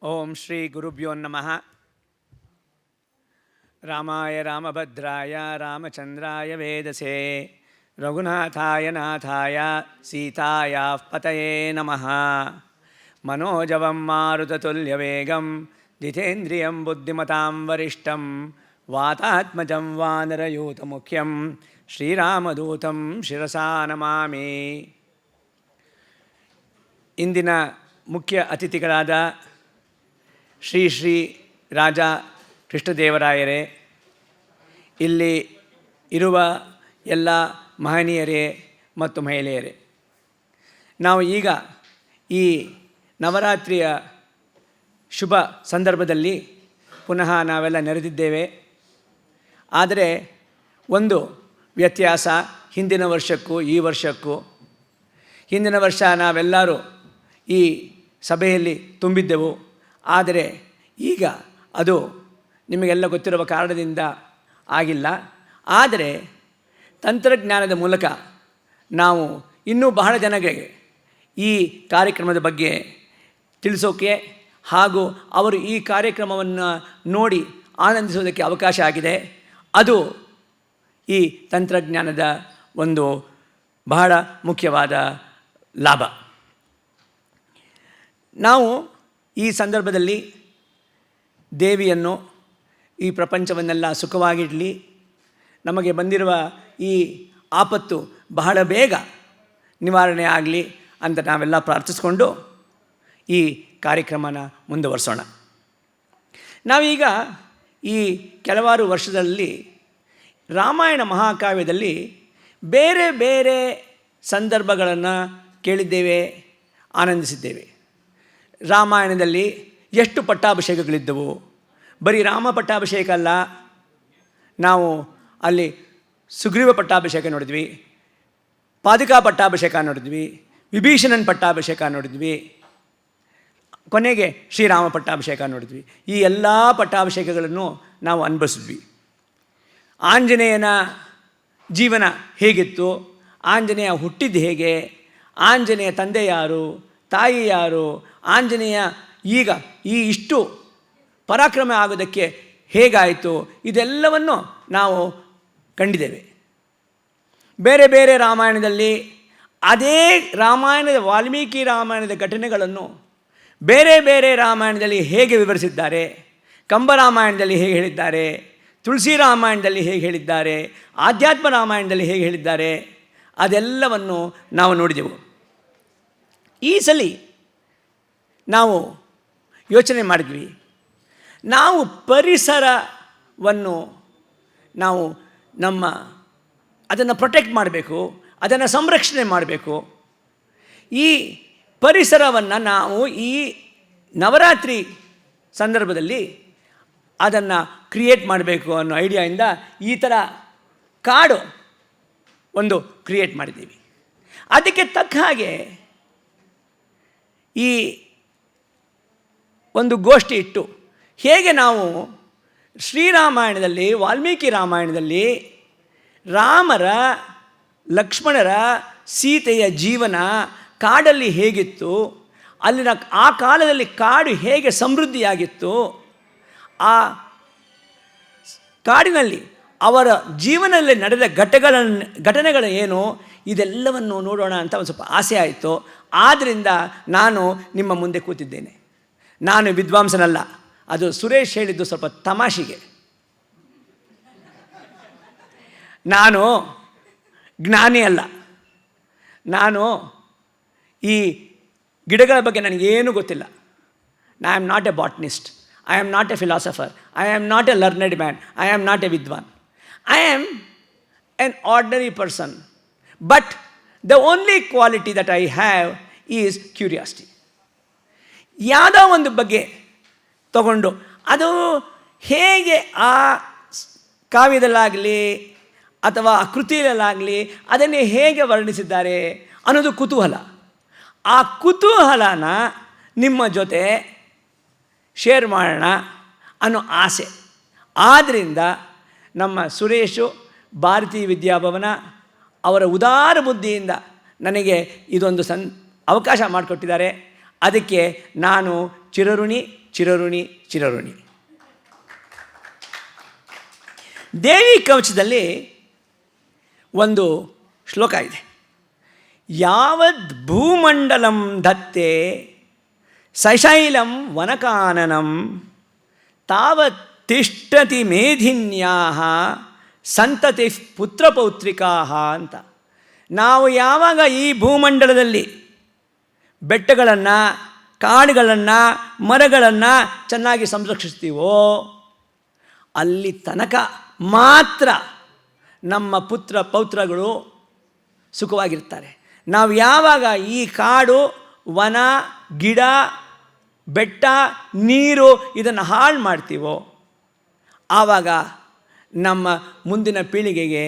ಓಂ ಶ್ರೀ ಗುರುಭ್ಯೋ ನಮಃ. ರಾಮಾಯ ರಾಮಭದ್ರಾಯ ರಾಮಚಂದ್ರಾಯ ವೇದಸೇ ರಘುನಾಥಾಯ ನಾಥಾಯ ಸೀತಾಯಾಃ ಪತಯೇ ನಮಃ. ಮನೋಜವಂ ಮಾರುತತುಲ್ಯವೇಗಂ ಜಿತೇಂದ್ರಿಯಂ ಬುದ್ಧಿಮತಾಂ ವರಿಷ್ಠಂ ವಾತಾತ್ಮಜಂ ವಾನರಯೂತಮುಖ್ಯಂ ಶ್ರೀರಾಮದೂತಂ ಶಿರಸಾ ನಮಾಮಿ. ಇಂದಿನ ಮುಖ್ಯ ಅತಿಥಿಗಳಾದ ಶ್ರೀ ಶ್ರೀ ರಾಜ ಕೃಷ್ಣದೇವರಾಯರೇ, ಇಲ್ಲಿ ಇರುವ ಎಲ್ಲ ಮಹನೀಯರೇ ಮತ್ತು ಮಹಿಳೆಯರೇ, ನಾವು ಈಗ ಈ ನವರಾತ್ರಿಯ ಶುಭ ಸಂದರ್ಭದಲ್ಲಿ ಪುನಃ ನಾವೆಲ್ಲ ನೆರೆದಿದ್ದೇವೆ. ಆದರೆ ಒಂದು ವ್ಯತ್ಯಾಸ ಹಿಂದಿನ ವರ್ಷಕ್ಕೂ ಈ ವರ್ಷಕ್ಕೂ. ಹಿಂದಿನ ವರ್ಷ ನಾವೆಲ್ಲರೂ ಈ ಸಭೆಯಲ್ಲಿ ತುಂಬಿದ್ದೆವು. ಆದರೆ ಈಗ ಅದು ನಿಮಗೆಲ್ಲ ಗೊತ್ತಿರುವ ಕಾರಣದಿಂದ ಆಗಿಲ್ಲ. ಆದರೆ ತಂತ್ರಜ್ಞಾನದ ಮೂಲಕ ನಾವು ಇನ್ನೂ ಬಹಳ ಜನಗಳಿಗೆ ಈ ಕಾರ್ಯಕ್ರಮದ ಬಗ್ಗೆ ತಿಳಿಸೋಕ್ಕೆ ಹಾಗೂ ಅವರು ಈ ಕಾರ್ಯಕ್ರಮವನ್ನು ನೋಡಿ ಆನಂದಿಸೋದಕ್ಕೆ ಅವಕಾಶ ಆಗಿದೆ. ಅದು ಈ ತಂತ್ರಜ್ಞಾನದ ಒಂದು ಬಹಳ ಮುಖ್ಯವಾದ ಲಾಭ. ನಾವು ಈ ಸಂದರ್ಭದಲ್ಲಿ ದೇವಿಯನ್ನು, ಈ ಪ್ರಪಂಚವನ್ನೆಲ್ಲ ಸುಖವಾಗಿಡಲಿ, ನಮಗೆ ಬಂದಿರುವ ಈ ಆಪತ್ತು ಬಹಳ ಬೇಗ ನಿವಾರಣೆ ಆಗಲಿ ಅಂತ ನಾವೆಲ್ಲ ಪ್ರಾರ್ಥಿಸ್ಕೊಂಡು ಈ ಕಾರ್ಯಕ್ರಮನ ಮುಂದುವರಿಸೋಣ. ನಾವೀಗ ಈ ಕೆಲವಾರು ವರ್ಷದಲ್ಲಿ ರಾಮಾಯಣ ಮಹಾಕಾವ್ಯದಲ್ಲಿ ಬೇರೆ ಬೇರೆ ಸಂದರ್ಭಗಳನ್ನು ಕೇಳಿದ್ದೇವೆ, ಆನಂದಿಸಿದ್ದೇವೆ. ರಾಮಾಯಣದಲ್ಲಿ ಎಷ್ಟು ಪಟ್ಟಾಭಿಷೇಕಗಳಿದ್ದವು. ಬರೀ ರಾಮ ಪಟ್ಟಾಭಿಷೇಕ ಅಲ್ಲ, ನಾವು ಅಲ್ಲಿ ಸುಗ್ರೀವ ಪಟ್ಟಾಭಿಷೇಕ ನೋಡಿದ್ವಿ, ಪಾದುಕಾ ಪಟ್ಟಾಭಿಷೇಕ ನೋಡಿದ್ವಿ, ವಿಭೀಷಣನ ಪಟ್ಟಾಭಿಷೇಕ ನೋಡಿದ್ವಿ, ಕೊನೆಗೆ ಶ್ರೀರಾಮ ಪಟ್ಟಾಭಿಷೇಕ ನೋಡಿದ್ವಿ. ಈ ಎಲ್ಲ ಪಟ್ಟಾಭಿಷೇಕಗಳನ್ನು ನಾವು ಅನುಭವಿಸಿದ್ವಿ. ಆಂಜನೇಯನ ಜೀವನ ಹೇಗಿತ್ತು, ಆಂಜನೇಯ ಹುಟ್ಟಿದ್ದು ಹೇಗೆ, ಆಂಜನೇಯ ತಂದೆ ಯಾರು, ತಾಯಿ ಯಾರು, ಆಂಜನೇಯ ಈಗ ಇಷ್ಟು ಪರಾಕ್ರಮ ಆಗೋದಕ್ಕೆ ಹೇಗಾಯಿತು, ಇದೆಲ್ಲವನ್ನು ನಾವು ಕಂಡಿದ್ದೇವೆ. ಬೇರೆ ಬೇರೆ ರಾಮಾಯಣದಲ್ಲಿ ಅದೇ ರಾಮಾಯಣದ ವಾಲ್ಮೀಕಿ ರಾಮಾಯಣದ ಘಟನೆಗಳನ್ನು ಬೇರೆ ಬೇರೆ ರಾಮಾಯಣದಲ್ಲಿ ಹೇಗೆ ವಿವರಿಸಿದ್ದಾರೆ, ಕಂಬರಾಮಾಯಣದಲ್ಲಿ ಹೇಗೆ ಹೇಳಿದ್ದಾರೆ, ತುಳಸಿ ರಾಮಾಯಣದಲ್ಲಿ ಹೇಗೆ ಹೇಳಿದ್ದಾರೆ, ಆಧ್ಯಾತ್ಮ ರಾಮಾಯಣದಲ್ಲಿ ಹೇಗೆ ಹೇಳಿದ್ದಾರೆ, ಅದೆಲ್ಲವನ್ನು ನಾವು ನೋಡಿದೆವು. ಈ ಸಲ ನಾವು ಯೋಚನೆ ಮಾಡಿದ್ವಿ, ನಾವು ಪರಿಸರವನ್ನು ನಾವು ಅದನ್ನು ಪ್ರೊಟೆಕ್ಟ್ ಮಾಡಬೇಕು, ಅದನ್ನು ಸಂರಕ್ಷಣೆ ಮಾಡಬೇಕು. ಈ ಪರಿಸರವನ್ನು ನಾವು ಈ ನವರಾತ್ರಿ ಸಂದರ್ಭದಲ್ಲಿ ಅದನ್ನು ಕ್ರಿಯೇಟ್ ಮಾಡಬೇಕು ಅನ್ನೋ ಐಡಿಯಾಯಿಂದ ಈ ಥರ ಕಾಡು ಒಂದು ಕ್ರಿಯೇಟ್ ಮಾಡಿದ್ದೀವಿ. ಅದಕ್ಕೆ ತಕ್ಕ ಹಾಗೆ ಈ ಒಂದು ಗೋಷ್ಠಿ ಇಟ್ಟು ಹೇಗೆ ನಾವು ಶ್ರೀರಾಮಾಯಣದಲ್ಲಿ, ವಾಲ್ಮೀಕಿ ರಾಮಾಯಣದಲ್ಲಿ ರಾಮರ, ಲಕ್ಷ್ಮಣರ, ಸೀತೆಯ ಜೀವನ ಕಾಡಲ್ಲಿ ಹೇಗಿತ್ತು, ಅಲ್ಲಿನ ಆ ಕಾಲದಲ್ಲಿ ಕಾಡು ಹೇಗೆ ಸಮೃದ್ಧಿಯಾಗಿತ್ತು, ಆ ಕಾಡಿನಲ್ಲಿ ಅವರ ಜೀವನದಲ್ಲಿ ನಡೆದ ಘಟನೆಗಳು ಏನು, ಇದೆಲ್ಲವನ್ನು ನೋಡೋಣ ಅಂತ ಒಂದು ಸ್ವಲ್ಪ ಆಸೆ ಆಯಿತು. ಆದ್ದರಿಂದ ನಾನು ನಿಮ್ಮ ಮುಂದೆ ಕೂತಿದ್ದೇನೆ. ನಾನು ವಿದ್ವಾಂಸನಲ್ಲ, ಅದು ಸುರೇಶ್ ಹೇಳಿದ್ದು ಸ್ವಲ್ಪ ತಮಾಷೆಗೆ. ನಾನು ಜ್ಞಾನಿ ಅಲ್ಲ, ನಾನು ಈ ಗಿಡಗಳ ಬಗ್ಗೆ ನನಗೇನೂ ಗೊತ್ತಿಲ್ಲ. I am not a botanist, I am not a philosopher, I am not a learned man, I am not a ವಿದ್ವಾನ್. I am an ordinary person, but the only quality that I have is curiosity. ಯಾವುದೋ ಒಂದು ಬಗ್ಗೆ ತಗೊಂಡು ಅದು ಹೇಗೆ ಆ ಕಾವ್ಯದಲ್ಲಾಗಲಿ ಅಥವಾ ಆ ಕೃತಿಯಲ್ಲಾಗಲಿ ಅದನ್ನೇ ಹೇಗೆ ವರ್ಣಿಸಿದ್ದಾರೆ ಅನ್ನೋದು ಕುತೂಹಲ. ಆ ಕುತೂಹಲನ ನಿಮ್ಮ ಜೊತೆ ಶೇರ್ ಮಾಡೋಣ ಅನ್ನೋ ಆಸೆ. ಆದ್ದರಿಂದ ನಮ್ಮ ಸುರೇಶು, ಭಾರತೀಯ ವಿದ್ಯಾಭವನ ಅವರ ಉದಾರ ಬುದ್ಧಿಯಿಂದ ನನಗೆ ಇದೊಂದು ಅವಕಾಶ ಮಾಡಿಕೊಟ್ಟಿದ್ದಾರೆ. ಅದಕ್ಕೆ ನಾನು ಚಿರಋಣಿ, ಚಿರಋಣಿ ಚಿರಋಣಿ. ದೇವಿ ಕವಚದಲ್ಲಿ ಒಂದು ಶ್ಲೋಕ ಇದೆ. ಯಾವದ್ ಭೂಮಂಡಲಂ ಧತ್ತೆ ಸಶೈಲಂ ವನಕಾನನಂ ತಾವತ್ ತಿಷ್ಠತಿ ಮೇಧಿನ್ಯಾಹ ಸಂತತಿ ಪುತ್ರಪೌತ್ರಿಕಾಹ ಅಂತ. ನಾವು ಯಾವಾಗ ಈ ಭೂಮಂಡಲದಲ್ಲಿ ಬೆಟ್ಟಗಳನ್ನು, ಕಾಡುಗಳನ್ನು, ಮರಗಳನ್ನು ಚೆನ್ನಾಗಿ ಸಂರಕ್ಷಿಸ್ತೀವೋ ಅಲ್ಲಿ ತನಕ ಮಾತ್ರ ನಮ್ಮ ಪುತ್ರ ಪೌತ್ರಗಳು ಸುಖವಾಗಿರ್ತಾರೆ. ನಾವು ಯಾವಾಗ ಈ ಕಾಡು, ವನ, ಗಿಡ, ಬೆಟ್ಟ, ನೀರು ಇದನ್ನು ಹಾಳು ಮಾಡ್ತೀವೋ ಆವಾಗ ನಮ್ಮ ಮುಂದಿನ ಪೀಳಿಗೆಗೆ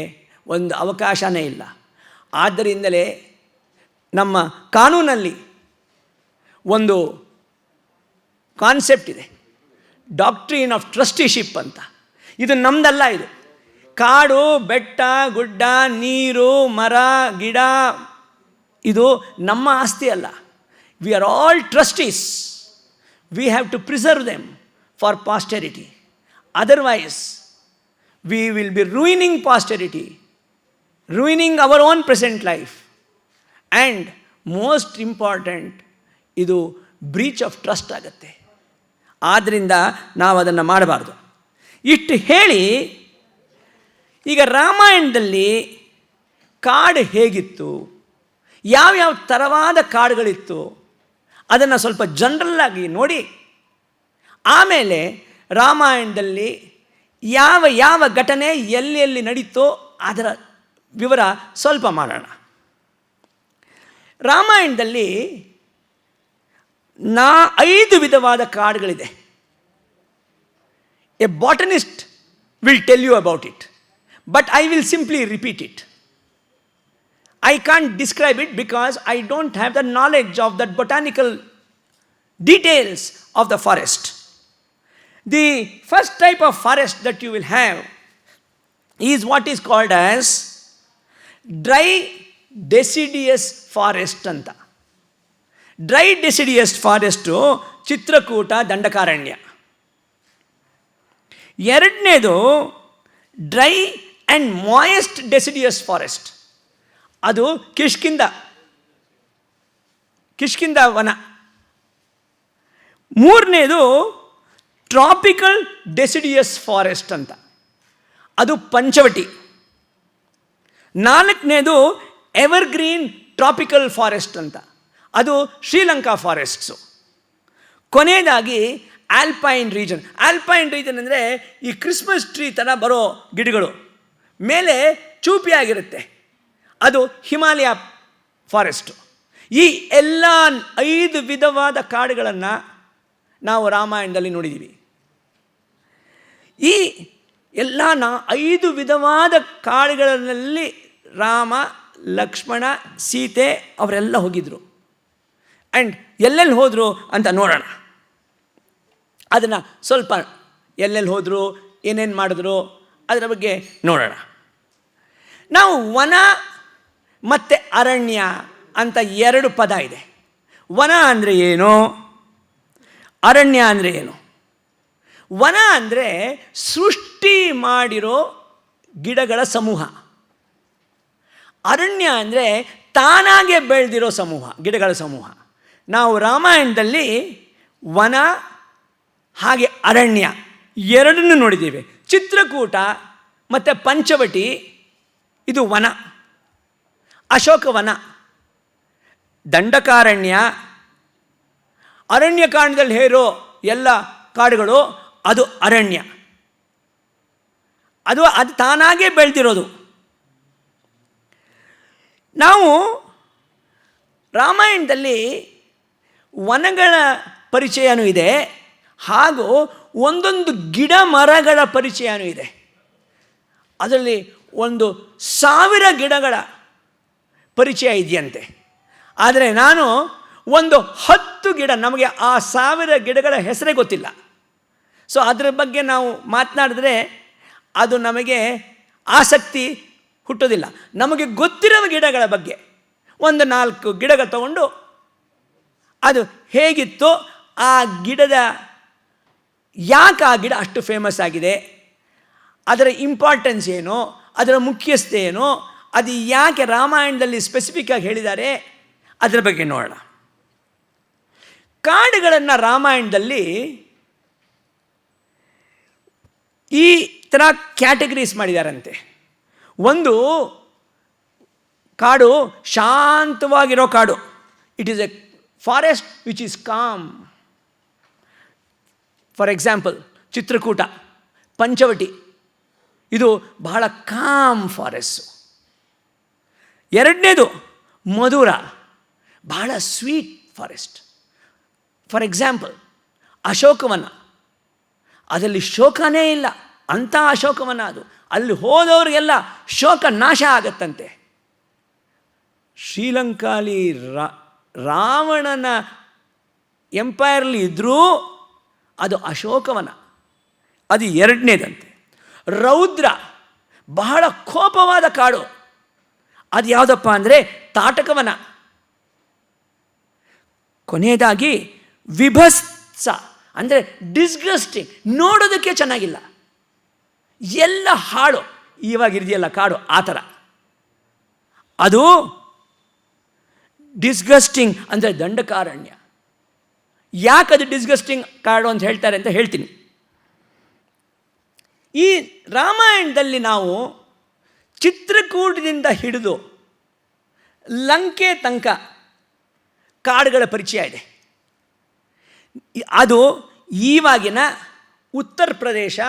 ಒಂದು ಅವಕಾಶವೇ ಇಲ್ಲ. ಆದ್ದರಿಂದಲೇ ನಮ್ಮ ಕಾನೂನಲ್ಲಿ ಒಂದು ಕಾನ್ಸೆಪ್ಟ್ ಇದೆ, ಡಾಕ್ಟ್ರಿನ್ ಆಫ್ ಟ್ರಸ್ಟಿಶಿಪ್ ಅಂತ. ಇದು ನಮ್ಮದಲ್ಲ. ಇದು ಕಾಡು, ಬೆಟ್ಟ, ಗುಡ್ಡ, ನೀರು, ಮರ, ಗಿಡ ಇದು ನಮ್ಮ ಆಸ್ತಿ ಅಲ್ಲ. We are all trustees. We have to preserve them for posterity. Otherwise we will be ruining posterity, ruining our own present life. And most important, ಇದು ಬ್ರೀಚ್ ಆಫ್ ಟ್ರಸ್ಟ್ ಆಗುತ್ತೆ. ಆದ್ದರಿಂದ ನಾವು ಅದನ್ನು ಮಾಡಬಾರ್ದು. ಇಷ್ಟು ಹೇಳಿ, ಈಗ ರಾಮಾಯಣದಲ್ಲಿ ಕಾಡು ಹೇಗಿತ್ತು, ಯಾವ್ಯಾವ ಥರವಾದ ಕಾಡುಗಳಿತ್ತು ಅದನ್ನು ಸ್ವಲ್ಪ ಜನರಲ್ಲಾಗಿ ನೋಡಿ, ಆಮೇಲೆ ರಾಮಾಯಣದಲ್ಲಿ ಯಾವ ಯಾವ ಘಟನೆ ಎಲ್ಲಿ ನಡೀತೋ ಅದರ ವಿವರ ಸ್ವಲ್ಪ ಮಾಡೋಣ. ರಾಮಾಯಣದಲ್ಲಿ 5 ವಿಧವಾದ ಕಾಡುಗಳಿದೆ. A botanist will tell you about it, but I will simply repeat it. I can't describe it because I don't have the knowledge of the botanical details of the forest. The first type of forest that you will have is what is called as dry deciduous forest anta. Dry deciduous forest Chitrakoot, Dandakaranya. ಎರಡನೇದು dry and ಮಾಯೆಸ್ಟ್ deciduous forest, ಅದು ಕಿಷ್ಕಿಂಧ ವನ. ಮೂರನೇದು tropical deciduous forest ಅಂತ, ಅದು ಪಂಚವಟಿ. ನಾಲ್ಕನೇದು evergreen tropical forest ಅಂತ, ಅದು ಶ್ರೀಲಂಕಾ ಫಾರೆಸ್ಟ್ಸು. ಕೊನೆಯದಾಗಿ ಆಲ್ಪೈನ್ ರೀಜನ್. ಆಲ್ಪೈನ್ ರೀಜನ್ ಅಂದರೆ ಈ ಕ್ರಿಸ್ಮಸ್ ಟ್ರೀ ಥರ ಬರೋ ಗಿಡಗಳು, ಮೇಲೆ ಚೂಪಿಯಾಗಿರುತ್ತೆ, ಅದು ಹಿಮಾಲಯ ಫಾರೆಸ್ಟು. ಈ ಎಲ್ಲ 5 ವಿಧವಾದ ಕಾಡುಗಳನ್ನು ನಾವು ರಾಮಾಯಣದಲ್ಲಿ ನೋಡಿದ್ದೀವಿ. ಈ ಎಲ್ಲ 5 ವಿಧವಾದ ಕಾಡುಗಳಲ್ಲಿ ರಾಮ, ಲಕ್ಷ್ಮಣ, ಸೀತೆ ಅವರೆಲ್ಲ ಹೋಗಿದ್ರು. ಆ್ಯಂಡ್ ಎಲ್ಲೆಲ್ಲಿ ಹೋದರು ಅಂತ ನೋಡೋಣ. ಅದನ್ನು ಸ್ವಲ್ಪ ಎಲ್ಲೆಲ್ಲಿ ಹೋದರು, ಏನೇನು ಮಾಡಿದ್ರು ಅದರ ಬಗ್ಗೆ ನೋಡೋಣ. ನಾವು ವನ ಮತ್ತು ಅರಣ್ಯ ಅಂತ 2 ಪದ ಇದೆ. ವನ ಅಂದರೆ ಏನು, ಅರಣ್ಯ ಅಂದರೆ ಏನು? ವನ ಅಂದರೆ ಸೃಷ್ಟಿ ಮಾಡಿರೋ ಗಿಡಗಳ ಸಮೂಹ. ಅರಣ್ಯ ಅಂದರೆ ತಾನಾಗೆ ಬೆಳೆದಿರೋ ಸಮೂಹ, ಗಿಡಗಳ ಸಮೂಹ. ನಾವು ರಾಮಾಯಣದಲ್ಲಿ ವನ ಹಾಗೆ ಅರಣ್ಯ ಎರಡನ್ನೂ ನೋಡಿದ್ದೀವಿ. ಚಿತ್ರಕೂಟ ಮತ್ತು ಪಂಚವಟಿ ಇದು ವನ, ಅಶೋಕವನ. ದಂಡಕಾರಣ್ಯ, ಅರಣ್ಯಕಾಂಡದಲ್ಲಿ ಹೇರೋ ಎಲ್ಲ ಕಾಡುಗಳು ಅದು ಅರಣ್ಯ, ಅದು ತಾನಾಗೇ ಬೆಳೆದಿರೋದು. ನಾವು ರಾಮಾಯಣದಲ್ಲಿ ವನಗಳ ಪರಿಚಯನೂ ಇದೆ, ಹಾಗೂ ಒಂದೊಂದು ಗಿಡ ಮರಗಳ ಪರಿಚಯನೂ ಇದೆ. ಅದರಲ್ಲಿ 1,000 ಗಿಡಗಳ ಪರಿಚಯ ಇದೆಯಂತೆ. ಆದರೆ ನಾನು 10 ಗಿಡ, ನಮಗೆ ಆ 1000 ಗಿಡಗಳ ಹೆಸರೇ ಗೊತ್ತಿಲ್ಲ. ಸೊ ಅದರ ಬಗ್ಗೆ ನಾವು ಮಾತನಾಡಿದ್ರೆ ಅದು ನಮಗೆ ಆಸಕ್ತಿ ಹುಟ್ಟೋದಿಲ್ಲ. ನಮಗೆ ಗೊತ್ತಿರೋ ಗಿಡಗಳ ಬಗ್ಗೆ 4 ಗಿಡಗಳು ತಗೊಂಡು ಅದು ಹೇಗಿತ್ತು, ಆ ಗಿಡದ ಯಾಕೆ ಆ ಗಿಡ ಅಷ್ಟು ಫೇಮಸ್ ಆಗಿದೆ, ಅದರ ಇಂಪಾರ್ಟೆನ್ಸ್ ಏನು, ಅದರ ಮುಖ್ಯಸ್ಥೆ ಏನು, ಅದು ಯಾಕೆ ರಾಮಾಯಣದಲ್ಲಿ ಸ್ಪೆಸಿಫಿಕ್ಕಾಗಿ ಹೇಳಿದ್ದಾರೆ, ಅದರ ಬಗ್ಗೆ ನೋಡೋಣ. ಕಾಡುಗಳನ್ನು ರಾಮಾಯಣದಲ್ಲಿ ಈ ಥರ ಕ್ಯಾಟಗರೀಸ್ ಮಾಡಿದಾರಂತೆ. ಒಂದು ಕಾಡು ಶಾಂತವಾಗಿರೋ ಕಾಡು, it is A forest which is com. For example Chitrakoot, Panchavati, ಇದು ಬಹಳ ಕಾಮ್ ಫಾರೆಸ್ಟು. ಎರಡನೇದು ಮಧುರ, ಬಹಳ sweet forest. For example Ashokavana, ಅದರಲ್ಲಿ ಶೋಕನೇ ಇಲ್ಲ, ಅಂಥ ಅಶೋಕವನ ಅದು. ಅಲ್ಲಿ ಹೋದವ್ರಿಗೆಲ್ಲ ಶೋಕ ನಾಶ ಆಗತ್ತಂತೆ. ಶ್ರೀಲಂಕಾಲಿ ರಾವಣನ ಎಂಪೈರ್ಲಿ ಇದ್ದರೂ ಅದು ಅಶೋಕವನ, ಅದು ಎರಡನೇದಂತೆ. ರೌದ್ರ, ಬಹಳ ಕೋಪವಾದ ಕಾಡು, ಅದು ಯಾವುದಪ್ಪ ಅಂದರೆ ತಾಟಕವನ. ಕೊನೆಯದಾಗಿ ವಿಭತ್ಸ, ಅಂದರೆ ಡಿಸ್ಗಸ್ಟಿಂಗ್, ನೋಡೋದಕ್ಕೆ ಚೆನ್ನಾಗಿಲ್ಲ, ಎಲ್ಲ ಹಾಳು, ಇವಾಗಿದೆಯಲ್ಲ ಕಾಡು ಆ ಥರ, ಅದು ಡಿಸ್ಗಸ್ಟಿಂಗ್ ಅಂದರೆ ದಂಡಕಾರಣ್ಯ. ಯಾಕದು ಡಿಸ್ಗಸ್ಟಿಂಗ್ ಕಾಡು ಅಂತ ಹೇಳ್ತಾರೆ ಅಂತ ಹೇಳ್ತೀನಿ. ಈ ರಾಮಾಯಣದಲ್ಲಿ ನಾವು ಚಿತ್ರಕೂಟದಿಂದ ಹಿಡಿದು ಲಂಕೆ ತನಕ ಕಾಡುಗಳ ಪರಿಚಯ ಇದೆ. ಅದು ಈವಾಗಿನ ಉತ್ತರ ಪ್ರದೇಶ,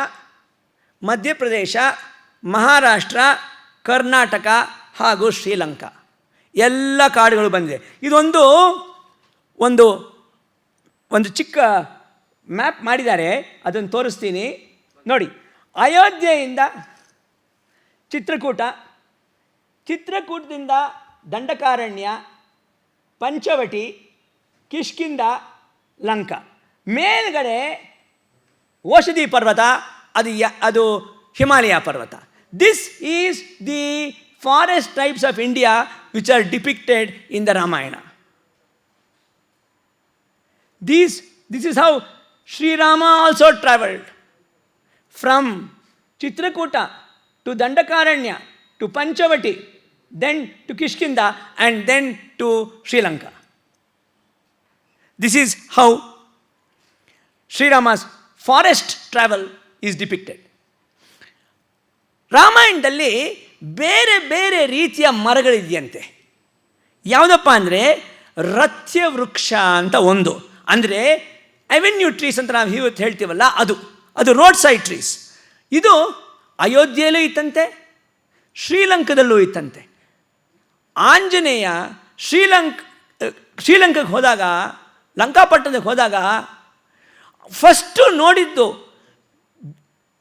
ಮಧ್ಯಪ್ರದೇಶ, ಮಹಾರಾಷ್ಟ್ರ, ಕರ್ನಾಟಕ ಹಾಗೂ ಶ್ರೀಲಂಕಾ ಎಲ್ಲ ಕಾಡುಗಳು ಬಂದಿದೆ. ಇದೊಂದು ಒಂದು ಒಂದು ಚಿಕ್ಕ ಮ್ಯಾಪ್ ಮಾಡಿದ್ದಾರೆ, ಅದನ್ನು ತೋರಿಸ್ತೀನಿ ನೋಡಿ. ಅಯೋಧ್ಯೆಯಿಂದ ಚಿತ್ರಕೂಟ, ಚಿತ್ರಕೂಟದಿಂದ ದಂಡಕಾರಣ್ಯ, ಪಂಚವಟಿ, ಕಿಷ್ಕಿಂಧ, ಲಂಕಾ. ಮೇಲ್ಗಡೆ ಓಷಧಿ ಪರ್ವತ, ಅದು ಹಿಮಾಲಯ ಪರ್ವತ. This is the forest types of India which are depicted in the Ramayana. This is how Sri Rama also travelled from Chitrakuta to Dandakaranya to Panchavati, then to Kishkinda, and then to Sri Lanka. This is how Sri Rama's forest travel is depicted. ರಾಮಾಯಣದಲ್ಲಿ ಬೇರೆ ಬೇರೆ ರೀತಿಯ ಮರಗಳಿದೆಯಂತೆ. ಯಾವುದಪ್ಪ ಅಂದರೆ ರಥ್ಯ ವೃಕ್ಷ ಅಂತ ಒಂದು, ಅಂದರೆ ಅವೆನ್ಯೂ ಟ್ರೀಸ್ ಅಂತ ನಾವು ಇವತ್ತು ಹೇಳ್ತೀವಲ್ಲ, ಅದು ರೋಡ್ ಸೈಡ್ ಟ್ರೀಸ್. ಇದು ಅಯೋಧ್ಯೆಯಲ್ಲೂ ಇತ್ತಂತೆ, ಶ್ರೀಲಂಕಾದಲ್ಲೂ ಇತ್ತಂತೆ. ಆಂಜನೇಯ ಶ್ರೀಲಂಕಾಗೆ ಹೋದಾಗ, ಲಂಕಾಪಟ್ಟಣಕ್ಕೆ ಹೋದಾಗ ಫಸ್ಟು ನೋಡಿದ್ದು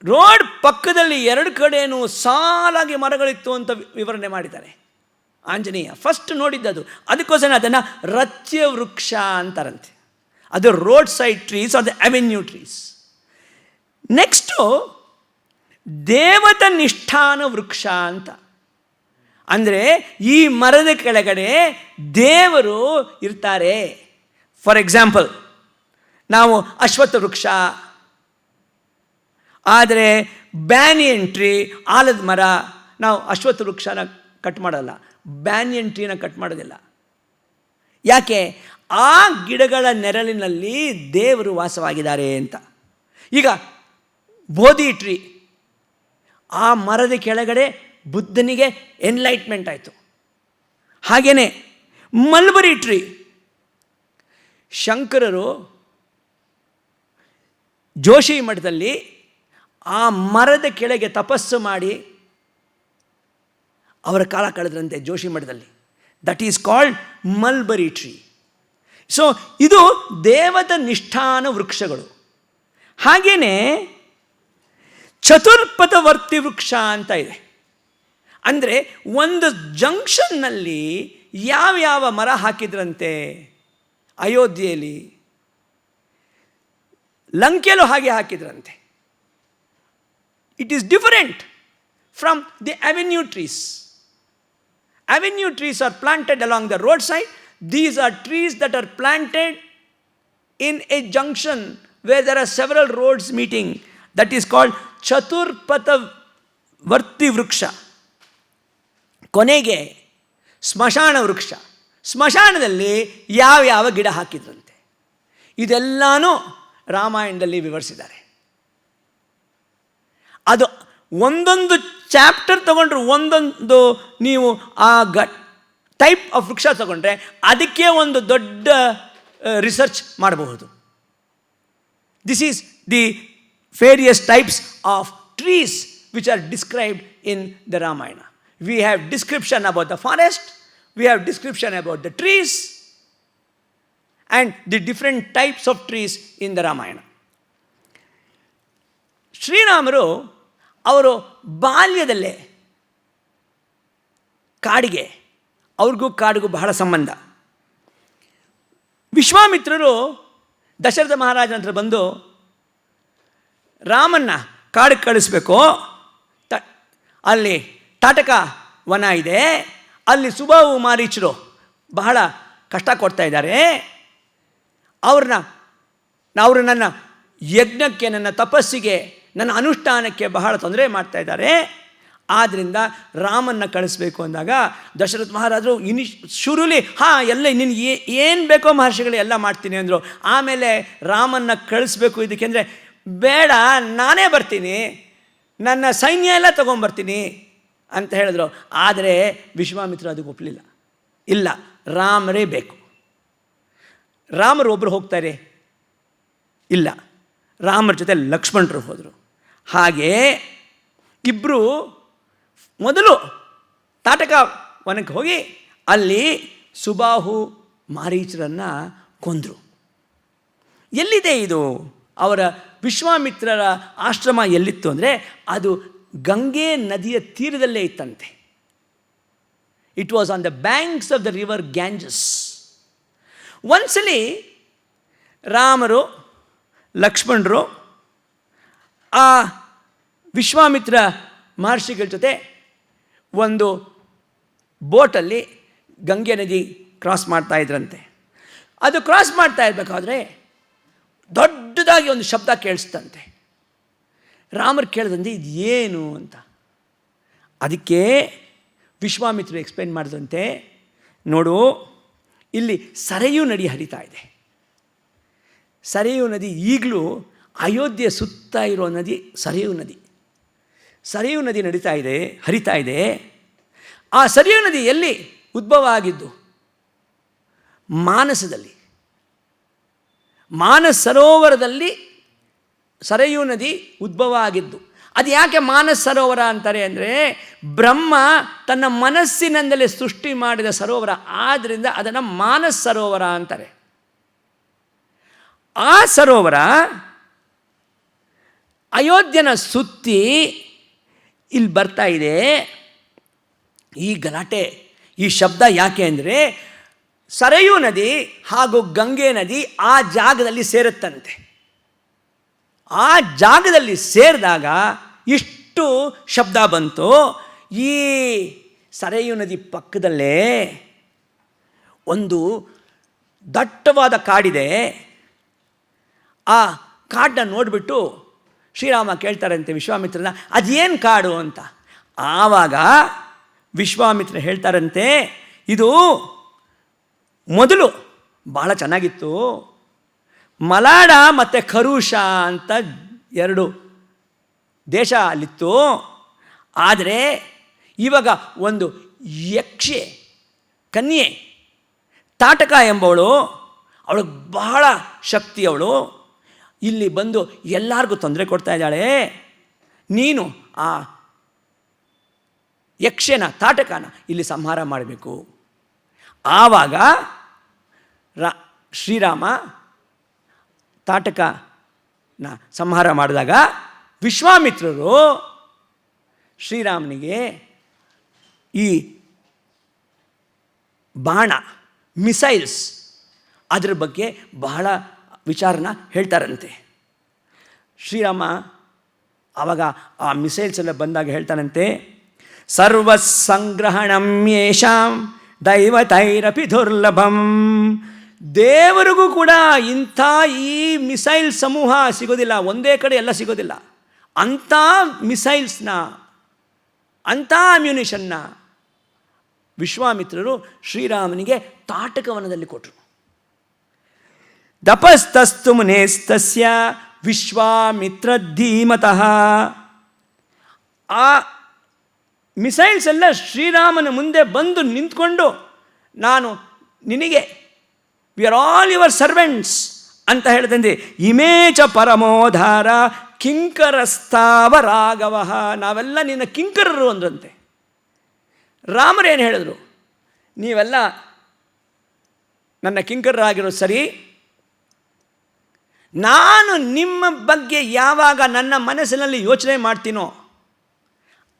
ರೋಡ್ ಪಕ್ಕದಲ್ಲಿ ಎರಡು ಕಡೆಯೂ ಸಾಲಾಗಿ ಮರಗಳಿತ್ತು ಅಂತ ವಿವರಣೆ ಮಾಡಿದ್ದಾರೆ ಆಂಜನೇಯ. ಫಸ್ಟ್ ನೋಡಿದ್ದದು, ಅದಕ್ಕೋಸ್ಕರ ಅದನ್ನು ರಥ್ಯ ವೃಕ್ಷ ಅಂತಾರಂತೆ. ಅದು ರೋಡ್ ಸೈಡ್ ಟ್ರೀಸ್, ಅದು ಅವೆನ್ಯೂ ಟ್ರೀಸ್. ನೆಕ್ಸ್ಟು ದೇವತ ನಿಷ್ಠಾನ ವೃಕ್ಷ ಅಂತ, ಅಂದರೆ ಈ ಮರದ ಕೆಳಗಡೆ ದೇವರು ಇರ್ತಾರೆ. ಫಾರ್ ಎಕ್ಸಾಂಪಲ್ ನಾವು ಅಶ್ವತ್ಥ ವೃಕ್ಷ, ಆದರೆ ಬ್ಯಾನಿಯನ್ ಟ್ರೀ, ಆಲದ ಮರ, ನಾವು ಅಶ್ವತ್ಥ ವೃಕ್ಷನ ಕಟ್ ಮಾಡೋಲ್ಲ, ಬ್ಯಾನಿಯನ್ ಟ್ರೀನ ಕಟ್ ಮಾಡೋದಿಲ್ಲ. ಯಾಕೆ? ಆ ಗಿಡಗಳ ನೆರಳಿನಲ್ಲಿ ದೇವರು ವಾಸವಾಗಿದ್ದಾರೆ ಅಂತ. ಈಗ ಬೋಧಿ ಟ್ರೀ, ಆ ಮರದ ಕೆಳಗಡೆ ಬುದ್ಧನಿಗೆ ಎನ್ಲೈಟ್ಮೆಂಟ್ ಆಯಿತು. ಹಾಗೆಯೇ ಮಲ್ಬರಿ ಟ್ರೀ, ಶಂಕರರು ಜೋಶಿ ಮಠದಲ್ಲಿ ಆ ಮರದ ಕೆಳಗೆ ತಪಸ್ಸು ಮಾಡಿ ಅವರ ಕಾಲ ಕಳೆದ್ರಂತೆ ಜೋಶಿ ಮಠದಲ್ಲಿ. That is called mulberry tree. So ಇದು ದೇವತ ನಿಷ್ಠಾನ ವೃಕ್ಷಗಳು. ಹಾಗೆಯೇ ಚತುರ್ಪಥವರ್ತಿ ವೃಕ್ಷ ಅಂತ ಇದೆ. ಅಂದರೆ ಒಂದು ಜಂಕ್ಷನ್ನಲ್ಲಿ ಯಾವ್ಯಾವ ಮರ ಹಾಕಿದ್ರಂತೆ ಅಯೋಧ್ಯೆಯಲ್ಲಿ, ಲಂಕೆಯಲ್ಲೂ ಹಾಗೆ ಹಾಕಿದ್ರಂತೆ. It is different from the avenue trees. Avenue trees are planted along the roadside. These are trees that are planted in a junction where there are several roads meeting. That is called ಚತುರ್ಪಥವರ್ತಿ ವೃಕ್ಷ. ಕೊನೆಗೆ ಸ್ಮಶಾನ ವೃಕ್ಷ. ಸ್ಮಶಾನದಲ್ಲಿ ಯಾವ ಗಿಡ ಹಾಕಿದ್ರಂತೆ ಇದೆಲ್ಲನೂ ರಾಮಾಯಣದಲ್ಲಿ ವಿವರಿಸಿದ್ದಾರೆ. ಅದು ಒಂದೊಂದು ಚಾಪ್ಟರ್ ತಗೊಂಡ್ರು, ಒಂದೊಂದು ನೀವು ಆ ಟೈಪ್ ಆಫ್ ವೃಕ್ಷ ತಗೊಂಡ್ರೆ ಅದಕ್ಕೆ ಒಂದು ದೊಡ್ಡ ರಿಸರ್ಚ್ ಮಾಡಬಹುದು. This is the various types of trees which are described in the Ramayana. We have description about the forest, we have description about the trees and the different types of trees in the Ramayana. ಶ್ರೀರಾಮರು ಅವರು ಬಾಲ್ಯದಲ್ಲೇ ಕಾಡಿಗೆ, ಅವ್ರಿಗೂ ಕಾಡಿಗೂ ಬಹಳ ಸಂಬಂಧ. ವಿಶ್ವಾಮಿತ್ರರು ದಶರಥ ಮಹಾರಾಜನ ಹತ್ರ ಬಂದು ರಾಮನ್ನ ಕಾಡಿಗೆ ಕಳಿಸ್ಬೇಕು, ಅಲ್ಲಿ ತಾಟಕ ವನ ಇದೆ, ಅಲ್ಲಿ ಸುಬಾಹು ಮಾರೀಚರು ಬಹಳ ಕಷ್ಟ ಕೊಡ್ತಾ ಇದ್ದಾರೆ, ಅವರು ನನ್ನ ಯಜ್ಞಕ್ಕೆ, ನನ್ನ ತಪಸ್ಸಿಗೆ, ನನ್ನ ಅನುಷ್ಠಾನಕ್ಕೆ ಬಹಳ ತೊಂದರೆ ಮಾಡ್ತಾ ಇದ್ದಾರೆ, ಆದ್ದರಿಂದ ರಾಮನ್ನ ಕಳಿಸ್ಬೇಕು ಅಂದಾಗ ದಶರಥ ಮಹಾರಾಜರು ಶುರುಲಿ ಎಲ್ಲ ನಿನಗೆ ಏನು ಬೇಕೋ ಮಹರ್ಷಿಗಳು ಎಲ್ಲ ಮಾಡ್ತೀನಿ ಅಂದರು. ಆಮೇಲೆ ರಾಮನ್ನ ಕಳಿಸ್ಬೇಕು ಇದಕ್ಕೆ ಅಂದರೆ ಬೇಡ, ನಾನೇ ಬರ್ತೀನಿ, ನನ್ನ ಸೈನ್ಯ ಎಲ್ಲ ತೊಗೊಂಬರ್ತೀನಿ ಅಂತ ಹೇಳಿದ್ರು. ಆದರೆ ವಿಶ್ವಾಮಿತ್ರ ಅದಕ್ಕೆ ಒಪ್ಪಲಿಲ್ಲ. ಇಲ್ಲ, ರಾಮರೇ ಬೇಕು. ರಾಮರು ಒಬ್ಬರು ಹೋಗ್ತಾರೆ, ಇಲ್ಲ, ರಾಮರ ಜೊತೆ ಲಕ್ಷ್ಮಣರು ಹೋದರು. ಹಾಗೆ ಇಬ್ಬರು ಮೊದಲು ತಾಟಕ ವನಕ್ಕೆ ಹೋಗಿ ಅಲ್ಲಿ ಸುಬಾಹು ಮಾರೀಚರನ್ನು ಕೊಂದರು. ಎಲ್ಲಿದೆ ಇದು? ಅವರ ವಿಶ್ವಾಮಿತ್ರರ ಆಶ್ರಮ ಎಲ್ಲಿತ್ತು ಅಂದರೆ ಅದು ಗಂಗೆ ನದಿಯ ತೀರದಲ್ಲೇ ಇತ್ತಂತೆ. It was on the banks of the river Ganges. ಒಂದ್ಸಲಿ ರಾಮರು, ಲಕ್ಷ್ಮಣರು ಆ ವಿಶ್ವಾಮಿತ್ರ ಮಹರ್ಷಿಗಳ ಜೊತೆ ಒಂದು ಬೋಟಲ್ಲಿ ಗಂಗೆ ನದಿ ಕ್ರಾಸ್ ಮಾಡ್ತಾ ಇದ್ರಂತೆ. ಅದು ಕ್ರಾಸ್ ಮಾಡ್ತಾ ಇರಬೇಕಾದ್ರೆ ದೊಡ್ಡದಾಗಿ ಒಂದು ಶಬ್ದ ಕೇಳಿಸ್ತಂತೆ. ರಾಮರು ಕೇಳಿದಂತೆ ಇದು ಏನು ಅಂತ. ಅದಕ್ಕೆ ವಿಶ್ವಾಮಿತ್ರರು ಎಕ್ಸ್ಪ್ಲೇನ್ ಮಾಡಿದಂತೆ, ನೋಡು, ಇಲ್ಲಿ ಸರಯೂ ನದಿ ಹರಿತಾ ಇದೆ. ಸರಯೂ ನದಿ ಈಗಲೂ ಅಯೋಧ್ಯೆ ಸುತ್ತ ಇರೋ ನದಿ ಸರಯೂ ನದಿ. ಸರಯೂ ನದಿ ಹರಿತಾ ಇದೆ. ಆ ಸರಯೂ ನದಿ ಎಲ್ಲಿ ಉದ್ಭವ ಆಗಿದ್ದು? ಮಾನಸದಲ್ಲಿ. ಮಾನಸ ಸರೋವರದಲ್ಲಿ ಸರಯೂ ನದಿ ಉದ್ಭವ ಆಗಿದ್ದು. ಅದು ಯಾಕೆ ಮಾನಸ ಸರೋವರ ಅಂತಾರೆ ಅಂದರೆ, ಬ್ರಹ್ಮ ತನ್ನ ಮನಸ್ಸಿನಿಂದಲೇ ಸೃಷ್ಟಿ ಮಾಡಿದ ಸರೋವರ, ಆದ್ದರಿಂದ ಅದನ್ನು ಮಾನಸ ಸರೋವರ ಅಂತಾರೆ. ಆ ಸರೋವರ ಅಯೋಧ್ಯನ ಸುತ್ತಿ ಇಲ್ಲಿ ಬರ್ತಾ ಇದೆ. ಈ ಗಲಾಟೆ, ಈ ಶಬ್ದ ಯಾಕೆ ಅಂದರೆ ಸರಯೂ ನದಿ ಹಾಗೂ ಗಂಗೆ ನದಿ ಆ ಜಾಗದಲ್ಲಿ ಸೇರುತ್ತಂತೆ. ಆ ಜಾಗದಲ್ಲಿ ಸೇರಿದಾಗ ಇಷ್ಟು ಶಬ್ದ ಬಂತು. ಈ ಸರಯೂ ನದಿ ಪಕ್ಕದಲ್ಲೇ ಒಂದು ದಟ್ಟವಾದ ಕಾಡಿದೆ. ಆ ಕಾಡನ್ನ ನೋಡಿಬಿಟ್ಟು ಶ್ರೀರಾಮ ಕೇಳ್ತಾರಂತೆ ವಿಶ್ವಾಮಿತ್ರನ, ಅದೇನು ಕಾಡು ಅಂತ. ಆವಾಗ ವಿಶ್ವಾಮಿತ್ರ ಹೇಳ್ತಾರಂತೆ, ಇದು ಮೊದಲು ಭಾಳ ಚೆನ್ನಾಗಿತ್ತು, ಮಲಾಡ ಮತ್ತು ಖರೂಷ ಅಂತ ಎರಡು ದೇಶ ಅಲ್ಲಿತ್ತು. ಆದರೆ ಇವಾಗ ಒಂದು ಯಕ್ಷೆ ಕನ್ಯೆ ತಾಟಕ ಎಂಬವಳು, ಅವಳಿಗೆ ಬಹಳ ಶಕ್ತಿ, ಅವಳು ಇಲ್ಲಿ ಬಂದು ಎಲ್ಲರಿಗೂ ತೊಂದರೆ ಕೊಡ್ತಾ ಇದ್ದಾಳೆ. ನೀನು ಆ ಯಕ್ಷನ ತಾಟಕನ ಇಲ್ಲಿ ಸಂಹಾರ ಮಾಡಬೇಕು. ಆವಾಗ ಶ್ರೀರಾಮ ತಾಟಕನ ಸಂಹಾರ ಮಾಡಿದಾಗ ವಿಶ್ವಾಮಿತ್ರರು ಶ್ರೀರಾಮನಿಗೆ ಈ ಬಾಣ, ಮಿಸೈಲ್ಸ್, ಅದರ ಬಗ್ಗೆ ಬಹಳ ವಿಚಾರನ ಹೇಳ್ತಾರಂತೆ. ಶ್ರೀರಾಮ ಆವಾಗ ಆ ಮಿಸೈಲ್ಸ್ ಎಲ್ಲ ಬಂದಾಗ ಹೇಳ್ತಾನಂತೆ, ಸರ್ವಸಂಗ್ರಹಣಂ ಯೇಷಾಂ ದೈವತೈರಪಿ ದುರ್ಲಭಂ ದೇವರಿಗೂ ಕೂಡ ಇಂಥ ಈ ಮಿಸೈಲ್ ಸಮೂಹ ಸಿಗೋದಿಲ್ಲ, ಒಂದೇ ಕಡೆ ಎಲ್ಲ ಸಿಗೋದಿಲ್ಲ. ಅಂಥ ಮಿಸೈಲ್ಸ್ನ, ಅಂಥ ಅಮ್ಯುನಿಷನ್ನ ವಿಶ್ವಾಮಿತ್ರರು ಶ್ರೀರಾಮನಿಗೆ ತಾಟಕವನದಲ್ಲಿ ಕೊಟ್ಟರು. ದಪಸ್ತಸ್ತು ಮುನೇಸ್ತಸ್ಯ ವಿಶ್ವಾಮಿತ್ರ ಧೀಮತಃ. ಆ ಮಿಸೈಲ್ಸ್ ಎಲ್ಲ ಶ್ರೀರಾಮನ ಮುಂದೆ ಬಂದು ನಿಂತ್ಕೊಂಡು, ನಾನು ನಿನಗೆ V are all your servants ಅಂತ ಹೇಳ್ತಂದೆ. ಇಮೇ ಚ ಪರಮೋಧಾರ ಕಿಂಕರಸ್ತಾವ ರಾಘವ. ನಾವೆಲ್ಲ ನಿನ್ನ ಕಿಂಕರರು ಅಂದ್ರಂತೆ. ರಾಮರೇನು ಹೇಳಿದ್ರು? ನೀವೆಲ್ಲ ನನ್ನ ಕಿಂಕರರಾಗಿರೋ ಸರಿ, ನಾನು ನಿಮ್ಮ ಬಗ್ಗೆ ಯಾವಾಗ ನನ್ನ ಮನಸ್ಸಿನಲ್ಲಿ ಯೋಚನೆ ಮಾಡ್ತೀನೋ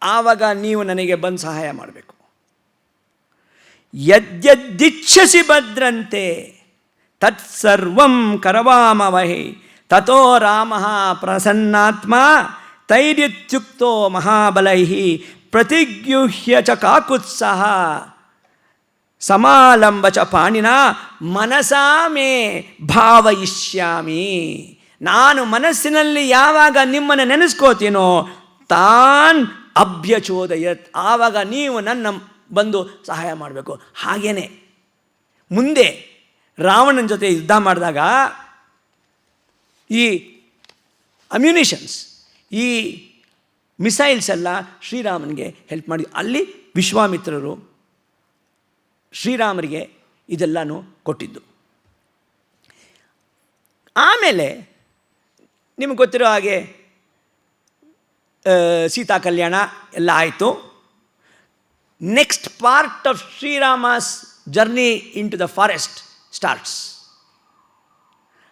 ಆವಾಗ ನೀವು ನನಗೆ ಬಂದು ಸಹಾಯ ಮಾಡಬೇಕು. ಯದ್ಯದಿಚ್ಛಸಿ ಭದ್ರಂತೆ ತತ್ಸರ್ವಂ ಕರವಾಮವಹಿ ತಥೋ ರಾಮ ಪ್ರಸನ್ನಾತ್ಮ ತೈರ್ಯುಕ್ತೋ ಮಹಾಬಲೈ ಪ್ರತಿಗೃಹ್ಯ ಚ ಕಾಕುತ್ಸಹ ಸಮಾಲಂಬ ಚ ಪಾಣಿನ ಮನಸಾ ಮೇ ಭಾವಯಿಷ್ಯಾಮಿ. ನಾನು ಮನಸ್ಸಿನಲ್ಲಿ ಯಾವಾಗ ನಿಮ್ಮನ್ನು ನೆನೆಸ್ಕೋತೀನೋ ತಾನ್ ಅಭ್ಯಚೋದಯತ್, ಆವಾಗ ನೀವು ನನ್ನ ಬಂದು ಸಹಾಯ ಮಾಡಬೇಕು. ಹಾಗೇನೆ ಮುಂದೆ ರಾವಣನ ಜೊತೆ ಯುದ್ಧ ಮಾಡಿದಾಗ ಈ ಅಮ್ಯುನಿಷನ್ಸ್, ಈ ಮಿಸೈಲ್ಸ್ ಎಲ್ಲ ಶ್ರೀರಾಮನಿಗೆ ಹೆಲ್ಪ್ ಮಾಡಿ, ಅಲ್ಲಿ ವಿಶ್ವಾಮಿತ್ರರು ಶ್ರೀರಾಮರಿಗೆ ಇದೆಲ್ಲನೂ ಕೊಟ್ಟಿದ್ದು. ಆಮೇಲೆ ನಿಮಗೆ ಗೊತ್ತಿರೋ ಹಾಗೆ ಸೀತಾ ಕಲ್ಯಾಣ ಎಲ್ಲ ಆಯಿತು. Next part of Shrirama's journey into the forest starts.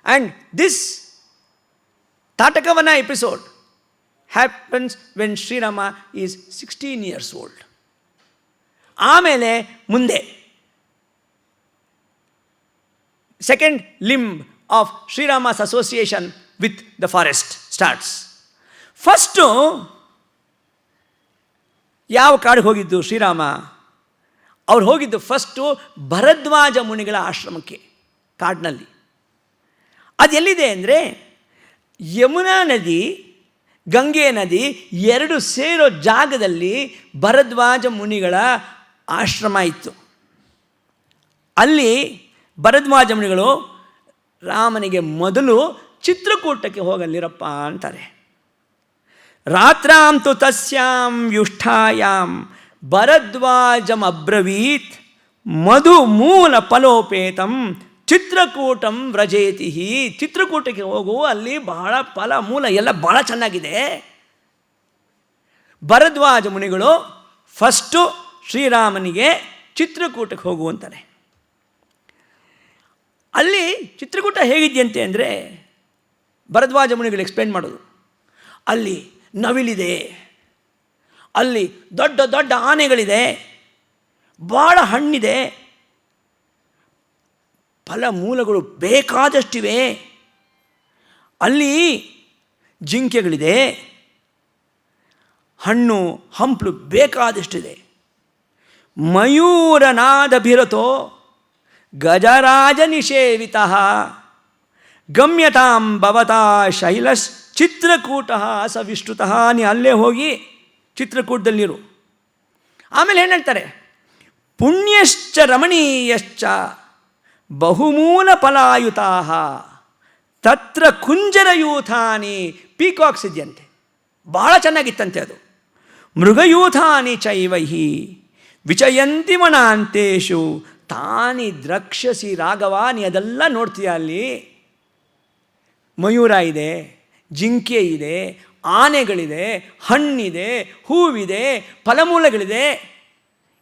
And this ತಾಟಕವನ episode happens when Shrirama is 16 years old. ಆಮೇಲೆ ಮುಂದೆ second limb of Shrirama's association with the forest starts. First ಯಾವ ಕಾಡಿಗೆ ಹೋಗಿದ್ದು ಶ್ರೀರಾಮ? ಅವ್ರು ಹೋಗಿದ್ದು ಫಸ್ಟು ಭರದ್ವಾಜ ಮುನಿಗಳ ಆಶ್ರಮಕ್ಕೆ, ಕಾಡಿನಲ್ಲಿ. ಅದು ಎಲ್ಲಿದೆ ಅಂದರೆ, ಯಮುನಾ ನದಿ ಗಂಗೆ ನದಿ ಎರಡು ಸೇರೋ ಜಾಗದಲ್ಲಿ ಭರದ್ವಾಜ ಮುನಿಗಳ ಆಶ್ರಮ ಇತ್ತು. ಅಲ್ಲಿ ಭರದ್ವಾಜ ಮುನಿಗಳು ರಾಮನಿಗೆ ಮೊದಲು ಚಿತ್ರಕೂಟಕ್ಕೆ ಹೋಗಲಿರಪ್ಪ ಅಂತಾರೆ. ರಾತ್ರಾಂತು ತಸ್ಯಾಂ ಯುಷ್ಠಾಯಾಂ ಭರದ್ವಾಜಂ ಅಬ್ರವೀತ್ ಮಧು ಮೂಲ ಫಲೋಪೇತಂ ಚಿತ್ರಕೂಟಂ ವ್ರಜೇತಿ. ಚಿತ್ರಕೂಟಕ್ಕೆ ಹೋಗು, ಅಲ್ಲಿ ಬಹಳ ಫಲ ಮೂಲ ಎಲ್ಲ ಬಹಳ ಚೆನ್ನಾಗಿದೆ. ಭರದ್ವಾಜ ಮುನಿಗಳು ಫಸ್ಟು ಶ್ರೀರಾಮನಿಗೆ ಚಿತ್ರಕೂಟಕ್ಕೆ ಹೋಗು ಅಂತಾರೆ. ಅಲ್ಲಿ ಚಿತ್ರಕೂಟ ಹೇಗಿದೆಯಂತೆ ಅಂದರೆ, ಭರದ್ವಾಜ ಮುನಿಗಳು ಎಕ್ಸ್ಪ್ಲೇನ್ ಮಾಡೋದು, ಅಲ್ಲಿ ನವಿಲಿದೆ, ಅಲ್ಲಿ ದೊಡ್ಡ ದೊಡ್ಡ ಆನೆಗಳಿದೆ, ಭಾಳ ಹಣ್ಣಿದೆ, ಫಲ ಮೂಲಗಳು ಬೇಕಾದಷ್ಟಿವೆ, ಅಲ್ಲಿ ಜಿಂಕೆಗಳಿದೆ, ಹಣ್ಣು ಹಂಪಲು ಬೇಕಾದಷ್ಟಿದೆ. ಮಯೂರನಾದ ಬಿರತೋ ಗಜರಾಜ ನಿಷೇವಿತ ಗಮ್ಯತಾಂ ಭವತಾ ಶೈಲಸ್ ಚಿತ್ರಕೂಟ ಸವಿಷ್ಟುತ. ನೀ ಅಲ್ಲೇ ಹೋಗಿ ಚಿತ್ರಕೂಟದಲ್ಲಿರು. ಆಮೇಲೆ ಏನು ಹೇಳ್ತಾರೆ, ಪುಣ್ಯಶ್ಚ ರಮಣೀಯಶ್ಚ ಬಹುಮೂಲ ಫಲಾಯುತಾ ತತ್ರ ಕುಂಜರಯೂಥಾನಿ. ಪೀಕಾಕ್ಸ್ ಇದೆಯಂತೆ, ಭಾಳ ಚೆನ್ನಾಗಿತ್ತಂತೆ ಅದು. ಮೃಗಯೂಥಾನಿ ಚೈವಹಿ ವಿಚಯಂತಿ ಮನಾಂತೇಶು ತಾನಿ ದ್ರಕ್ಷಸಿ ರಾಘವ. ನೀ ಅದೆಲ್ಲ ನೋಡ್ತೀಯ, ಅಲ್ಲಿ ಮಯೂರ ಇದೆ, ಜಿಂಕೆ ಇದೆ, ಆನೆಗಳಿದೆ, ಹಣ್ಣಿದೆ, ಹೂವಿದೆ, ಫಲಮೂಲಗಳಿದೆ,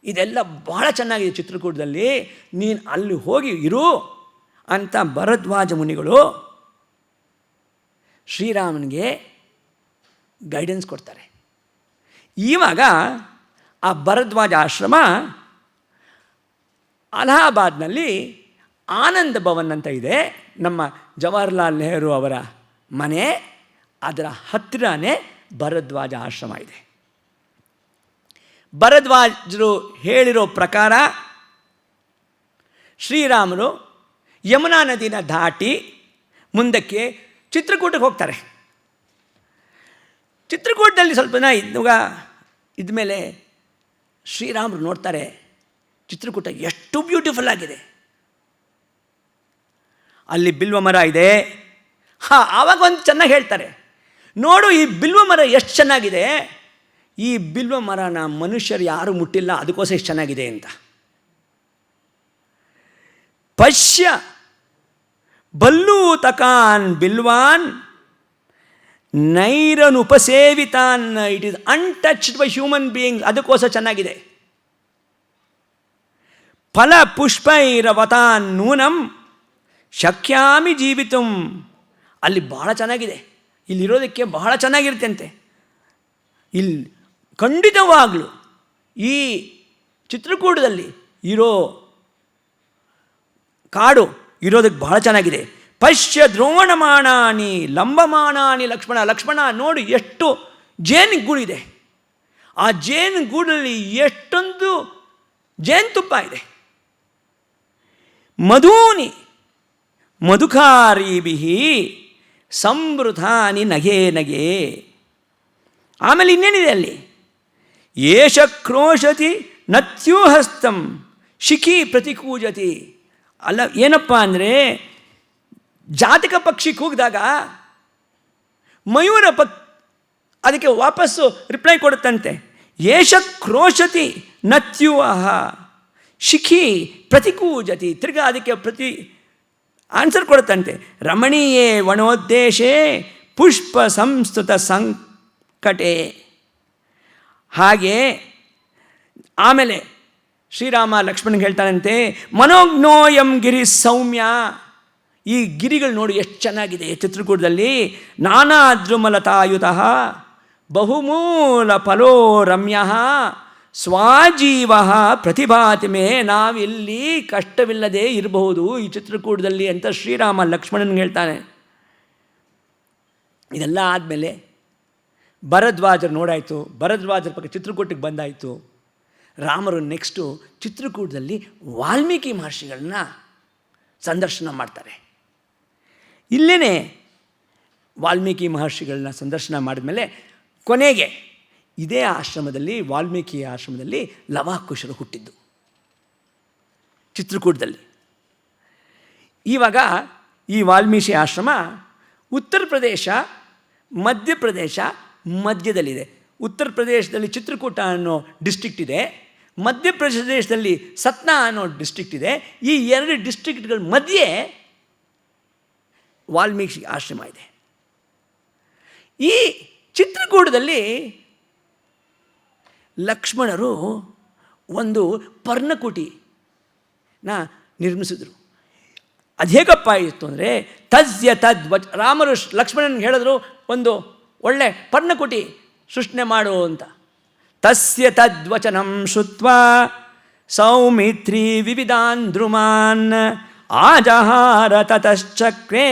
ಇದೆಲ್ಲ ಬಹಳ ಚೆನ್ನಾಗಿದೆ ಚಿತ್ರಕೂಟದಲ್ಲಿ, ನೀನು ಅಲ್ಲಿ ಹೋಗಿ ಇರು ಅಂತ ಭರದ್ವಾಜ ಮುನಿಗಳು ಶ್ರೀರಾಮನಿಗೆ ಗೈಡೆನ್ಸ್ ಕೊಡ್ತಾರೆ. ಇವಾಗ ಆ ಭರದ್ವಾಜ ಆಶ್ರಮ ಅಲಹಾಬಾದ್ನಲ್ಲಿ ಆನಂದ ಭವನ್ ಅಂತ ಇದೆ, ನಮ್ಮ ಜವಾಹರ್ಲಾಲ್ ನೆಹರು ಅವರ ಮನೆ, ಅದರ ಹತ್ತಿರನೇ ಭರದ್ವಾಜ ಆಶ್ರಮ ಇದೆ. ಭರದ್ವಾಜರು ಹೇಳಿರೋ ಪ್ರಕಾರ ಶ್ರೀರಾಮರು ಯಮುನಾ ನದಿನ ದಾಟಿ ಮುಂದಕ್ಕೆ ಚಿತ್ರಕೂಟಕ್ಕೆ ಹೋಗ್ತಾರೆ. ಚಿತ್ರಕೂಟದಲ್ಲಿ ಸ್ವಲ್ಪ ದಿನ ಇದ್ಮೇಲೆ ಶ್ರೀರಾಮರು ನೋಡ್ತಾರೆ, ಚಿತ್ರಕೂಟ ಎಷ್ಟು ಬ್ಯೂಟಿಫುಲ್ ಆಗಿದೆ, ಅಲ್ಲಿ ಬಿಲ್ವ ಮರ ಇದೆ. ಆವಾಗ ಒಂದು ಚೆನ್ನಾಗಿ ಹೇಳ್ತಾರೆ, ನೋಡು ಈ ಬಿಲ್ವ ಮರ ಎಷ್ಟು ಚೆನ್ನಾಗಿದೆ, ಈ ಬಿಲ್ವ ಮರನ ಮನುಷ್ಯರು ಯಾರೂ ಮುಟ್ಟಿಲ್ಲ, ಅದಕ್ಕೋಸ್ಕರ ಎಷ್ಟು ಚೆನ್ನಾಗಿದೆ ಅಂತ. ಪಶ್ಯ ಬಲ್ಲೂತಕಾನ್ ಬಿಲ್ವಾನ್ ನೈರನುಪಸೇವಿತಾನ್, it is untouched by human being, ಅದಕ್ಕೋಸ್ಕರ ಚೆನ್ನಾಗಿದೆ. ಫಲ ಪುಷ್ಪೈರವತಾನ್ ನೂನಂ ಶಕ್ಯಾಮಿ ಜೀವಿತುಂ, ಅಲ್ಲಿ ಬಹಳ ಚೆನ್ನಾಗಿದೆ, ಇಲ್ಲಿರೋದಕ್ಕೆ ಬಹಳ ಚೆನ್ನಾಗಿರ್ತಂತೆ. ಇಲ್ಲಿ ಖಂಡಿತವಾಗಲೂ ಈ ಚಿತ್ರಕೂಟದಲ್ಲಿ ಇರೋ ಕಾಡು ಇರೋದಕ್ಕೆ ಬಹಳ ಚೆನ್ನಾಗಿದೆ. ಪಶ್ಯ ದ್ರೋಣಮಾಣಾನಿ ಲಂಬಮಾಣಾನಿ ಲಕ್ಷ್ಮಣ, ಲಕ್ಷ್ಮಣ ನೋಡು ಎಷ್ಟು ಜೇನುಗೂಡಿದೆ, ಆ ಜೇನುಗೂಡಲ್ಲಿ ಎಷ್ಟೊಂದು ಜೇನುತುಪ್ಪ ಇದೆ. ಮಧೂನಿ ಮಧುಕಾರಿಭಿಹಿ ಸಂವೃತಾನಿ ನಗೆ ನಗೆ. ಆಮೇಲೆ ಇನ್ನೇನಿದೆ ಅಲ್ಲಿ, ಏಷ ಕ್ರೋಶತಿ ನತ್ಯೂಹಸ್ತಂ ಶಿಖಿ ಪ್ರತಿಕೂಜತಿ. ಅಲ್ಲ ಏನಪ್ಪ ಅಂದರೆ, ಜಾತಕ ಪಕ್ಷಿ ಕೂಗಿದಾಗ ಮಯೂರ ಅದಕ್ಕೆ ವಾಪಸ್ಸು ರಿಪ್ಲೈ ಕೊಡುತ್ತಂತೆ, ಏಷ ಕ್ರೋಶತಿ ನತ್ಯೂಹ ಶಿಖಿ ಪ್ರತಿಕೂಜತಿ, ತಿರ್ಗಾ ಅದಕ್ಕೆ ಆನ್ಸರ್ ಕೊಡುತ್ತಂತೆ, ರಮಣೀಯೇ ವನೋದ್ದೇಶೇ ಪುಷ್ಪ ಸಂಸ್ತುತ ಸಂಕಟೆ. ಹಾಗೆ ಆಮೇಲೆ ಶ್ರೀರಾಮ ಲಕ್ಷ್ಮಣಗೆ ಹೇಳ್ತಾನಂತೆ, ಮನೋಜ್ಞೋಯಂ ಗಿರಿ ಸೌಮ್ಯ, ಈ ಗಿರಿಗಳು ನೋಡಿ ಎಷ್ಟು ಚೆನ್ನಾಗಿದೆ ಚಿತ್ರಕೂಟದಲ್ಲಿ. ನಾನಾ ದ್ರುಮಲತಾಯುತಃ ಬಹುಮೂಲ ಫಲೋ ರಮ್ಯ ಸ್ವಾಜೀವ ಪ್ರತಿಭಾತಿ ಮೇ, ನಾವಿಲ್ಲಿ ಕಷ್ಟವಿಲ್ಲದೆ ಇರಬಹುದು ಈ ಚಿತ್ರಕೂಟದಲ್ಲಿ ಅಂತ ಶ್ರೀರಾಮ ಲಕ್ಷ್ಮಣನಿಗೆ ಹೇಳ್ತಾನೆ. ಇದೆಲ್ಲ ಆದಮೇಲೆ ಭರದ್ವಾಜರು ನೋಡಾಯಿತು, ಭರದ್ವಾಜರ ಪಕ್ಕ ಚಿತ್ರಕೂಟಕ್ಕೆ ಬಂದಾಯಿತು. ರಾಮರು ನೆಕ್ಸ್ಟು ಚಿತ್ರಕೂಟದಲ್ಲಿ ವಾಲ್ಮೀಕಿ ಮಹರ್ಷಿಗಳನ್ನ ಸಂದರ್ಶನ ಮಾಡ್ತಾರೆ. ಇಲ್ಲೇ ವಾಲ್ಮೀಕಿ ಮಹರ್ಷಿಗಳನ್ನ ಸಂದರ್ಶನ ಮಾಡಿದ್ಮೇಲೆ ಕೊನೆಗೆ ಇದೇ ಆಶ್ರಮದಲ್ಲಿ, ವಾಲ್ಮೀಕಿ ಆಶ್ರಮದಲ್ಲಿ ಲವಾಕುಶರು ಹುಟ್ಟಿದ್ದು ಚಿತ್ರಕೂಟದಲ್ಲಿ. ಇವಾಗ ಈ ವಾಲ್ಮೀಕಿ ಆಶ್ರಮ ಉತ್ತರ ಪ್ರದೇಶ, ಮಧ್ಯಪ್ರದೇಶ ಮಧ್ಯದಲ್ಲಿದೆ. ಉತ್ತರ ಪ್ರದೇಶದಲ್ಲಿ ಚಿತ್ರಕೂಟ ಅನ್ನೋ ಡಿಸ್ಟ್ರಿಕ್ಟ್ ಇದೆ, ಮಧ್ಯಪ್ರದೇಶದಲ್ಲಿ ಸತ್ನಾ ಅನ್ನೋ ಡಿಸ್ಟ್ರಿಕ್ಟ್ ಇದೆ. ಈ ಎರಡು ಡಿಸ್ಟ್ರಿಕ್ಟ್ಗಳ ಮಧ್ಯೆ ವಾಲ್ಮೀಕಿ ಆಶ್ರಮ ಇದೆ. ಈ ಚಿತ್ರಕೂಟದಲ್ಲಿ ಲಕ್ಷ್ಮಣರು ಒಂದು ಪರ್ಣಕುಟಿನ ನಿರ್ಮಿಸಿದ್ರು. ಅದು ಹೇಗಪ್ಪ ಇತ್ತು ಅಂದರೆ, ತಸ್ಯ ತದ್ವಚ, ರಾಮರು ಲಕ್ಷ್ಮಣನಿಗೆ ಹೇಳಿದ್ರು ಒಂದು ಒಳ್ಳೆ ಪರ್ಣಕುಟಿ ಸೃಷ್ಟಿ ಮಾಡು ಅಂತ. ತಸ್ಯ ತದ್ವಚನಂ ಶ್ರುತ್ವಾ ಸೌಮಿತ್ರಿ ವಿವಿಧಾನ್ ಧ್ರುಮಾನ್ ಆಜಹಾರ ತತಶ್ಚಕ್ರೆ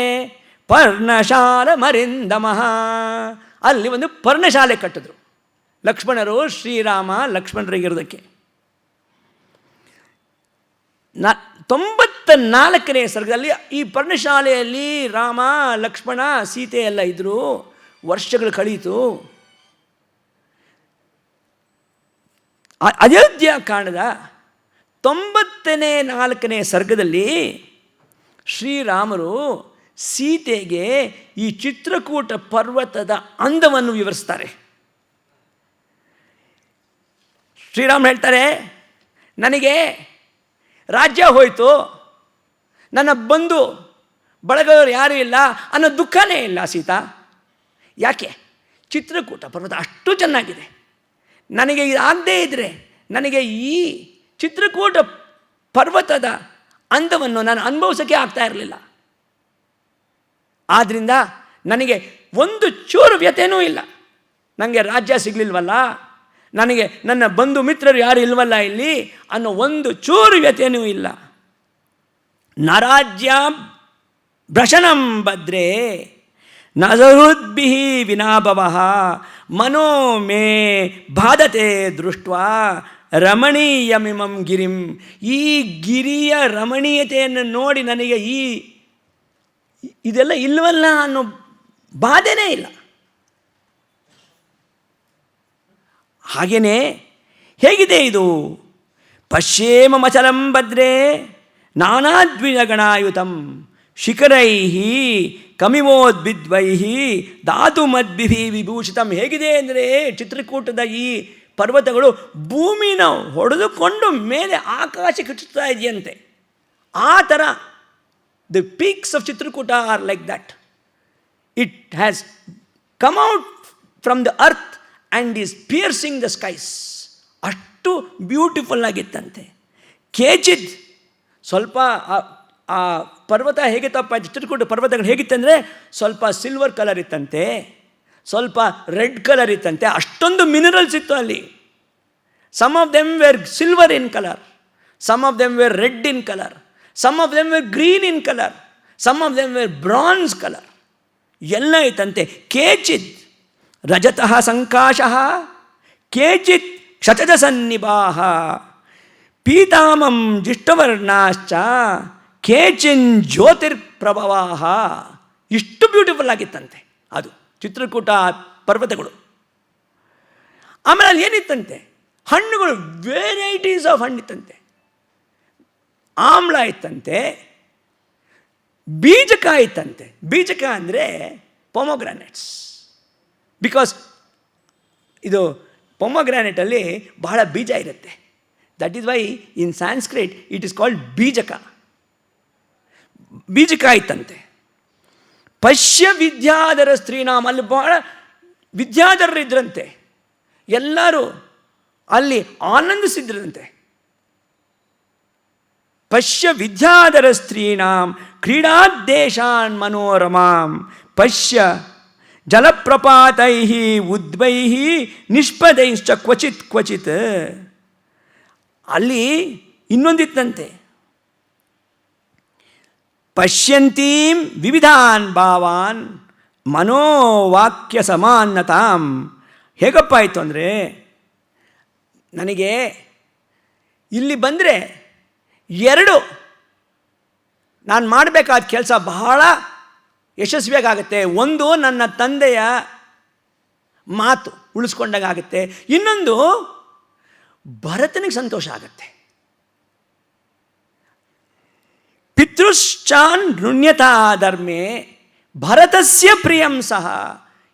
ಪರ್ಣಶಾಲ ಮರಿಂದಮಃ. ಅಲ್ಲಿ ಒಂದು ಪರ್ಣಶಾಲೆ ಕಟ್ಟಿದ್ರು ಲಕ್ಷ್ಮಣರು, ಶ್ರೀರಾಮ ಲಕ್ಷ್ಮಣರಿಗಿರೋದಕ್ಕೆ. 94ನೇ ಸರ್ಗದಲ್ಲಿ ಈ ಪರ್ಣಶಾಲೆಯಲ್ಲಿ ರಾಮ ಲಕ್ಷ್ಮಣ ಸೀತೆ ಎಲ್ಲ ಇದ್ದರು. ವರ್ಷಗಳು ಕಳೀತು. ಅಯೋಧ್ಯ ಕಾಂಡದ 94ನೇ ಸರ್ಗದಲ್ಲಿ ಶ್ರೀರಾಮರು ಸೀತೆಗೆ ಈ ಚಿತ್ರಕೂಟ ಪರ್ವತದ ಅಂದವನ್ನು ವಿವರಿಸ್ತಾರೆ. ಶ್ರೀರಾಮ ಹೇಳ್ತಾರೆ, ನನಗೆ ರಾಜ್ಯ ಹೋಯಿತು, ನನ್ನ ಬಂಧು ಬಳಗವರು ಯಾರೂ ಇಲ್ಲ ಅನ್ನೋ ದುಃಖನೇ ಇಲ್ಲ ಸೀತಾ. ಯಾಕೆ? ಚಿತ್ರಕೂಟ ಪರ್ವತ ಅಷ್ಟು ಚೆನ್ನಾಗಿದೆ. ನನಗೆ ಇದಾಗದೇ ಇದ್ದರೆ ನನಗೆ ಈ ಚಿತ್ರಕೂಟ ಪರ್ವತದ ಅಂದವನ್ನು ನಾನು ಅನುಭವಿಸೋಕ್ಕೆ ಆಗ್ತಾ ಇರಲಿಲ್ಲ. ಆದ್ದರಿಂದ ನನಗೆ ಒಂದು ಚೂರು ವ್ಯಥೆನೂ ಇಲ್ಲ. ನನಗೆ ರಾಜ್ಯ ಸಿಗಲಿಲ್ವಲ್ಲ, ನನಗೆ ನನ್ನ ಬಂಧು ಮಿತ್ರರು ಯಾರು ಇಲ್ವಲ್ಲ ಇಲ್ಲಿ ಅನ್ನೋ ಒಂದು ಚೂರು ವ್ಯಥೆನೂ ಇಲ್ಲ. ನರಾಜ್ಯ ಭ್ರಶನಂ ಭದ್ರೇ ನಜರುದ್ಭಿ ವಿನಾಭವ ಮನೋ ಮೇ ಬಾಧತೆ ದೃಷ್ಟ್ವಾ ರಮಣೀಯಮಿಮಂ ಗಿರಿಂ. ಈ ಗಿರಿಯ ರಮಣೀಯತೆಯನ್ನು ನೋಡಿ ನನಗೆ ಇದೆಲ್ಲ ಇಲ್ಲವಲ್ಲ ಅನ್ನೋ ಬಾಧೆನೇ ಇಲ್ಲ. ಹಾಗೆಯೇ ಹೇಗಿದೆ ಇದು? ಪಶ್ಯೇಮ ಮಚಲಂ ಭದ್ರೇ ನಾನಾದ್ವಿಜಗಣಾಯುತಂ ಶಿಖರೈ ಕಮಿವೋದ್ವಿದ್ವೈ ಧಾತುಮದ್ಭಿ ವಿಭೂಷಿತಂ. ಹೇಗಿದೆ ಅಂದರೆ ಚಿತ್ರಕೂಟದ ಈ ಪರ್ವತಗಳು ಭೂಮಿನ ಹೊಡೆದುಕೊಂಡು ಮೇಲೆ ಆಕಾಶಕ್ಕೆ ಕಿಚ್ಚುತ್ತಾ ಇದೆಯಂತೆ. ಆ ಥರ the peaks of Chitrakoot are like that. It has come out from the earth and is piercing the skies. ಅಷ್ಟು ಬ್ಯೂಟಿಫುಲ್ ಆಗಿತ್ತಂತೆ. ಕೇಚಿತ್ ಸ್ವಲ್ಪ ಆ ಪರ್ವತ ಹೇಗಿತ್ತಪ್ಪ, ಚಿತ್ರಕೂಟ ಪರ್ವತಗಳು ಹೇಗಿತ್ತಂದರೆ ಸ್ವಲ್ಪ ಸಿಲ್ವರ್ ಕಲರ್ ಇತ್ತಂತೆ, ಸ್ವಲ್ಪ ರೆಡ್ ಕಲರ್ ಇತ್ತಂತೆ. ಅಷ್ಟೊಂದು ಮಿನರಲ್ಸ್ ಇತ್ತು ಅಲ್ಲಿ. Some of them were silver in colour, some of them were red in colour, some of them were green in colour, some of them were bronze colour. ಎಲ್ಲ ಇತ್ತಂತೆ. ಕೇಚಿತ್ ರಜತಃ ಸಂಕಾಶಃ ಕೇಚಿತ್ ಕ್ಷತಜ ಸನ್ನಿಭಾಃ ಪೀತಾಮಂ ಜಿಷ್ಟವರ್ಣಾಶ್ಚ ಕೇಚಿನ್ ಜ್ಯೋತಿರ್ಪ್ರಭವಾಃ. ಇಷ್ಟು beautiful ಆಗಿತ್ತಂತೆ ಅದು ಚಿತ್ರಕೂಟ ಪರ್ವತಗಳು. ಆಮೇಲೆ ಅಲ್ಲಿ ಏನಿತ್ತಂತೆ? ಹಣ್ಣುಗಳು, ವೆರೈಟೀಸ್ ಆಫ್ ಹಣ್ಣಿತ್ತಂತೆ. ಆಮ್ಲ ಇತ್ತಂತೆ, ಬೀಜಕ ಇತ್ತಂತೆ. ಬೀಜಕ ಅಂದರೆ ಪೊಮೊಗ್ರಾನೆಟ್ಸ್. ಬಿಕಾಸ್ ಇದು ಪೊಮೊಗ್ರಾನೆಟಲ್ಲಿ ಬಹಳ ಬೀಜ ಇರುತ್ತೆ. That is why in Sanskrit it is called ಬೀಜಕ. ಬೀಜಕ ಇತ್ತಂತೆ. ಪಶ್ಯ ವಿದ್ಯಾಧರ ಸ್ತ್ರೀನಾಮ, ಅಲ್ಲಿ ಬಹಳ ವಿದ್ಯಾಧರರಿದ್ರಂತೆ. ಎಲ್ಲರೂ ಅಲ್ಲಿ ಆನಂದಿಸಿದ್ರಂತೆ. ಪಶ್ಯ ವಿದ್ಯಾಧರ ಸ್ತ್ರೀನಾಂ ಕ್ರೀಡಾದ್ದೇಶಾನ್ ಮನೋರಮಾಂ ಪಶ್ಯ ಜಲಪ್ರಪಾತೈ ಉದ್ವೈ ನಿಷ್ಪದೈಶ್ಚ ಕ್ವಚಿತ್ ಕ್ವಚಿತ್. ಅಲ್ಲಿ ಇನ್ನೊಂದಿತ್ತಂತೆ. ಪಶ್ಯಂತೀಂ ವಿವಿಧಾನ್ ಭಾವಾನ್ ಮನೋವಾಕ್ಯ ಸಮಾನ್ನತಾಂ. ಹೇಗಪ್ಪ ಆಯಿತು ಅಂದರೆ, ನನಗೆ ಇಲ್ಲಿ ಬಂದರೆ ಎರಡು ನಾನು ಮಾಡಬೇಕಾದ ಕೆಲಸ ಬಹಳ ಯಶಸ್ವಿಯಾಗುತ್ತೆ. ಒಂದು, ನನ್ನ ತಂದೆಯ ಮಾತು ಉಳಿಸ್ಕೊಂಡಾಗುತ್ತೆ. ಇನ್ನೊಂದು, ಭರತನಿಗೆ ಸಂತೋಷ ಆಗುತ್ತೆ. ಪಿತೃಶ್ಚಾನ್ ಋಣ್ಯತಾ ಧರ್ಮೇ ಭರತಸ್ಯ ಪ್ರಿಯಂ ಸಹ.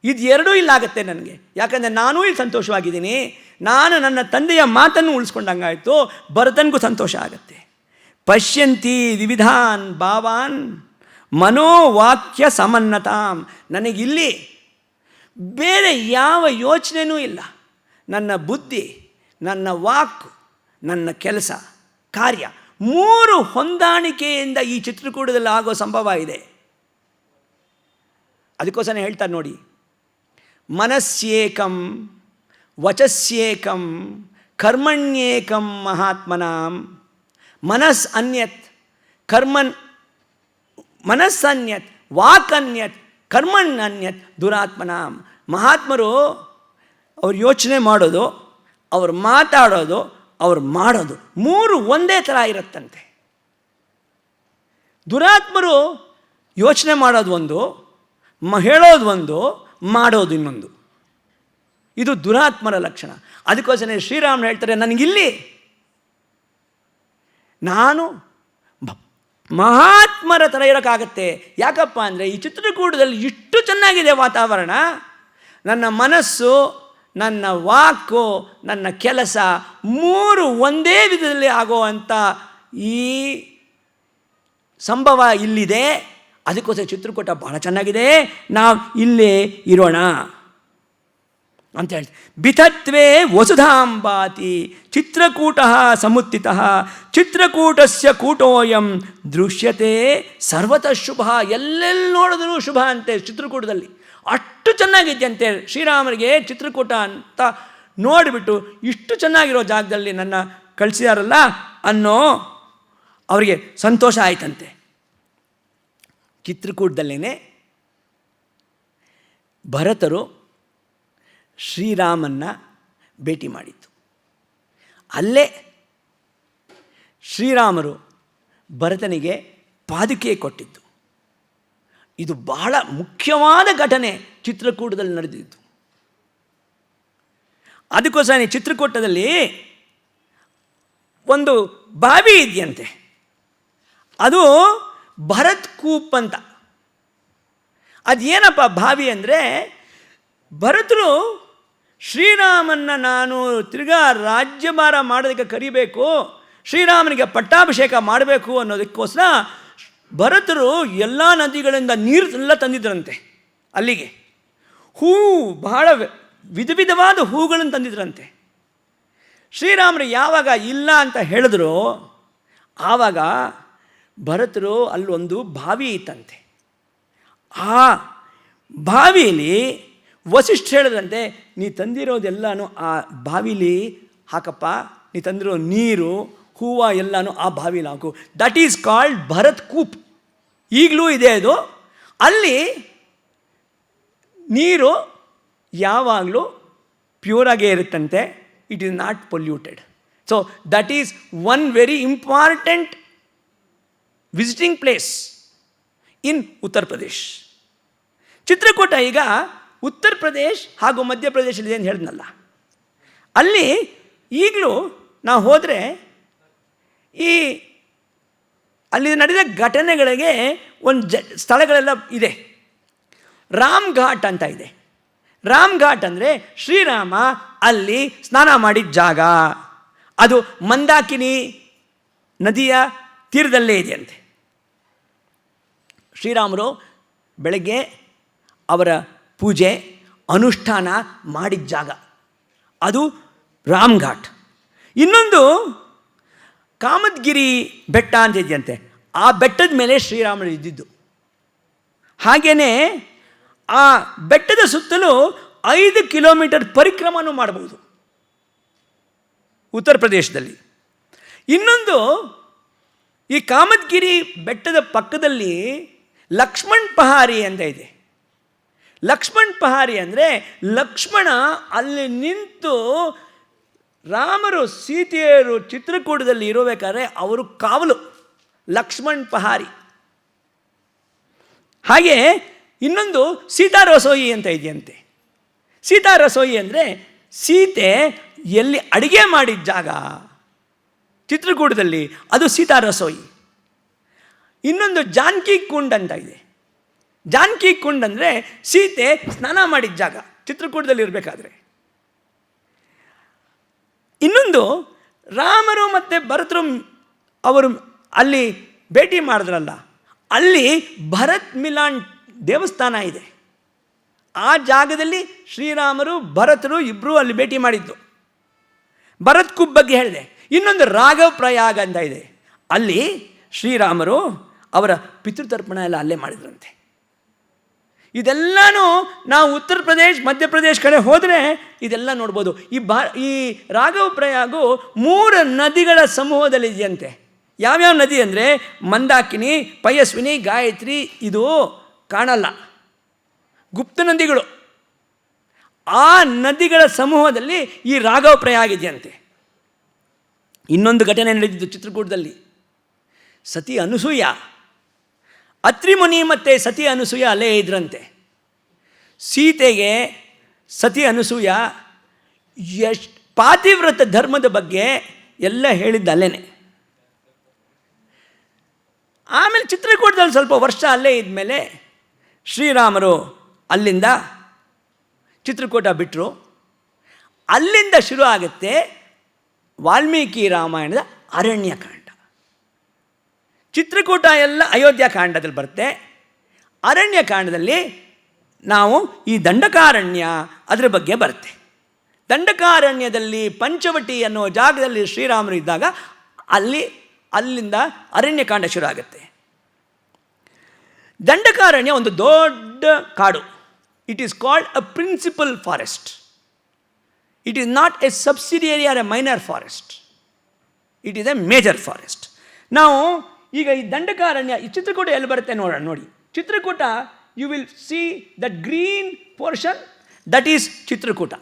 ಇದು ಎರಡೂ ಇಲ್ಲಾಗುತ್ತೆ ನನಗೆ. ಯಾಕಂದರೆ ನಾನೂ ಇಲ್ಲಿ ಸಂತೋಷವಾಗಿದ್ದೀನಿ, ನಾನು ನನ್ನ ತಂದೆಯ ಮಾತನ್ನು ಉಳಿಸ್ಕೊಂಡಂಗಾಯಿತು, ಭರತನಿಗೂ ಸಂತೋಷ ಆಗುತ್ತೆ. ಪಶ್ಯಂತಿ ವಿವಿಧಾನ್ ಭಾವಾನ್ ಮನೋವಾಕ್ಯ ಸಮನ್ನತಾಂ. ನನಗಿಲ್ಲಿ ಬೇರೆ ಯಾವ ಯೋಚನೆಯೂ ಇಲ್ಲ. ನನ್ನ ಬುದ್ಧಿ, ನನ್ನ ವಾಕ್, ನನ್ನ ಕೆಲಸ ಕಾರ್ಯ ಮೂರು ಹೊಂದಾಣಿಕೆಯಿಂದ ಈ ಚಿತ್ರಕೂಟದಲ್ಲಿ ಆಗೋ ಸಂಭವ ಇದೆ. ಅದಕ್ಕೋಸ್ಕರ ಹೇಳ್ತಾರೆ ನೋಡಿ, ಮನಸ್ಸೇಕಂ ವಚಸ್ಯೇಕಂ ಕರ್ಮಣ್ಯೇಕಂ ಮಹಾತ್ಮನಾಂ. ಮನಸ್ ಅನ್ಯತ್ ಕರ್ಮನ್ ಮನಸ್ಸನ್ಯತ್ ವಾಕನ್ಯತ್ ಕರ್ಮಣ್ಣನ್ಯತ್ ದುರಾತ್ಮನಾಂ. ಮಹಾತ್ಮರು ಅವ್ರು ಯೋಚನೆ ಮಾಡೋದು, ಅವ್ರು ಮಾತಾಡೋದು, ಅವ್ರು ಮಾಡೋದು ಮೂರು ಒಂದೇ ಥರ ಇರುತ್ತಂತೆ. ದುರಾತ್ಮರು ಯೋಚನೆ ಮಾಡೋದು ಒಂದು, ಹೇಳೋದು ಒಂದು, ಮಾಡೋದು ಇನ್ನೊಂದು. ಇದು ದುರಾತ್ಮರ ಲಕ್ಷಣ. ಅದಕ್ಕೋಸ್ಕರ ಶ್ರೀರಾಮನು ಹೇಳ್ತಾರೆ, ನನಗಿಲ್ಲಿ ನಾನು ಮಹಾತ್ಮರ ಥರ ಇರೋಕ್ಕಾಗತ್ತೆ. ಯಾಕಪ್ಪ ಅಂದರೆ ಈ ಚಿತ್ರಕೂಟದಲ್ಲಿ ಇಷ್ಟು ಚೆನ್ನಾಗಿದೆ ವಾತಾವರಣ. ನನ್ನ ಮನಸ್ಸು, ನನ್ನ ವಾಕು, ನನ್ನ ಕೆಲಸ ಮೂರು ಒಂದೇ ವಿಧದಲ್ಲಿ ಆಗೋವಂಥ ಈ ಸಂಭವ ಇಲ್ಲಿದೆ. ಅದಕ್ಕೋಸ್ಕರ ಚಿತ್ರಕೂಟ ಭಾಳ ಚೆನ್ನಾಗಿದೆ, ನಾವು ಇಲ್ಲೇ ಇರೋಣ ಅಂತ ಹೇಳ್ತೀವಿ. ಬಿತತ್ವೇ ವಸುಧಾಂಬಾತಿ ಚಿತ್ರಕೂಟ ಸಮುತ್ತಿತ ಚಿತ್ರಕೂಟಸ್ಯ ಕೂಟೋಯಂ ದೃಶ್ಯತೆ ಸರ್ವತಃ ಶುಭ. ಎಲ್ಲೆಲ್ಲಿ ನೋಡಿದ್ರೂ ಶುಭ ಅಂತೆ ಚಿತ್ರಕೂಟದಲ್ಲಿ. ಅಷ್ಟು ಚೆನ್ನಾಗಿದೆಯಂತೆ. ಶ್ರೀರಾಮರಿಗೆ ಚಿತ್ರಕೂಟ ಅಂತ ನೋಡಿಬಿಟ್ಟು ಇಷ್ಟು ಚೆನ್ನಾಗಿರೋ ಜಾಗದಲ್ಲಿ ನನ್ನ ಕಳಿಸಿದಾರಲ್ಲ ಅನ್ನೋ ಅವರಿಗೆ ಸಂತೋಷ ಆಯ್ತಂತೆ. ಚಿತ್ರಕೂಟದಲ್ಲೇ ಭರತರು ಶ್ರೀರಾಮನ್ನ ಭೇಟಿ ಮಾಡಿತ್ತು. ಅಲ್ಲೇ ಶ್ರೀರಾಮರು ಭರತನಿಗೆ ಪಾದುಕೆ ಕೊಟ್ಟಿದ್ದು. ಇದು ಬಹಳ ಮುಖ್ಯವಾದ ಘಟನೆ ಚಿತ್ರಕೂಟದಲ್ಲಿ ನಡೆದಿದ್ದು. ಅದಕ್ಕೋಸ್ಕರ ಚಿತ್ರಕೂಟದಲ್ಲಿ ಒಂದು ಬಾವಿ ಇದೆಯಂತೆ, ಅದು ಭರತ್ ಕೂಪ್ ಅಂತ. ಅದೇನಪ್ಪ ಬಾವಿ ಅಂದರೆ, ಭರತರು ಶ್ರೀರಾಮನ್ನ ನಾನು ತಿರ್ಗಾ ರಾಜ್ಯಭಾರ ಮಾಡೋದಕ್ಕೆ ಕರಿಬೇಕು, ಶ್ರೀರಾಮನಿಗೆ ಪಟ್ಟಾಭಿಷೇಕ ಮಾಡಬೇಕು ಅನ್ನೋದಕ್ಕೋಸ್ಕರ ಭರತರು ಎಲ್ಲ ನದಿಗಳಿಂದ ನೀರು ಎಲ್ಲ ತಂದಿದ್ರಂತೆ ಅಲ್ಲಿಗೆ. ಬಹಳ ವಿಧ ವಿಧವಾದ ಹೂಗಳನ್ನು ತಂದಿದ್ರಂತೆ. ಶ್ರೀರಾಮರು ಯಾವಾಗ ಇಲ್ಲ ಅಂತ ಹೇಳಿದ್ರು, ಆವಾಗ ಭರತರು ಅಲ್ಲೊಂದು ಬಾವಿ ಇತ್ತಂತೆ. ಆ ಬಾವಿಯಲ್ಲಿ ವಸಿಷ್ಠ ಹೇಳಿದಂತೆ, ನೀ ತಂದಿರೋದೆಲ್ಲನೂ ಆ ಬಾವಿಲಿ ಹಾಕಪ್ಪ, ನೀ ತಂದಿರೋ ನೀರು ಹೂವು ಎಲ್ಲನೂ ಆ ಬಾವಿಲಿ ಹಾಕು. That is called Bharat Koop. ಈಗಲೂ ಇದೆ ಅದು. ಅಲ್ಲಿ ನೀರು ಯಾವಾಗಲೂ ಪ್ಯೂರಾಗೇ ಇರುತ್ತಂತೆ. It is not polluted. So that is one very important visiting place in Uttar Pradesh. Chitrakoot ಈಗ ಉತ್ತರ ಪ್ರದೇಶ್ ಹಾಗೂ ಮಧ್ಯಪ್ರದೇಶಲ್ಲಿದೆ ಅಂತ ಹೇಳಿದ್ನಲ್ಲ, ಅಲ್ಲಿ ಈಗಲೂ ನಾವು ಹೋದರೆ ಅಲ್ಲಿ ನಡೆದ ಘಟನೆಗಳಿಗೆ ಒಂದು ಸ್ಥಳಗಳೆಲ್ಲ ಇದೆ. ರಾಮ್ ಘಾಟ್ ಅಂತ ಇದೆ. ರಾಮ್ ಘಾಟ್ ಅಂದರೆ ಶ್ರೀರಾಮ ಅಲ್ಲಿ ಸ್ನಾನ ಮಾಡಿದ ಜಾಗ. ಅದು ಮಂದಾಕಿನಿ ನದಿಯ ತೀರದಲ್ಲೇ ಇದೆಯಂತೆ. ಶ್ರೀರಾಮರು ಬೆಳಗ್ಗೆ ಅವರ ಪೂಜೆ ಅನುಷ್ಠಾನ ಮಾಡಿದ ಜಾಗ ಅದು ರಾಮ್ ಘಾಟ್. ಇನ್ನೊಂದು ಕಾಮದ್ಗಿರಿ ಬೆಟ್ಟ ಅಂತ ಇದೆಯಂತೆ. ಆ ಬೆಟ್ಟದ ಮೇಲೆ ಶ್ರೀರಾಮರು ಇದ್ದಿದ್ದು. ಹಾಗೆಯೇ ಆ ಬೆಟ್ಟದ ಸುತ್ತಲೂ 5 ಕಿಲೋಮೀಟರ್ ಪರಿಕ್ರಮನೂ ಮಾಡಬಹುದು ಉತ್ತರ ಪ್ರದೇಶದಲ್ಲಿ. ಇನ್ನೊಂದು, ಈ ಕಾಮದ್ಗಿರಿ ಬೆಟ್ಟದ ಪಕ್ಕದಲ್ಲಿ ಲಕ್ಷ್ಮಣ್ ಪಹಾರಿ ಅಂತ ಇದೆ. ಲಕ್ಷ್ಮಣ್ ಪಹಾರಿ ಅಂದರೆ ಲಕ್ಷ್ಮಣ ಅಲ್ಲಿ ನಿಂತು ರಾಮರು ಸೀತೆಯರು ಚಿತ್ರಕೂಟದಲ್ಲಿ ಇರಬೇಕಾದ್ರೆ ಅವರು ಕಾವಲು, ಲಕ್ಷ್ಮಣ್ ಪಹಾರಿ. ಹಾಗೆ ಇನ್ನೊಂದು ಸೀತಾ ರಸೋಯಿ ಅಂತ ಇದೆಯಂತೆ. ಸೀತಾ ರಸೋಯಿ ಅಂದರೆ ಸೀತೆ ಎಲ್ಲಿ ಅಡುಗೆ ಮಾಡಿದ ಜಾಗ ಚಿತ್ರಕೂಟದಲ್ಲಿ, ಅದು ಸೀತಾ ರಸೋಯಿ. ಇನ್ನೊಂದು ಜಾನಕಿ ಕುಂಡ್ ಅಂತ ಇದೆ. ಜಾನಕಿ ಕುಂಡ್ ಅಂದರೆ ಸೀತೆ ಸ್ನಾನ ಮಾಡಿದ ಜಾಗ ಚಿತ್ರಕೂಟದಲ್ಲಿ ಇರಬೇಕಾದ್ರೆ. ಇನ್ನೊಂದು, ರಾಮರು ಮತ್ತು ಭರತರು ಅವರು ಅಲ್ಲಿ ಭೇಟಿ ಮಾಡಿದ್ರಲ್ಲ, ಅಲ್ಲಿ ಭರತ್ ಮಿಲಾನ್ ದೇವಸ್ಥಾನ ಇದೆ. ಆ ಜಾಗದಲ್ಲಿ ಶ್ರೀರಾಮರು ಭರತರು ಇಬ್ಬರು ಅಲ್ಲಿ ಭೇಟಿ ಮಾಡಿದ್ದು. ಭರತ್ ಕುಬ್ ಬಗ್ಗೆ ಹೇಳಿದೆ. ಇನ್ನೊಂದು ರಾಘವ್ ಪ್ರಯಾಗ ಅಂತ ಇದೆ. ಅಲ್ಲಿ ಶ್ರೀರಾಮರು ಅವರ ಪಿತೃತರ್ಪಣ ಎಲ್ಲ ಅಲ್ಲೇ ಮಾಡಿದ್ರಂತೆ. ಇದೆಲ್ಲನೂ ನಾವು ಉತ್ತರ ಪ್ರದೇಶ್ ಮಧ್ಯಪ್ರದೇಶ್ ಕಡೆ ಹೋದರೆ ಇದೆಲ್ಲ ನೋಡ್ಬೋದು. ಈ ರಾಘವ್ ಪ್ರಯಾಗು 3 ನದಿಗಳ ಸಮೂಹದಲ್ಲಿದೆಯಂತೆ. ಯಾವ್ಯಾವ ನದಿ ಅಂದರೆ ಮಂದಾಕಿನಿ, ಪಯಸ್ವಿನಿ, ಗಾಯತ್ರಿ. ಇದು ಕಾಣಲ್ಲ, ಗುಪ್ತ ನದಿಗಳು. ಆ ನದಿಗಳ ಸಮೂಹದಲ್ಲಿ ಈ ರಾಘವ್ ಪ್ರಯಾಗ ಇದೆಯಂತೆ. ಇನ್ನೊಂದು ಘಟನೆ ನಡೆದಿದ್ದು ಚಿತ್ರಕೂಟದಲ್ಲಿ. ಸತಿ ಅನಸೂಯ, ಅತ್ರಿ ಮುನಿ ಮತ್ತು ಸತಿ ಅನಸೂಯ ಅಲ್ಲೇ ಇದ್ರಂತೆ. ಸೀತೆಗೆ ಸತಿ ಅನಸೂಯ ಎಷ್ಟು ಪಾತಿವ್ರತ ಧರ್ಮದ ಬಗ್ಗೆ ಎಲ್ಲ ಹೇಳಿದ್ದು ಅಲ್ಲೇನೆ. ಆಮೇಲೆ ಚಿತ್ರಕೂಟದಲ್ಲಿ ಸ್ವಲ್ಪ ವರ್ಷ ಅಲ್ಲೇ ಇದ್ಮೇಲೆ ಶ್ರೀರಾಮರು ಅಲ್ಲಿಂದ ಚಿತ್ರಕೂಟ ಬಿಟ್ಟರು. ಅಲ್ಲಿಂದ ಶುರು ಆಗುತ್ತೆ ವಾಲ್ಮೀಕಿ ರಾಮಾಯಣದ ಅರಣ್ಯಕಾಂಡ. ಚಿತ್ರಕೂಟ ಎಲ್ಲ ಅಯೋಧ್ಯಕಾಂಡದಲ್ಲಿ ಬರುತ್ತೆ. ಅರಣ್ಯಕಾಂಡದಲ್ಲಿ ನಾವು ಈ ದಂಡಕಾರಣ್ಯ ಅದರ ಬಗ್ಗೆ ಬರುತ್ತೆ. ದಂಡಕಾರಣ್ಯದಲ್ಲಿ ಪಂಚವಟಿ ಅನ್ನೋ ಜಾಗದಲ್ಲಿ ಶ್ರೀರಾಮರು ಇದ್ದಾಗ ಅಲ್ಲಿಂದ ಅರಣ್ಯಕಾಂಡ ಶುರು ಆಗುತ್ತೆ. ದಂಡಕಾರಣ್ಯ ಒಂದು ದೊಡ್ಡ ಕಾಡು. It is called a principal forest. It is not a subsidiary or a minor forest. It is a major forest. ನಾವು ಈಗ ಈ ದಂಡಕಾರಣ್ಯ ಈ ಚಿತ್ರಕೂಟ ಎಲ್ಲಿ ಬರುತ್ತೆ ನೋಡೋಣ. ನೋಡಿ, Chitrakoot you will see that green portion, that is Chitrakoot.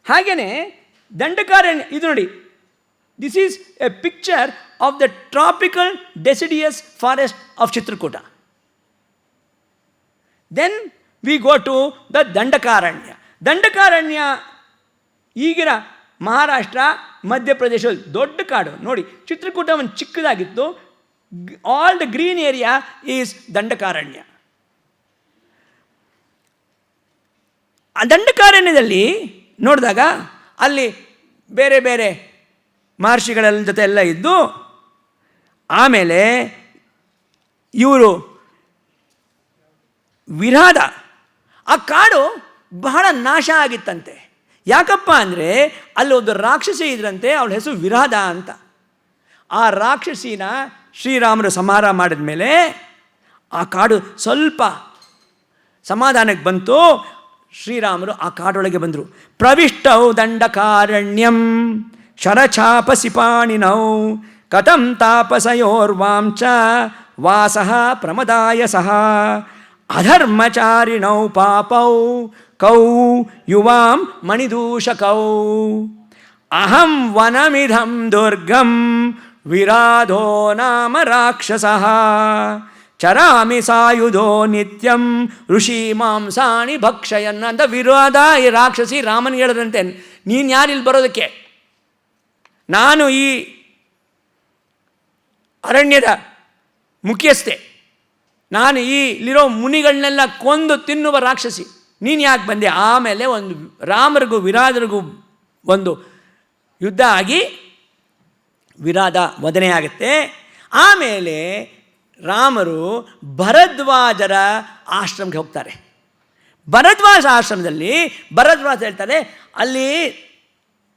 ಹಾಗೆಯೇ ದಂಡಕಾರಣ್ಯ ಇದು ನೋಡಿ, this is a picture of the tropical deciduous forest of Chitrakoot. Then we go to the Dandakaranya. Dandakaranya ಈಗಿನ ಮಹಾರಾಷ್ಟ್ರ, ಮಧ್ಯಪ್ರದೇಶ ದೊಡ್ಡ ಕಾಡು ನೋಡಿ. ಚಿತ್ರಕೂಟ ಒಂದು ಚಿಕ್ಕದಾಗಿತ್ತು. All the green area is Dandakaranya. ಆ ದಂಡಕಾರಣ್ಯದಲ್ಲಿ ನೋಡಿದಾಗ ಅಲ್ಲಿ ಬೇರೆ ಬೇರೆ ಮಹರ್ಷಿಗಳ ಜೊತೆ ಎಲ್ಲ ಇದ್ದು, ಆಮೇಲೆ ಇವರು ವಿರಾಧ, ಆ ಕಾಡು ಬಹಳ ನಾಶ ಆಗಿತ್ತಂತೆ. ಯಾಕಪ್ಪ ಅಂದರೆ ಅಲ್ಲಿ ಒಂದು ರಾಕ್ಷಸಿ ಇದ್ರಂತೆ, ಅವಳ ಹೆಸರು ವಿರಾಧ ಅಂತ. ಆ ರಾಕ್ಷಸಿನ ಶ್ರೀರಾಮರು ಸಂಹಾರ ಮಾಡಿದ ಮೇಲೆ ಆ ಕಾಡು ಸ್ವಲ್ಪ ಸಮಾಧಾನಕ್ಕೆ ಬಂತು. ಶ್ರೀರಾಮರು ಆ ಕಾಡೊಳಗೆ ಬಂದರು. ಪ್ರವಿಷ್ಟೌ ದಂಡಕಾರಣ್ಯಂ ಶರಚಾಪಸಿಪಾಣಿನೌ ಕಥಂ ತಾಪಸಯೋರ್ವಾಂಚ ವಾಸಃ ಪ್ರಮದಾಯ ಸಹ ಅಧರ್ಮಚಾರಿಣೌ ಪಾಪೌ ಕೌ ಯುವಾಂ ಮಣಿದೂಷಕೌ ಅಹಂ ವನಮಿಧಂ ದುರ್ಗಂ ವಿರಾಧೋ ನಾಮ ರಾಕ್ಷಸಃ ಚರಾಮಿ ಸಾಯುಧೋ ನಿತ್ಯಂ ಋಷಿ ಮಾಂಸಾಣಿ ಭಕ್ಷಯನ್ನ ಅಂತ ವಿರಾಧ ಈ ರಾಕ್ಷಸಿ ರಾಮನಿಗೆ ಹೇಳಿದಂತೆ, ನೀನು ಯಾರಿಲ್ಲಿ ಬರೋದಕ್ಕೆ? ನಾನು ಈ ಅರಣ್ಯದ ಮುಖ್ಯಸ್ಥೆ, ನಾನು ಇಲ್ಲಿರೋ ಮುನಿಗಳನ್ನೆಲ್ಲ ಕೊಂದು ತಿನ್ನುವ ರಾಕ್ಷಸಿ, ನೀನು ಯಾಕೆ ಬಂದೆ? ಆಮೇಲೆ ಒಂದು ರಾಮರಿಗೂ ವಿರಾಧರಿಗೂ ಒಂದು ಯುದ್ಧ ಆಗಿ ವಿರಾಧ ವಧನೆಯಾಗುತ್ತೆ. ಆಮೇಲೆ ರಾಮರು ಭರದ್ವಾಜರ ಆಶ್ರಮಕ್ಕೆ ಹೋಗ್ತಾರೆ. ಭರದ್ವಾಜ ಆಶ್ರಮದಲ್ಲಿ ಭರದ್ವಾಜ ಹೇಳ್ತಾರೆ, ಅಲ್ಲಿ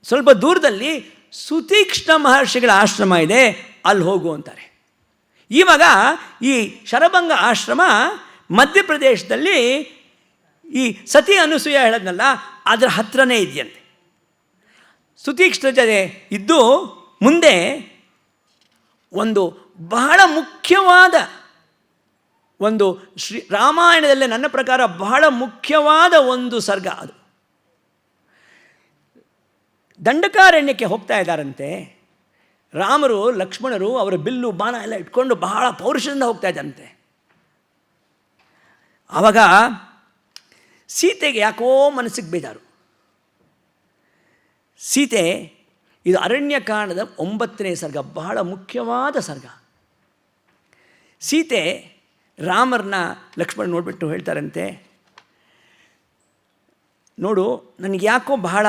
ಸ್ವಲ್ಪ ದೂರದಲ್ಲಿ ಸುತೀಕ್ಷ್ಣ ಮಹರ್ಷಿಗಳ ಆಶ್ರಮ ಇದೆ, ಅಲ್ಲಿ ಹೋಗು ಅಂತಾರೆ. ಇವಾಗ ಈ ಶರಭಂಗ ಆಶ್ರಮ ಮಧ್ಯಪ್ರದೇಶದಲ್ಲಿ ಈ ಸತಿ ಅನುಸೂಯ ಹೇಳದ್ನಲ್ಲ ಅದರ ಹತ್ರನೇ ಇದೆಯಂತೆ. ಸುತೀಕ್ಷ್ಣ ಜೊತೆ ಇದ್ದು ಮುಂದೆ ಒಂದು ಬಹಳ ಮುಖ್ಯವಾದ ಒಂದು ರಾಮಾಯಣದಲ್ಲೇ ನನ್ನ ಪ್ರಕಾರ ಬಹಳ ಮುಖ್ಯವಾದ ಒಂದು ಸರ್ಗ ಅದು. ದಂಡಕಾರಣ್ಯಕ್ಕೆ ಹೋಗ್ತಾ ಇದ್ದಾರಂತೆ. ರಾಮರು ಲಕ್ಷ್ಮಣರು ಅವರ ಬಿಲ್ಲು ಬಾಣ ಎಲ್ಲ ಇಟ್ಕೊಂಡು ಬಹಳ ಪೌರುಷದಿಂದ ಹೋಗ್ತಾ ಇದ್ದಂತೆ. ಆವಾಗ ಸೀತೆಗೆ ಯಾಕೋ ಮನಸ್ಸಿಗೆ ಬೇಜಾರು. ಸೀತೆ, ಇದು ಅರಣ್ಯಕಾಂಡದ 9ನೇ ಸರ್ಗ, ಬಹಳ ಮುಖ್ಯವಾದ ಸರ್ಗ. ಸೀತೆ ರಾಮರನ್ನ ಲಕ್ಷ್ಮಣ ನೋಡಿಬಿಟ್ಟು ಹೇಳ್ತಾರಂತೆ, ನೋಡು ನನಗೆ ಯಾಕೋ ಬಹಳ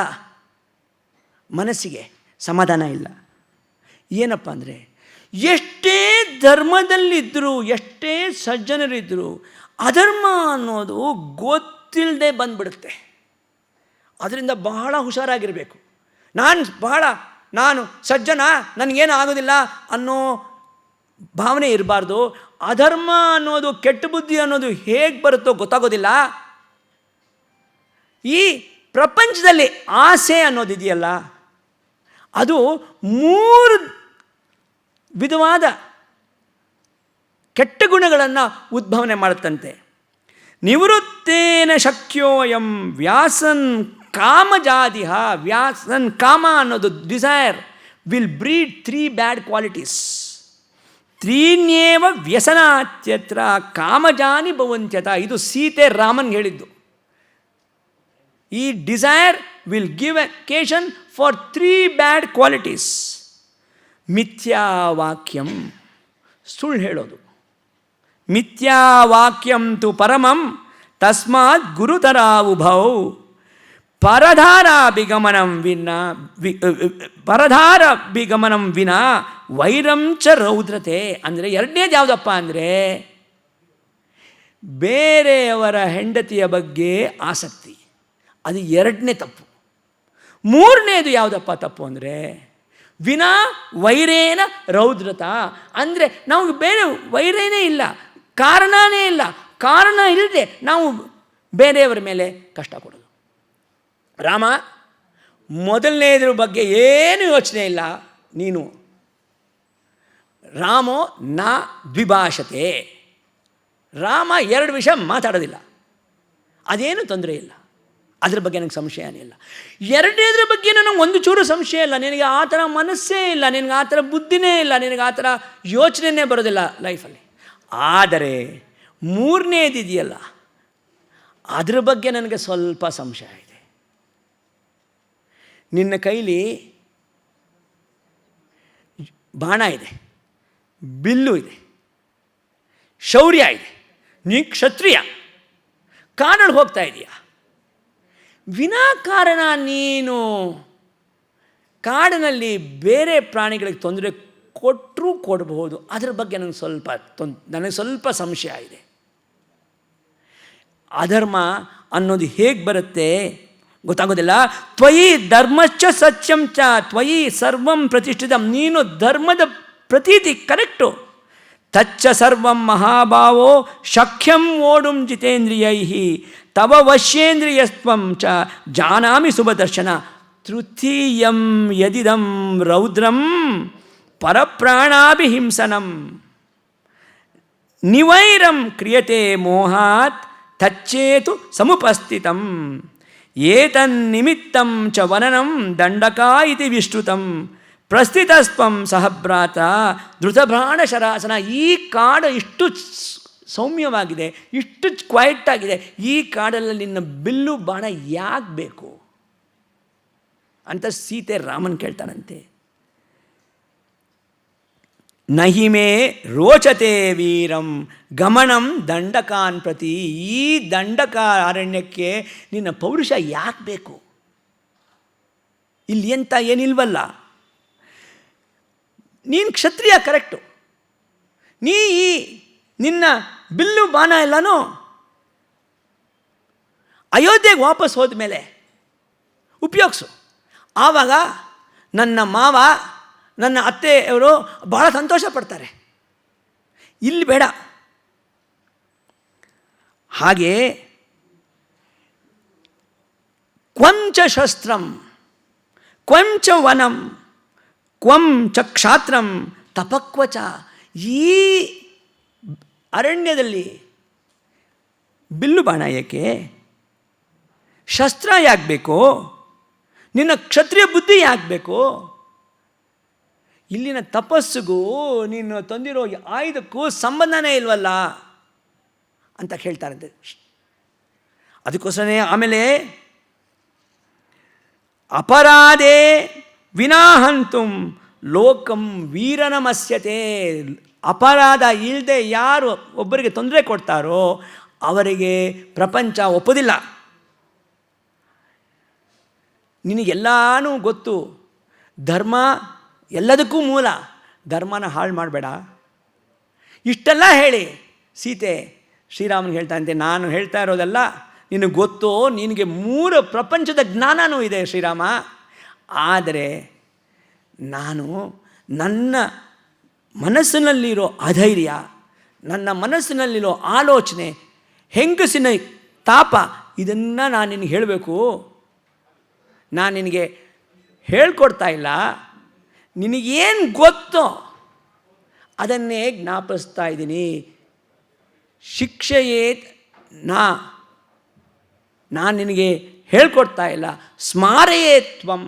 ಮನಸ್ಸಿಗೆ ಸಮಾಧಾನ ಇಲ್ಲ. ಏನಪ್ಪ ಅಂದರೆ, ಎಷ್ಟೇ ಧರ್ಮದಲ್ಲಿದ್ದರೂ ಎಷ್ಟೇ ಸಜ್ಜನರಿದ್ದರೂ ಅಧರ್ಮ ಅನ್ನೋದು ಗೊತ್ತಿಲ್ಲದೆ ಬಂದ್ಬಿಡುತ್ತೆ. ಅದರಿಂದ ಬಹಳ ಹುಷಾರಾಗಿರಬೇಕು. ನಾನು ಸಜ್ಜನ, ನನಗೇನು ಆಗೋದಿಲ್ಲ ಅನ್ನೋ ಭಾವನೆ ಇರಬಾರ್ದು. ಅಧರ್ಮ ಅನ್ನೋದು, ಕೆಟ್ಟ ಬುದ್ಧಿ ಅನ್ನೋದು ಹೇಗೆ ಬರುತ್ತೋ ಗೊತ್ತಾಗೋದಿಲ್ಲ. ಈ ಪ್ರಪಂಚದಲ್ಲಿ ಆಸೆ ಅನ್ನೋದಿದೆಯಲ್ಲ, ಅದು 3 ವಿಧವಾದ ಕೆಟ್ಟ ಗುಣಗಳನ್ನು ಉದ್ಭವನೆ ಮಾಡುತ್ತಂತೆ. ನಿವೃತ್ತೇನ ಶಕ್ಯೋಯಂ ವ್ಯಾಸನ್ ಕಾಮಜಾದಿಹ. ವ್ಯಾಸನ್, ಕಾಮ ಅನ್ನೋದು desire, will breed 3 bad qualities. 3ನ್ಯೇವ ವ್ಯಸನಾತ್ಯತ್ರ ಕಾಮಜಾನಿ ಭವಂತ್ಯತ. ಇದು ಸೀತೆ ರಾಮನ್ಗೆ ಹೇಳಿದ್ದು. ಈ desire will give occasion for 3 bad qualities. ಮಿಥ್ಯಾವಾಕ್ಯಂ, ಸುಳ್ಳು ಹೇಳೋದು. ಮಿಥ್ಯಾವಾಕ್ಯಂ ತು ಪರಮಂ ತಸ್ಮಾತ್ ಗುರುತರಾವುಭೌ. ಪರಧಾರಾಭಿಗಮನಂ ವಿನಾ ವೈರಂಚ ರೌದ್ರತೆ. ಅಂದರೆ ಎರಡನೇದು ಯಾವುದಪ್ಪ ಅಂದರೆ ಬೇರೆಯವರ ಹೆಂಡತಿಯ ಬಗ್ಗೆ ಆಸಕ್ತಿ, ಅದು 2ನೇ ತಪ್ಪು. 3ನೇದು ಯಾವುದಪ್ಪ ತಪ್ಪು ಅಂದರೆ ವಿನಾ ವೈರೇನ ರೌದ್ರತ. ಅಂದರೆ ನಾವು ಬೇರೆ ವೈರೇನೇ ಇಲ್ಲ, ಕಾರಣನೇ ಇಲ್ಲ, ಕಾರಣ ಇಲ್ಲದೆ ನಾವು ಬೇರೆಯವರ ಮೇಲೆ ಕಷ್ಟ ಕೊಡೋದು. ರಾಮ, ಮೊದಲನೇದ್ರ ಬಗ್ಗೆ ಏನು ಯೋಚನೆ ಇಲ್ಲ ನೀನು. ರಾಮೋ ನ ದ್ವಿಭಾಷತೆ. ರಾಮ 2 ವಿಷಯ ಮಾತಾಡೋದಿಲ್ಲ, ಅದೇನು ತೊಂದರೆ ಇಲ್ಲ. ಅದ್ರ ಬಗ್ಗೆ ನನಗೆ ಸಂಶಯನೇ ಇಲ್ಲ. ಎರಡನೇದ್ರ ಬಗ್ಗೆ ನನಗೆ ಒಂದು ಚೂರು ಸಂಶಯ ಇಲ್ಲ. ನಿನಗೆ ಆ ಥರ ಮನಸ್ಸೇ ಇಲ್ಲ, ನಿನಗೆ ಆ ಥರ ಬುದ್ಧಿನೇ ಇಲ್ಲ, ನಿನಗೆ ಆ ಥರ ಯೋಚನೆಯೇ ಬರೋದಿಲ್ಲ ಲೈಫಲ್ಲಿ. ಆದರೆ ಮೂರನೇದಿದೆಯಲ್ಲ, ಅದ್ರ ಬಗ್ಗೆ ನನಗೆ ಸ್ವಲ್ಪ ಸಂಶಯ ಇದೆ. ನಿನ್ನ ಕೈಲಿ ಬಾಣ ಇದೆ, ಬಿಲ್ಲು ಇದೆ, ಶೌರ್ಯ ಇದೆ, ನೀ ಕ್ಷತ್ರಿಯ, ಕಾಡಲ್ಲಿ ಹೋಗ್ತಾ ಇದೀಯ. ವಿನಾಕಾರಣ ನೀನು ಕಾಡಿನಲ್ಲಿ ಬೇರೆ ಪ್ರಾಣಿಗಳಿಗೆ ತೊಂದರೆ ಕೊಟ್ಟರೂ ಕೊಡಬಹುದು. ಅದರ ಬಗ್ಗೆ ನನಗೆ ಸ್ವಲ್ಪ ಸಂಶಯ ಇದೆ. ಅಧರ್ಮ ಅನ್ನೋದು ಹೇಗೆ ಬರುತ್ತೆ ಗೊತ್ತಾಗೋದಿಲ್ಲ. ತ್ವಯಿ ಧರ್ಮಶ್ಚ ಸತ್ಯಂ ಚ ತ್ವಯಿ ಸರ್ವಂ ಪ್ರತಿಷ್ಠಿತಂ. ನೀನು ಧರ್ಮದ ಪ್ರತೀತಿ ಕರೆಕ್ಟು. ತಚ್ಚ ಸರ್ವಂ ಮಹಾಭಾವೋ ಶಕ್ಯಂ ಓಡುಂ ಜಿತೇಂದ್ರಿಯೈ ತವ ವಶ್ಯೇಂದ್ರಿಯಸ್ತ್ವಂ ಚ ಜಾನಾಮಿ ಶುಭದರ್ಶನ. ತೃತೀಯಂ ಯದಿದಂ ರೌದ್ರಂ ಪರಪ್ರಾಣಾಭಿಹಿಂಸನಂ ನಿವೈರಂ ಕ್ರಿಯತೆ ಮೋಹಾತ್ ತಚ್ಚೇತು ಸಮುಪಸ್ಥಿತಂ ಏತನ್ನಿಮಿತ್ತಂ ಚ ವನನಂ ದಂಡಕಾ ಇತಿ ವಿಶ್ರುತಂ ಪ್ರಸ್ಥಿತಸ್ತ್ವಂ ಸಹಭ್ರಾತ ಧೃತಭ್ರಾಣ ಶರಾಸನ. ಈ ಕಾಡು ಇಷ್ಟು ಸೌಮ್ಯವಾಗಿದೆ, ಇಷ್ಟು ಕ್ವೈಟಾಗಿದೆ, ಈ ಕಾಡಲ್ಲಿ ನಿನ್ನ ಬಿಲ್ಲು ಬಾಣ ಯಾಕೆ ಬೇಕು ಅಂತ ಸೀತೆ ರಾಮನ್ ಕೇಳ್ತಾನಂತೆ. ನಹಿಮೇ ರೋಚತೆ ವೀರಂ ಗಮನಂ ದಂಡಕಾನ್ ಪ್ರತಿ. ಈ ದಂಡಕ ಅರಣ್ಯಕ್ಕೆ ನಿನ್ನ ಪೌರುಷ ಯಾಕೆ ಬೇಕು? ಇಲ್ಲಿ ಎಂತ ಏನಿಲ್ವಲ್ಲ. ನೀನು ಕ್ಷತ್ರಿಯ ಕರೆಕ್ಟು. ನಿನ್ನ ಬಿಲ್ಲು ಬಾಣ ಎಲ್ಲನೂ ಅಯೋಧ್ಯೆಗೆ ವಾಪಸ್ ಹೋದ ಮೇಲೆ ಉಪಯೋಗಿಸು. ಆವಾಗ ನನ್ನ ಮಾವ, ನನ್ನ ಅತ್ತೆಯವರು ಬಹಳ ಸಂತೋಷ ಪಡ್ತಾರೆ. ಇಲ್ಲಿ ಬೇಡ. ಹಾಗೆ ಕ್ವಂಚ ಶಸ್ತ್ರಂ ಕ್ವಂಚ ವನಂ ಕ್ವಂ ಚ ಕ್ಷಾತ್ರಂ ತಪಕ್ವಚ. ಈ ಅರಣ್ಯದಲ್ಲಿ ಬಿಲ್ಲು ಬಾಣ ಏಕೆ? ಶಸ್ತ್ರ ಯಾಕೆ ಬೇಕು? ನಿನ್ನ ಕ್ಷತ್ರಿಯ ಬುದ್ಧಿ ಯಾಕೆ ಬೇಕು? ಇಲ್ಲಿನ ತಪಸ್ಸಿಗೂ ನೀನು ತಂದಿರೋ ಆಯುಧಕ್ಕೂ ಸಂಬಂಧನೇ ಇಲ್ವಲ್ಲ ಅಂತ ಹೇಳ್ತಾರಂತೆ. ಅದಕ್ಕೋಸ್ಕರನೇ ಆಮೇಲೆ ಅಪರಾಧೇ ವಿನಾಹಂತುಂ ಲೋಕಂ ವೀರನಮಸ್ಯತೆ. ಅಪರಾಧ ಇಲ್ಲದೆ ಯಾರು ಒಬ್ಬರಿಗೆ ತೊಂದರೆ ಕೊಡ್ತಾರೋ ಅವರಿಗೆ ಪ್ರಪಂಚ ಒಪ್ಪೋದಿಲ್ಲ. ನಿನಗೆಲ್ಲನೂ ಗೊತ್ತು, ಧರ್ಮ ಎಲ್ಲದಕ್ಕೂ ಮೂಲ, ಧರ್ಮನ ಹಾಳು ಮಾಡಬೇಡ. ಇಷ್ಟೆಲ್ಲ ಹೇಳಿ ಸೀತೆ ಶ್ರೀರಾಮನಿಗೆ ಹೇಳ್ತಾನಂತೆ, ನಾನು ಹೇಳ್ತಾ ಇರೋದಲ್ಲ ನಿನಗೆ ಗೊತ್ತು, ನಿನಗೆ 3 ಪ್ರಪಂಚದ ಜ್ಞಾನವೂ ಇದೆ ಶ್ರೀರಾಮ. ಆದರೆ ನಾನು ನನ್ನ ಮನಸ್ಸಿನಲ್ಲಿರೋ ಅಧೈರ್ಯ, ನನ್ನ ಮನಸ್ಸಿನಲ್ಲಿರೋ ಆಲೋಚನೆ, ಹೆಂಗಸಿನ ತಾಪ, ಇದನ್ನು ನಾನು ನಿನಗೆ ಹೇಳಬೇಕು. ನಾನು ನಿನಗೆ ಹೇಳ್ಕೊಡ್ತಾ ಇಲ್ಲ, ನಿನಗೇನು ಗೊತ್ತೋ ಅದನ್ನೇ ಜ್ಞಾಪಿಸ್ತಾ ಇದ್ದೀನಿ. ಶಿಕ್ಷೆಯೇತ್ ನಾನು ನಿನಗೆ ಹೇಳ್ಕೊಡ್ತಾ ಇಲ್ಲ, ಸ್ಮಾರಯೇತ್ವಂ,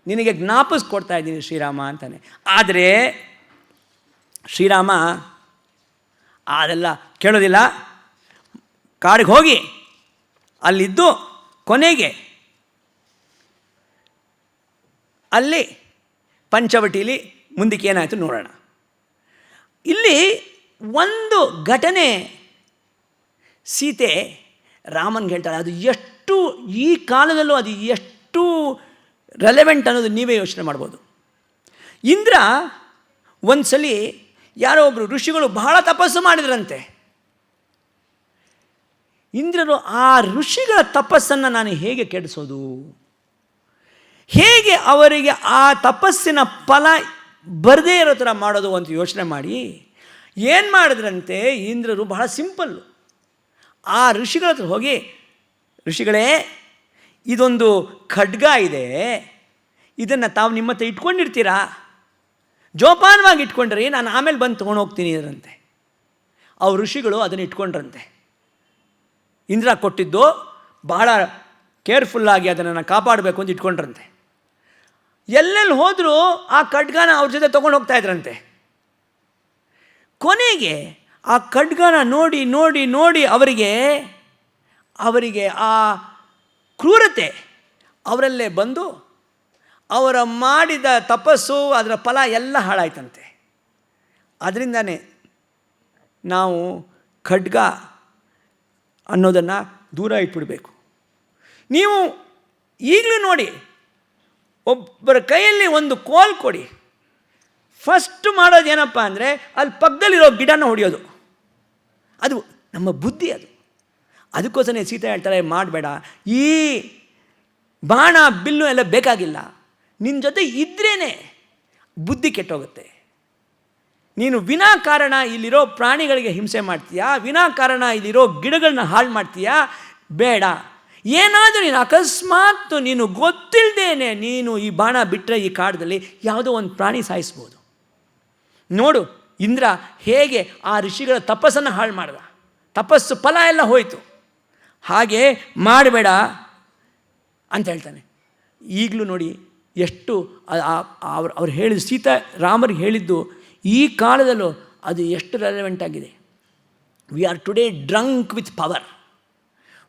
ನಿನಗೆ ಜ್ಞಾಪಿಸ್ಕೊಡ್ತಾ ಇದ್ದೀನಿ ಶ್ರೀರಾಮ ಅಂತಾನೆ. ಆದರೆ ಶ್ರೀರಾಮ ಅದೆಲ್ಲ ಕೇಳೋದಿಲ್ಲ. ಕಾಡಿಗೆ ಹೋಗಿ ಅಲ್ಲಿದ್ದು ಕೊನೆಗೆ ಅಲ್ಲಿ ಪಂಚವಟಿಲಿ ಮುಂದಕ್ಕೆ ಏನಾಯಿತು ನೋಡೋಣ. ಇಲ್ಲಿ ಒಂದು ಘಟನೆ ಸೀತೆ ರಾಮನ್ಗೆ ಹೇಳ್ತಾಳೆ. ಅದು ಎಷ್ಟು ಈ ಕಾಲದಲ್ಲೂ ಅದು ಎಷ್ಟು ರೆಲೆವೆಂಟ್ ಅನ್ನೋದು ನೀವೇ ಯೋಚನೆ ಮಾಡ್ಬೋದು. ಇಂದ್ರ ಒಂದು ಸಲ ಯಾರೋ ಒಬ್ಬರು ಋಷಿಗಳು ಬಹಳ ತಪಸ್ಸು ಮಾಡಿದ್ರಂತೆ. ಇಂದ್ರರು ಆ ಋಷಿಗಳ ತಪಸ್ಸನ್ನು ನಾನು ಹೇಗೆ ಕೆಡಿಸೋದು, ಹೇಗೆ ಅವರಿಗೆ ಆ ತಪಸ್ಸಿನ ಫಲ ಬರದೇ ಇರೋ ಥರ ಮಾಡೋದು ಅಂತ ಯೋಚನೆ ಮಾಡಿ ಏನು ಮಾಡಿದ್ರಂತೆ ಇಂದ್ರರು, ಬಹಳ ಸಿಂಪಲ್ಲು. ಆ ಋಷಿಗಳ ಹತ್ರ ಹೋಗಿ, ಋಷಿಗಳೇ ಇದೊಂದು ಖಡ್ಗ ಇದೆ, ಇದನ್ನು ತಾವು ನಿಮ್ಮ ಹತ್ರ ಇಟ್ಕೊಂಡಿರ್ತೀರಾ? ಜೋಪಾನವಾಗಿ ಇಟ್ಕೊಂಡ್ರಿ, ನಾನು ಆಮೇಲೆ ಬಂದು ತೊಗೊಂಡು ಹೋಗ್ತೀನಿ ಇದರಂತೆ. ಅವ್ರ ಋಷಿಗಳು ಅದನ್ನು ಇಟ್ಕೊಂಡ್ರಂತೆ. ಇಂದ್ರ ಕೊಟ್ಟಿದ್ದು ಬಹಳ ಕೇರ್ಫುಲ್ಲಾಗಿ ಅದನ್ನು ಕಾಪಾಡಬೇಕು ಅಂತ ಇಟ್ಕೊಂಡ್ರಂತೆ. ಎಲ್ಲೆಲ್ಲಿ ಹೋದರೂ ಆ ಖಡ್ಗನ ಅವ್ರ ಜೊತೆ ತೊಗೊಂಡು ಹೋಗ್ತಾ ಇದ್ರಂತೆ. ಕೊನೆಗೆ ಆ ಖಡ್ಗನ ನೋಡಿ ನೋಡಿ ನೋಡಿ ಅವರಿಗೆ ಆ ಕ್ರೂರತೆ ಅವರಲ್ಲೇ ಬಂದು ಅವರ ಮಾಡಿದ ತಪಸ್ಸು, ಅದರ ಫಲ ಎಲ್ಲ ಹಾಳಾಯ್ತಂತೆ. ಅದರಿಂದನೇ ನಾವು ಖಡ್ಗ ಅನ್ನೋದನ್ನು ದೂರ ಇಟ್ಬಿಡಬೇಕು. ನೀವು ಈಗಲೂ ನೋಡಿ, ಒಬ್ಬರ ಕೈಯಲ್ಲಿ ಒಂದು ಕೋಲ್ ಕೊಡಿ, ಫಸ್ಟ್ ಮಾಡೋದು ಏನಪ್ಪ ಅಂದರೆ ಅಲ್ಲಿ ಪಕ್ಕದಲ್ಲಿರೋ ಗಿಡನ ಹೊಡೆಯೋದು. ಅದು ನಮ್ಮ ಬುದ್ಧಿ. ಅದಕ್ಕೋಸ್ಕರ ಸೀತೆ ಹೇಳ್ತಾರೆ, ಮಾಡಬೇಡ, ಈ ಬಾಣ ಬಿಲ್ಲು ಎಲ್ಲ ಬೇಕಾಗಿಲ್ಲ, ನಿನ್ನ ಜೊತೆ ಇದ್ರೇ ಬುದ್ಧಿ ಕೆಟ್ಟೋಗುತ್ತೆ. ನೀನು ವಿನಾಕಾರಣ ಇಲ್ಲಿರೋ ಪ್ರಾಣಿಗಳಿಗೆ ಹಿಂಸೆ ಮಾಡ್ತೀಯಾ, ವಿನಾಕಾರಣ ಇಲ್ಲಿರೋ ಗಿಡಗಳನ್ನ ಹಾಳು ಮಾಡ್ತೀಯಾ, ಬೇಡ. ಏನಾದರೂ ನೀನು ಅಕಸ್ಮಾತ್ ನೀನು ಗೊತ್ತಿಲ್ಲದೇನೆ ನೀನು ಈ ಬಾಣ ಬಿಟ್ಟರೆ ಈ ಕಾಡದಲ್ಲಿ ಯಾವುದೋ ಒಂದು ಪ್ರಾಣಿ ಸಾಯಿಸ್ಬೋದು. ನೋಡು ಇಂದ್ರ ಹೇಗೆ ಆ ಋಷಿಗಳ ತಪಸ್ಸನ್ನು ಹಾಳು ಮಾಡ್ದ, ತಪಸ್ಸು ಫಲ ಎಲ್ಲ ಹೋಯಿತು. ಹಾಗೆ ಮಾಡಬೇಡ ಅಂತ ಹೇಳ್ತಾನೆ. ಈಗಲೂ ನೋಡಿ ಎಷ್ಟು ಅವ್ರು ಹೇಳಿದ, ಸೀತಾ ರಾಮರಿಗೆ ಹೇಳಿದ್ದು ಈ ಕಾಲದಲ್ಲೂ ಅದು ಎಷ್ಟು ರೆಲೆವೆಂಟ್ ಆಗಿದೆ. We are today drunk with power.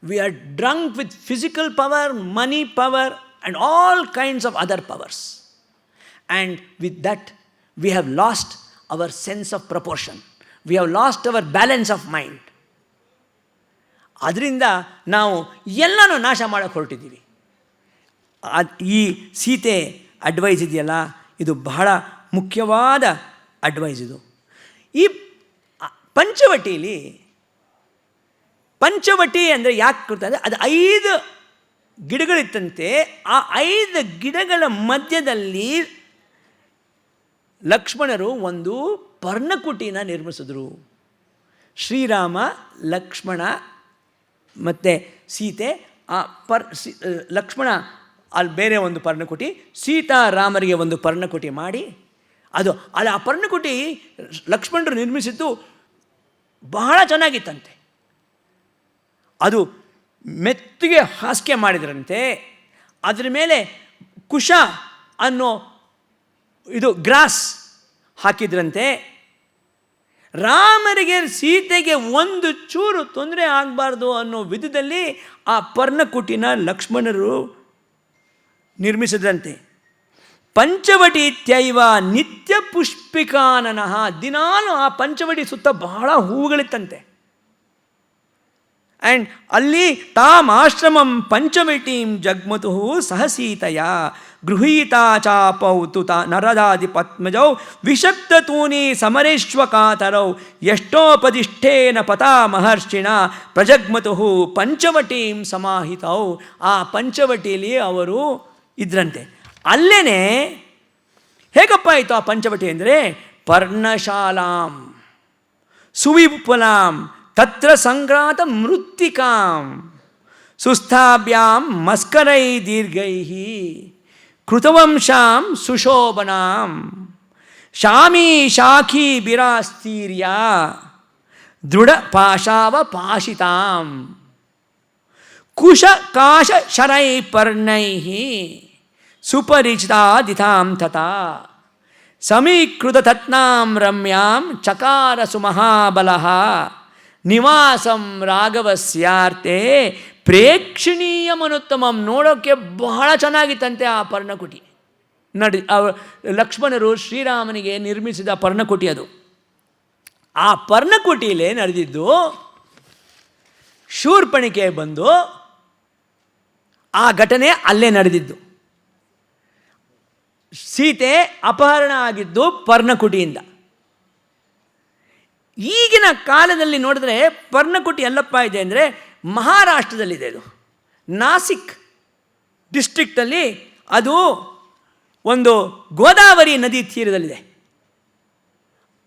We are drunk with physical power, money power, and all kinds of other powers. And with that, we have lost our sense of proportion. We have lost our balance of mind. ಅದರಿಂದ ನಾವು ಎಲ್ಲನೂ ನಾಶ ಮಾಡೋಕ್ಕೆ ಹೊರಟಿದ್ದೀವಿ. ಈ Sita advice ಇದೆಯಲ್ಲ, ಇದು ಬಹಳ ಮುಖ್ಯವಾದ ಅಡ್ವೈಸ್. ಇದು ಈ ಪಂಚವಟಿ ಅಂದರೆ ಯಾಕೆ ಕೊಡ್ತಾರೆ, ಅದು 5 ಗಿಡಗಳಿತ್ತಂತೆ. ಆ 5 ಗಿಡಗಳ ಮಧ್ಯದಲ್ಲಿ ಲಕ್ಷ್ಮಣರು ಒಂದು ಪರ್ಣಕುಟಿನ ನಿರ್ಮಿಸಿದ್ರು. ಶ್ರೀರಾಮ, ಲಕ್ಷ್ಮಣ ಮತ್ತು ಸೀತೆ. ಆ ಲಕ್ಷ್ಮಣ ಅಲ್ಲಿ ಬೇರೆ ಒಂದು ಪರ್ಣಕುಟಿ, ಸೀತಾರಾಮರಿಗೆ ಒಂದು ಪರ್ಣಕುಟಿ ಮಾಡಿ, ಅಲ್ಲಿ ಆ ಪರ್ಣಕುಟಿ ಲಕ್ಷ್ಮಣರು ನಿರ್ಮಿಸಿದ್ದು ಬಹಳ ಚೆನ್ನಾಗಿತ್ತಂತೆ. ಅದು ಮೆತ್ತಿಗೆ ಹಾಸಿಗೆ ಮಾಡಿದ್ರಂತೆ. ಅದರ ಮೇಲೆ ಕುಶ ಅನ್ನೋ ಇದು ಗ್ರಾಸ್ ಹಾಕಿದ್ರಂತೆ. ರಾಮರಿಗೆ ಸೀತೆಗೆ ಒಂದು ಚೂರು ತೊಂದರೆ ಆಗಬಾರ್ದು ಅನ್ನೋ ವಿಧದಲ್ಲಿ ಆ ಪರ್ಣಕುಟಿನ ಲಕ್ಷ್ಮಣರು ನಿರ್ಮಿಸಿದ್ರಂತೆ. ಪಂಚವಟಿ ಇತ್ಯೈವ ನಿತ್ಯ ಪುಷ್ಪಿಕಾನನಃ. ದಿನಾಲು ಆ ಪಂಚವಟಿ ಸುತ್ತ ಬಹಳ ಹೂವುಗಳಿತ್ತಂತೆ. ಆ್ಯಂಡ್ ಅಲ್ಲಿ ತಾಮಾಶ್ರಮಂ ಪಂಚವಟೀಂ ಜಗ್ಮತು ಸಹಸೀತಯ ಗೃಹೀತಾ ಚಾಪೌ ತು ನರದಾದಿ ಪದ್ಮಜೌ ವಿಷಕ್ತತೂನಿ ಸಮರೇಶ್ವಕಾತರೌ ಎಷ್ಟೋಪದಿಷ್ಠೇನ ಪತಾ ಮಹರ್ಷಿಣ ಪ್ರಜಗ್ಮತು ಪಂಚವಟೀಂ ಸಮಾಹಿತೌ. ಆ ಪಂಚವಟಿಯಲ್ಲಿ ಅವರು ಇದ್ರಂತೆ. ಅಲ್ಲೇ ಹೇಗಪ್ಪ ಆಯಿತು ಆ ಪಂಚವಟಿ ಅಂದರೆ, ಪರ್ಣಶಾಲಾಂ ಸುವಿಪುಲಾಂ ತತ್ರ ಸಂಗ್ರಾತ ಮೃತ್ತಿಕಾಂ ಸುಸ್ಥಾಭ್ಯಾಂ ಮಸ್ಕರೈ ದೀರ್ಘೈ ಕೃತವಂಶಾಂ ಸುಶೋಭನಾಂ ಶಾಮೀ ಶಾಖೀ ಬಿರಾಸ್ತೀರ್ಯ ದೃಢ ಪಾಶಾವ ಪಾಶಿತಾಂ ಕುಶ ಕಾಶ ಶರೈ ಪರ್ಣೈ ಸುಪರಿಚಿತಾದಿತಾಂ ತಥಾ ಸಮೀಕೃತ ತತ್ನಾಂ ರಮ್ಯಾಂ ಚಕಾರ ಸುಮಹಾಬಲಃ ನಿವಾಸಂ ರಾಘವಸ್ಯಾರ್ತೆ ಪ್ರೇಕ್ಷಣೀಯ ಮನುತ್ತಮಂ. ನೋಡೋಕ್ಕೆ ಬಹಳ ಚೆನ್ನಾಗಿತ್ತಂತೆ ಆ ಪರ್ಣಕುಟಿ. ಲಕ್ಷ್ಮಣರು ಶ್ರೀರಾಮನಿಗೆ ನಿರ್ಮಿಸಿದ ಪರ್ಣಕುಟಿ ಅದು. ಆ ಪರ್ಣಕುಟಿಯಲ್ಲೇ ನಡೆದಿದ್ದು, ಶೂರ್ಪಣಿಕೆ ಬಂದು ಆ ಘಟನೆ ಅಲ್ಲೇ ನಡೆದಿದ್ದು. ಸೀತೆ ಅಪಹರಣ ಆಗಿದ್ದು ಪರ್ಣಕುಟಿಯಿಂದ. ಈಗಿನ ಕಾಲದಲ್ಲಿ ನೋಡಿದ್ರೆ ಪರ್ಣಕುಟಿ ಎಲ್ಲಪ್ಪ ಇದೆ ಅಂದರೆ ಮಹಾರಾಷ್ಟ್ರದಲ್ಲಿದೆ. ಇದು ನಾಸಿಕ್ ಡಿಸ್ಟ್ರಿಕ್ಟಲ್ಲಿ, ಅದು ಒಂದು ಗೋದಾವರಿ ನದಿ ತೀರದಲ್ಲಿದೆ.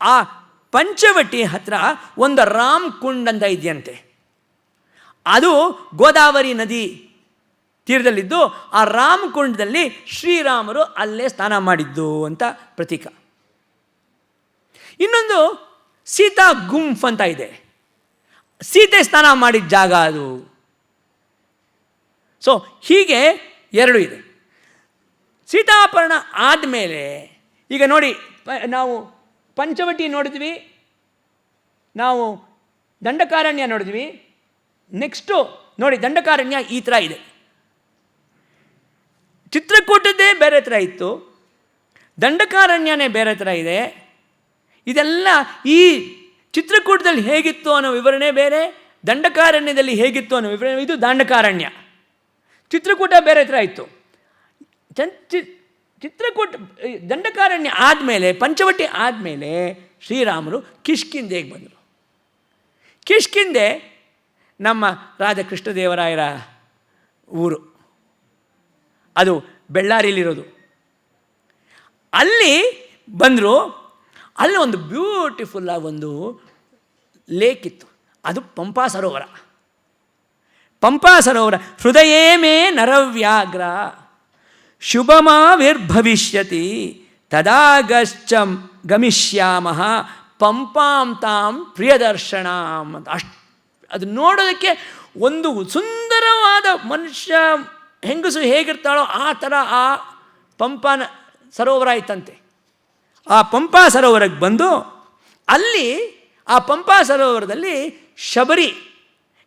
ಆ ಪಂಚವಟಿ ಹತ್ತಿರ ಒಂದು ರಾಮ್ ಕುಂಡ್ ಅಂತ ಇದೆಯಂತೆ. ಅದು ಗೋದಾವರಿ ನದಿ ತೀರದಲ್ಲಿದ್ದು, ಆ ರಾಮ್ ಕುಂಡದಲ್ಲಿ ಶ್ರೀರಾಮರು ಅಲ್ಲೇ ಸ್ನಾನ ಮಾಡಿದ್ದು ಅಂತ ಪ್ರತೀಕ. ಇನ್ನೊಂದು ಸೀತಾ ಗುಂಫ್ ಅಂತ ಇದೆ. ಸೀತೆ ಸ್ನಾನ ಮಾಡಿದ ಜಾಗ ಅದು. ಸೊ ಹೀಗೆ ಎರಡು ಇದೆ. ಸೀತಾಪಹರಣ ಆದಮೇಲೆ ಈಗ ನೋಡಿ, ನಾವು ಪಂಚವಟಿ ನೋಡಿದ್ವಿ, ನಾವು ದಂಡಕಾರಣ್ಯ ನೋಡಿದ್ವಿ. ನೆಕ್ಸ್ಟು ನೋಡಿ, ದಂಡಕಾರಣ್ಯ ಈ ಥರ ಇದೆ. ಚಿತ್ರಕೂಟದ್ದೇ ಬೇರೆ ಥರ ಇತ್ತು, ದಂಡಕಾರಣ್ಯನೇ ಬೇರೆ ಥರ ಇದೆ. ಇದೆಲ್ಲ ಈ ಚಿತ್ರಕೂಟದಲ್ಲಿ ಹೇಗಿತ್ತು ಅನ್ನೋ ವಿವರಣೆ ಬೇರೆ, ದಂಡಕಾರಣ್ಯದಲ್ಲಿ ಹೇಗಿತ್ತು ಅನ್ನೋ ವಿವರಣೆ. ಇದು ದಂಡಕಾರಣ್ಯ. ಚಿತ್ರಕೂಟ ಬೇರೆ ಥರ ಇತ್ತು. ಚಿತ್ರಕೂಟ ದಂಡಕಾರಣ್ಯ ಆದಮೇಲೆ, ಪಂಚವಟಿ ಆದಮೇಲೆ ಶ್ರೀರಾಮರು ಕಿಷ್ಕಿಂಧೆಗೆ ಬಂದರು. ಕಿಷ್ಕಿಂಧೆ ನಮ್ಮ ರಾಜ ಕೃಷ್ಣದೇವರಾಯರ ಊರು, ಅದು ಬೆಳ್ಳಾರಿಲಿರೋದು. ಅಲ್ಲಿ ಬಂದರು. ಅಲ್ಲಿ ಒಂದು ಬ್ಯೂಟಿಫುಲ್ಲಾಗಿ ಒಂದು ಲೇಕ್ ಇತ್ತು, ಅದು ಪಂಪಾ ಸರೋವರ. ಪಂಪಾ ಸರೋವರ. ಹೃದಯೇ ಮೇ ನರವ್ಯಾಘ್ರ ಶುಭಮಾವಿರ್ಭವಿಷ್ಯತಿ ತದಾಗಶ್ಚಂ ಗಮಿಷ್ಯಾಮಃ ಪಂಪಾಂ ತಾಂ ಪ್ರಿಯದರ್ಶನಾಂ ಅಂತ. ಅದು ನೋಡೋದಕ್ಕೆ ಒಂದು ಸುಂದರವಾದ ಮನುಷ್ಯ ಹೆಂಗಸು ಹೇಗಿರ್ತಾಳೋ ಆ ಥರ ಆ ಪಂಪನ ಸರೋವರ ಇತ್ತಂತೆ. ಆ ಪಂಪಾ ಸರೋವರಕ್ಕೆ ಬಂದು ಅಲ್ಲಿ ಆ ಪಂಪಾ ಸರೋವರದಲ್ಲಿ ಶಬರಿ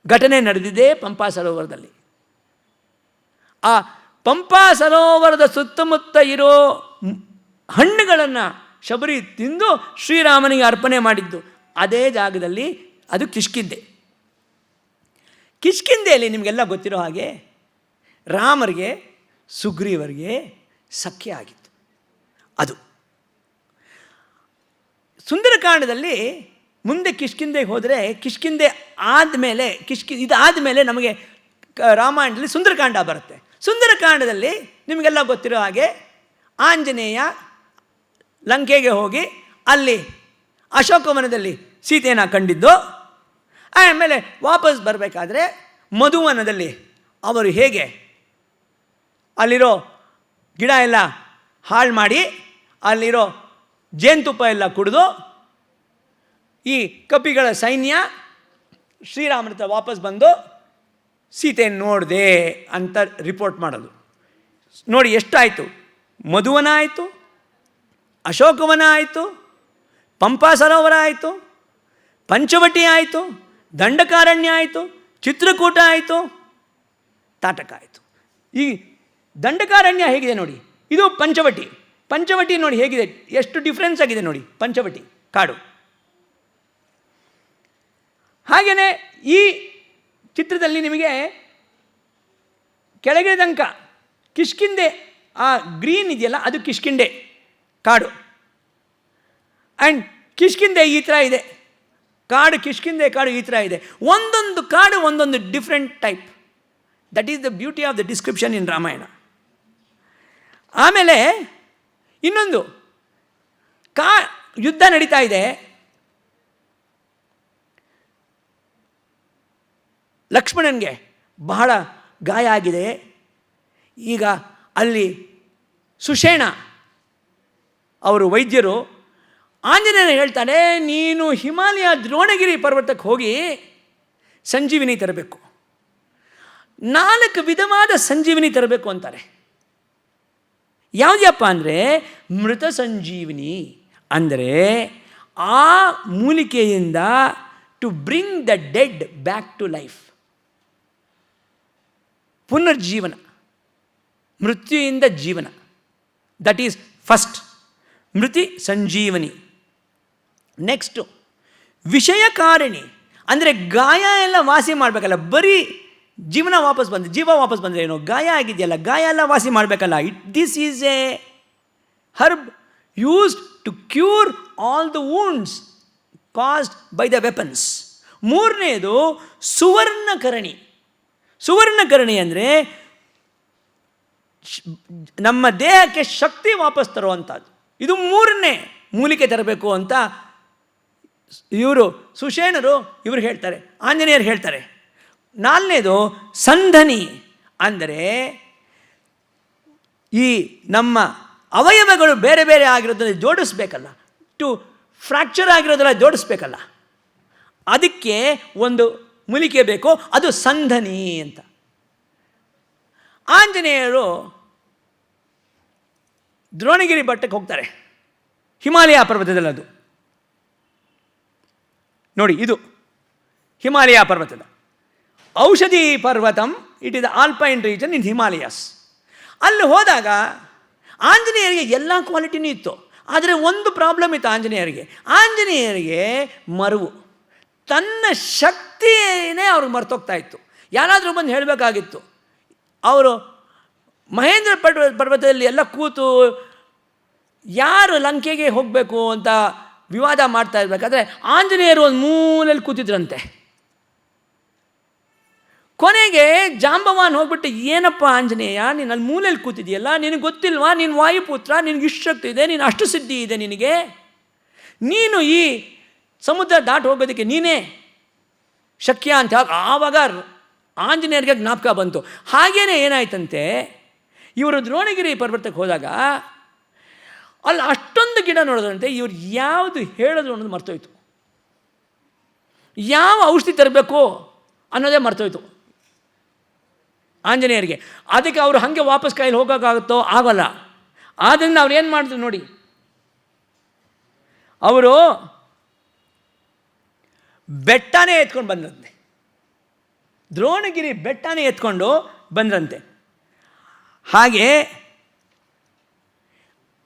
ಘಟನೆ ನಡೆದಿದೆ. ಪಂಪಾ ಸರೋವರದಲ್ಲಿ ಆ ಪಂಪಾ ಸರೋವರದ ಸುತ್ತಮುತ್ತ ಇರೋ ಹಣ್ಣುಗಳನ್ನು ಶಬರಿ ತಿಂದು ಶ್ರೀರಾಮನಿಗೆ ಅರ್ಪಣೆ ಮಾಡಿದ್ದು ಅದೇ ಜಾಗದಲ್ಲಿ. ಅದು ಕಿಷ್ಕಿಂಧೆ. ಕಿಷ್ಕಿಂಧೆಯಲ್ಲಿ ನಿಮಗೆಲ್ಲ ಗೊತ್ತಿರೋ ಹಾಗೆ ರಾಮರಿಗೆ ಸುಗ್ರೀವರಿಗೆ ಸಖ್ಯ ಆಗಿತ್ತು. ಅದು ಸುಂದರಕಾಂಡದಲ್ಲಿ ಮುಂದೆ ಕಿಷ್ಕಿಂಧೆಗೆ ಹೋದರೆ, ಕಿಷ್ಕಿಂಧೆ ಆದಮೇಲೆ ಇದಾದಮೇಲೆ ನಮಗೆ ರಾಮಾಯಣದಲ್ಲಿ ಸುಂದರಕಾಂಡ ಬರುತ್ತೆ. ಸುಂದರಕಾಂಡದಲ್ಲಿ ನಿಮಗೆಲ್ಲ ಗೊತ್ತಿರೋ ಹಾಗೆ ಆಂಜನೇಯ ಲಂಕೆಗೆ ಹೋಗಿ ಅಲ್ಲಿ ಅಶೋಕವನದಲ್ಲಿ ಸೀತೆಯನ್ನು ಕಂಡಿದ್ದು. ಆಮೇಲೆ ವಾಪಸ್ ಬರಬೇಕಾದ್ರೆ ಮಧುವನದಲ್ಲಿ ಅವರು ಹೇಗೆ ಅಲ್ಲಿರೋ ಗಿಡ ಎಲ್ಲ ಹಾಳು ಮಾಡಿ ಅಲ್ಲಿರೋ ಜೇನುತುಪ್ಪ ಎಲ್ಲ ಕುಡಿದು ಈ ಕಪಿಗಳ ಸೈನ್ಯ ಶ್ರೀರಾಮನ ಹತ್ರ ವಾಪಸ್ ಬಂದು ಸೀತೆಯನ್ನು ನೋಡಿದೆ ಅಂತ ರಿಪೋರ್ಟ್ ಮಾಡೋದು. ನೋಡಿ ಎಷ್ಟಾಯಿತು. ಮಧುವನ ಆಯಿತು, ಅಶೋಕವನ ಆಯಿತು, ಪಂಪಾ ಸರೋವರ ಆಯಿತು, ಪಂಚವಟಿ ಆಯಿತು, ದಂಡಕಾರಣ್ಯ ಆಯಿತು, ಚಿತ್ರಕೂಟ ಆಯಿತು, ತಾಟಕ ಆಯಿತು. ಈ ದಂಡಕಾರಣ್ಯ ಹೇಗಿದೆ ನೋಡಿ, ಇದು ಪಂಚವಟಿ. ಪಂಚವಟಿ ನೋಡಿ ಹೇಗಿದೆ, ಎಷ್ಟು ಡಿಫ್ರೆನ್ಸ್ ಆಗಿದೆ ನೋಡಿ ಪಂಚವಟಿ ಕಾಡು. ಹಾಗೆಯೇ ಈ ಚಿತ್ರದಲ್ಲಿ ನಿಮಗೆ ಕೆಳಗೆ ತನಕ ಕಿಷ್ಕಿಂಧೆ ಆ ಗ್ರೀನ್ ಇದೆಯಲ್ಲ, ಅದು ಕಿಷ್ಕಿಂಧೆ ಕಾಡು. ಆ್ಯಂಡ್ ಕಿಷ್ಕಿಂಧೆ ಈ ಥರ ಇದೆ ಕಾಡು. ಕಿಷ್ಕಿಂಧೆ ಕಾಡು ಈ ಥರ ಇದೆ. ಒಂದೊಂದು ಕಾಡು ಒಂದೊಂದು different type. That is the beauty of the description in Ramayana. ಆಮೇಲೆ ಇನ್ನೊಂದು ಯುದ್ಧ ನಡೀತಾ ಇದೆ. ಲಕ್ಷ್ಮಣನಿಗೆ ಬಹಳ ಗಾಯ ಆಗಿದೆ. ಈಗ ಅಲ್ಲಿ ಸುಷೇಣ ಅವರು ವೈದ್ಯರು ಆಂಜನೇಯನ ಹೇಳ್ತಾನೆ, ನೀನು ಹಿಮಾಲಯ ದ್ರೋಣಗಿರಿ ಪರ್ವತಕ್ಕೆ ಹೋಗಿ ಸಂಜೀವಿನಿ ತರಬೇಕು, 4 ವಿಧವಾದ ಸಂಜೀವಿನಿ ತರಬೇಕು ಅಂತಾರೆ. ಯಾವುದಪ್ಪ ಅಂದರೆ ಮೃತ ಸಂಜೀವಿನಿ, ಅಂದರೆ ಆ ಮೂಲಿಕೆಯಿಂದ to bring the dead back to life, ಪುನರ್ಜೀವನ, ಮೃತ್ಯುವಿಂದ ಜೀವನ. That is first Mriti Sanjeevani. Next ವಿಷಯಕಾರಿಣಿ, ಅಂದರೆ ಗಾಯ ಎಲ್ಲ ವಾಸಿ ಮಾಡಬೇಕಲ್ಲ, ಬರೀ ಜೀವ ವಾಪಸ್ ಬಂದರೆ ಏನೋ ಗಾಯ ಆಗಿದೆಯಲ್ಲ, ಗಾಯ ಎಲ್ಲ ವಾಸಿ ಮಾಡಬೇಕಲ್ಲ. This is a herb used to cure all the wounds caused by the weapons. ಮೂರನೇದು ಸುವರ್ಣಕರಣಿ. ಸುವರ್ಣಕರಣಿ ಅಂದರೆ ನಮ್ಮ ದೇಹಕ್ಕೆ ಶಕ್ತಿ ವಾಪಸ್ ತರುವಂಥದ್ದು. ಇದು ಮೂರನೇ ಮೂಲಿಕೆ ತರಬೇಕು ಅಂತ ಇವರು ಸುಷೇಣರು ಇವರು ಹೇಳ್ತಾರೆ, ಆಂಜನೇಯರು ಹೇಳ್ತಾರೆ. 4ನೇದು ಸಂಧನಿ, ಅಂದರೆ ಈ ನಮ್ಮ ಅವಯವಗಳು ಬೇರೆ ಬೇರೆ ಆಗಿರೋದನ್ನ ಜೋಡಿಸ್ಬೇಕಲ್ಲ, ಟು ಫ್ರ್ಯಾಕ್ಚರ್ ಆಗಿರೋದೆಲ್ಲ ಜೋಡಿಸ್ಬೇಕಲ್ಲ, ಅದಕ್ಕೆ ಒಂದು ಮೂಲಿಕೆ ಬೇಕು, ಅದು ಸಂಧನಿ ಅಂತ. ಆಂಜನೇಯರು ದ್ರೋಣಗಿರಿ ಬೆಟ್ಟಕ್ಕೆ ಹೋಗ್ತಾರೆ. ಹಿಮಾಲಯ ಪರ್ವತದಲ್ಲಿ ಅದು ನೋಡಿ, ಇದು ಹಿಮಾಲಯ ಪರ್ವತದ ಔಷಧಿ Parvatam. It is alpine region in Himalayas. ಅಲ್ಲಿ ಹೋದಾಗ ಆಂಜನೇಯರಿಗೆ ಎಲ್ಲ ಕ್ವಾಲಿಟಿನೂ ಇತ್ತು. ಆದರೆ ಒಂದು ಪ್ರಾಬ್ಲಮ್ ಇತ್ತು ಆಂಜನೇಯರಿಗೆ ಮರುವು, ತನ್ನ ಶಕ್ತಿಯೇ ಅವ್ರಿಗೆ ಮರ್ತೋಗ್ತಾ ಇತ್ತು. ಯಾರಾದರೂ ಬಂದು ಹೇಳಬೇಕಾಗಿತ್ತು. ಅವರು ಮಹೇಂದ್ರ ಪರ್ವತದಲ್ಲಿ ಎಲ್ಲ ಕೂತು ಯಾರು ಲಂಕೆಗೆ ಹೋಗಬೇಕು ಅಂತ ವಿವಾದ ಮಾಡ್ತಾ ಇರಬೇಕಾದ್ರೆ ಆಂಜನೇಯರು ಒಂದು ಮೂಲೆಯಲ್ಲಿ ಕೂತಿದ್ರಂತೆ. ಕೊನೆಗೆ ಜಾಂಬವಾನ್ ಹೋಗ್ಬಿಟ್ಟು, ಏನಪ್ಪ ಆಂಜನೇಯ, ನೀನು ಅಲ್ಲಿ ಮೂಲೆಯಲ್ಲಿ ಕೂತಿದೆಯಲ್ಲ, ನಿನಗೆ ಗೊತ್ತಿಲ್ವಾ, ನೀನು ವಾಯುಪುತ್ರ, ನಿನಗೆ ಇಷ್ಟು ಶಕ್ತಿ ಇದೆ, ನೀನು ಅಷ್ಟು ಸಿದ್ಧಿ ಇದೆ ನಿನಗೆ, ನೀನು ಈ ಸಮುದ್ರ ದಾಟಿ ಹೋಗೋದಕ್ಕೆ ನೀನೇ ಶಕ್ಯ ಅಂತ. ಆವಾಗ ಆಂಜನೇಯರಿಗೆ ಜ್ಞಾಪಕ ಬಂತು. ಹಾಗೇನೆ ಏನಾಯ್ತಂತೆ, ಇವರು ದ್ರೋಣಗಿರಿ ಪರ್ವತಕ್ಕೆ ಹೋದಾಗ ಅಲ್ಲಿ ಅಷ್ಟೊಂದು ಗಿಡ ನೋಡಿದ್ರಂತೆ. ಇವ್ರು ಯಾವುದು ಹೇಳಿದ್ರು ಅನ್ನೋದು ಮರ್ತೋಯ್ತು, ಯಾವ ಔಷಧಿ ತರಬೇಕು ಅನ್ನೋದೇ ಮರ್ತೋಯ್ತು ಆಂಜನೇಯರಿಗೆ. ಅದಕ್ಕೆ ಅವರು ಹಾಗೆ ವಾಪಸ್ ಕೈಲಿ ಹೋಗೋಕ್ಕಾಗುತ್ತೋ, ಆಗೋಲ್ಲ. ಆದ್ದರಿಂದ ಅವ್ರು ಏನು ಮಾಡಿದ್ರು ನೋಡಿ, ಅವರು ಬೆಟ್ಟನೇ ಎತ್ಕೊಂಡು ಬಂದ್ರಂತೆ, ದ್ರೋಣಗಿರಿ ಬೆಟ್ಟನೇ ಎತ್ಕೊಂಡು ಬಂದ್ರಂತೆ. ಹಾಗೆ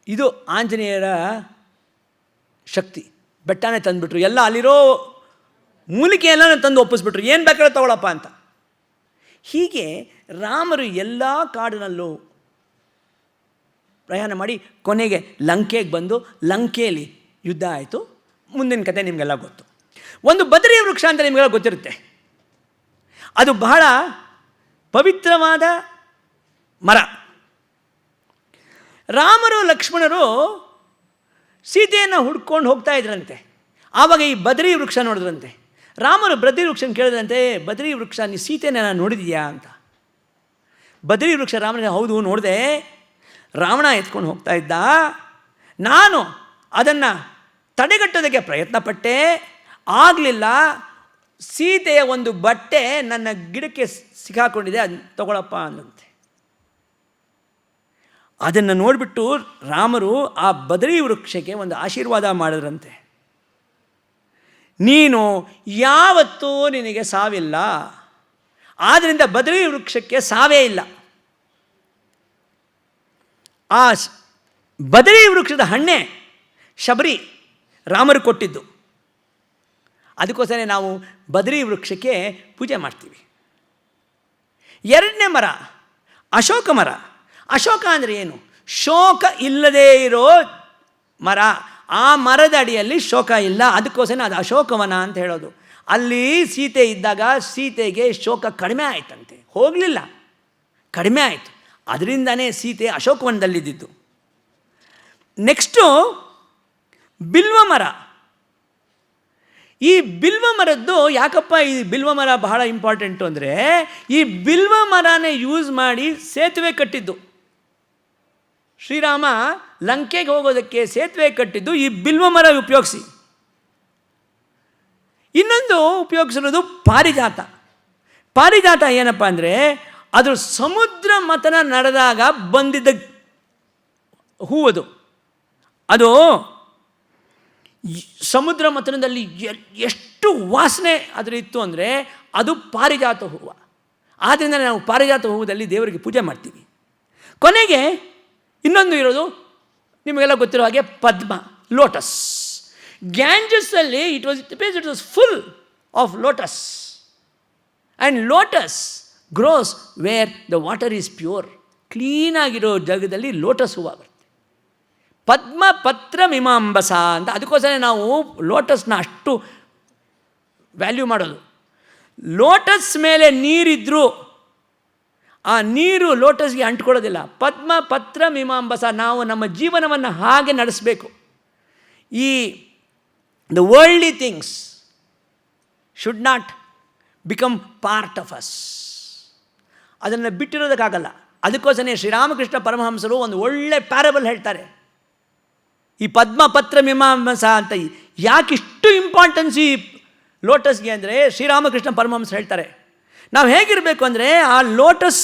ಇದು ಆಂಜನೇಯರ ಶಕ್ತಿ. ಬೆಟ್ಟನೇ ತಂದುಬಿಟ್ರು, ಎಲ್ಲ ಅಲ್ಲಿರೋ ಮೂಲಿಕೆ ಎಲ್ಲ ತಂದು ಒಪ್ಪಿಸ್ಬಿಟ್ರು, ಏನು ಬೇಕಾದ್ರೆ ತಗೊಳಪ್ಪ ಅಂತ. ಹೀಗೆ ರಾಮರು ಎಲ್ಲ ಕಾಡಿನಲ್ಲೂ ಪ್ರಯಾಣ ಮಾಡಿ ಕೊನೆಗೆ ಲಂಕೆಗೆ ಬಂದು ಲಂಕೆಯಲ್ಲಿ ಯುದ್ಧ ಆಯಿತು. ಮುಂದಿನ ಕತೆ ನಿಮಗೆಲ್ಲ ಗೊತ್ತು. ಒಂದು ಬದರಿ ವೃಕ್ಷ ಅಂತ ನಿಮಗೆಲ್ಲ ಗೊತ್ತಿರುತ್ತೆ. ಅದು ಬಹಳ ಪವಿತ್ರವಾದ ಮರ. ರಾಮರು ಲಕ್ಷ್ಮಣರು ಸೀತೆಯನ್ನು ಹುಡ್ಕೊಂಡು ಹೋಗ್ತಾ ಇದ್ರಂತೆ. ಆವಾಗ ಈ ಬದರಿ ವೃಕ್ಷ ನೋಡಿದ್ರಂತೆ. ರಾಮರು ಬದರಿ ವೃಕ್ಷನ ಕೇಳಿದ್ರಂತೆ, ಬದರಿ ವೃಕ್ಷ ನೀ ಸೀತೆನ ನೋಡಿದೀಯಾ ಅಂತ. ಬದರಿ ವೃಕ್ಷ ರಾಮನಿಗೆ, ಹೌದು ನೋಡಿದೆ, ರಾವಣ ಎತ್ಕೊಂಡು ಹೋಗ್ತಾ ಇದ್ದ, ನಾನು ಅದನ್ನು ತಡೆಗಟ್ಟೋದಕ್ಕೆ ಪ್ರಯತ್ನ ಪಟ್ಟೆ, ಆಗಲಿಲ್ಲ. ಸೀತೆಯ ಒಂದು ಬಟ್ಟೆ ನನ್ನ ಗಿಡಕ್ಕೆ ಸಿಕ್ಕಾಕೊಂಡಿದೆ, ಅದನ್ನು ತಗೊಳಪ್ಪ ಅಂದಂತೆ. ಅದನ್ನು ನೋಡಿಬಿಟ್ಟು ರಾಮರು ಆ ಬದರಿ ವೃಕ್ಷಕ್ಕೆ ಒಂದು ಆಶೀರ್ವಾದ ಮಾಡಿದ್ರಂತೆ, ನೀನು ಯಾವತ್ತೂ ನಿನಗೆ ಸಾವಿಲ್ಲ, ಆದ್ದರಿಂದ ಬದರಿ ವೃಕ್ಷಕ್ಕೆ ಸಾವೇ ಇಲ್ಲ. ಆ ಬದರಿ ವೃಕ್ಷದ ಹಣ್ಣೆ ಶಬರಿ ರಾಮರು ಕೊಟ್ಟಿದ್ದು. ಅದಕ್ಕೋಸ್ಕರ ನಾವು ಬದರಿ ವೃಕ್ಷಕ್ಕೆ ಪೂಜೆ ಮಾಡ್ತೀವಿ. ಎರಡನೇ ಮರ ಅಶೋಕ ಮರ. ಅಶೋಕ ಅಂದರೆ ಏನು? ಶೋಕ ಇಲ್ಲದೇ ಇರೋ ಮರ. ಆ ಮರದ ಅಡಿಯಲ್ಲಿ ಶೋಕ ಇಲ್ಲ, ಅದಕ್ಕೋಸ್ಕರ ಅದು ಅಶೋಕವನ ಅಂತ ಹೇಳೋದು. ಅಲ್ಲಿ ಸೀತೆ ಇದ್ದಾಗ ಸೀತೆಗೆ ಶೋಕ ಕಡಿಮೆ ಆಯ್ತಂತೆ, ಹೋಗಲಿಲ್ಲ, ಕಡಿಮೆ ಆಯಿತು. ಅದರಿಂದನೇ ಸೀತೆ ಅಶೋಕವನದಲ್ಲಿದ್ದಿದ್ದು. ನೆಕ್ಸ್ಟು ಬಿಲ್ವ ಮರ. ಈ ಬಿಲ್ವ ಮರದ್ದು ಯಾಕಪ್ಪ ಈ ಬಿಲ್ವ ಮರ ಬಹಳ ಇಂಪಾರ್ಟೆಂಟು ಅಂದರೆ, ಈ ಬಿಲ್ವ ಮರನೇ ಯೂಸ್ ಮಾಡಿ ಸೇತುವೆ ಕಟ್ಟಿದ್ದು. ಶ್ರೀರಾಮ ಲಂಕೆಗೆ ಹೋಗೋದಕ್ಕೆ ಸೇತುವೆ ಕಟ್ಟಿದ್ದು ಈ ಬಿಲ್ವ ಮರ ಉಪಯೋಗಿಸಿ. ಇನ್ನೊಂದು ಉಪಯೋಗಿಸಿರೋದು ಪಾರಿಜಾತ. ಪಾರಿಜಾತ ಏನಪ್ಪ ಅಂದರೆ, ಅದು ಸಮುದ್ರ ಮಥನ ನಡೆದಾಗ ಬಂದಿದ್ದ ಹೂವದು. ಅದು ಸಮುದ್ರ ಮಥನದಲ್ಲಿ ಎಷ್ಟು ವಾಸನೆ ಅದರಿತ್ತು ಅಂದರೆ ಅದು ಪಾರಿಜಾತ ಹೂವು. ಆದ್ದರಿಂದ ನಾವು ಪಾರಿಜಾತ ಹೂವದಲ್ಲಿ ದೇವರಿಗೆ ಪೂಜೆ ಮಾಡ್ತೀವಿ. ಕೊನೆಗೆ ಇನ್ನೊಂದು ಇರೋದು ನಿಮಗೆಲ್ಲ ಗೊತ್ತಿರೋ ಹಾಗೆ ಪದ್ಮ, ಲೋಟಸ್. ಗ್ಯಾಂಜಸ್ಸಲ್ಲಿ it was full of lotus. And lotus grows where the water is pure. ಕ್ಲೀನಾಗಿರೋ ಜಾಗದಲ್ಲಿ ಲೋಟಸ್ ಹೂವು ಬರುತ್ತೆ. ಪದ್ಮ ಪತ್ರ ಮೀಮಾಂಬಸ ಅಂತ. ಅದಕ್ಕೋಸ್ಕರ ನಾವು ಲೋಟಸ್ನ ಅಷ್ಟು ವ್ಯಾಲ್ಯೂ ಮಾಡೋದು. ಲೋಟಸ್ ಮೇಲೆ ನೀರಿದ್ದರೂ ಆ ನೀರು ಲೋಟಸ್ಗೆ ಅಂಟ್ಕೊಳ್ಳೋದಿಲ್ಲ. ಪದ್ಮ ಪತ್ರ ಮೀಮಾಂಬಸ. ನಾವು ನಮ್ಮ ಜೀವನವನ್ನು ಹಾಗೆ ನಡೆಸಬೇಕು. ಈ the worldly things should not become part of us. ಅದನ್ನು ಬಿಟ್ಟಿರೋದಕ್ಕಾಗಲ್ಲ. ಅದಕ್ಕೋಸ್ಕರ ಶ್ರೀರಾಮಕೃಷ್ಣ ಪರಮಹಂಸರು ಒಂದು ಒಳ್ಳೆ ಪ್ಯಾರಬಲ್ ಹೇಳ್ತಾರೆ. ಈ ಪದ್ಮ ಪತ್ರ ಮೀಮಾಂಸ ಅಂತ ಯಾಕಿಷ್ಟು ಇಂಪಾರ್ಟೆನ್ಸ್ ಈ ಲೋಟಸ್ಗೆ ಅಂದರೆ, ಶ್ರೀರಾಮಕೃಷ್ಣ ಪರಮಹಂಸ ಹೇಳ್ತಾರೆ, ನಾವು ಹೇಗಿರಬೇಕು ಅಂದರೆ, ಆ ಲೋಟಸ್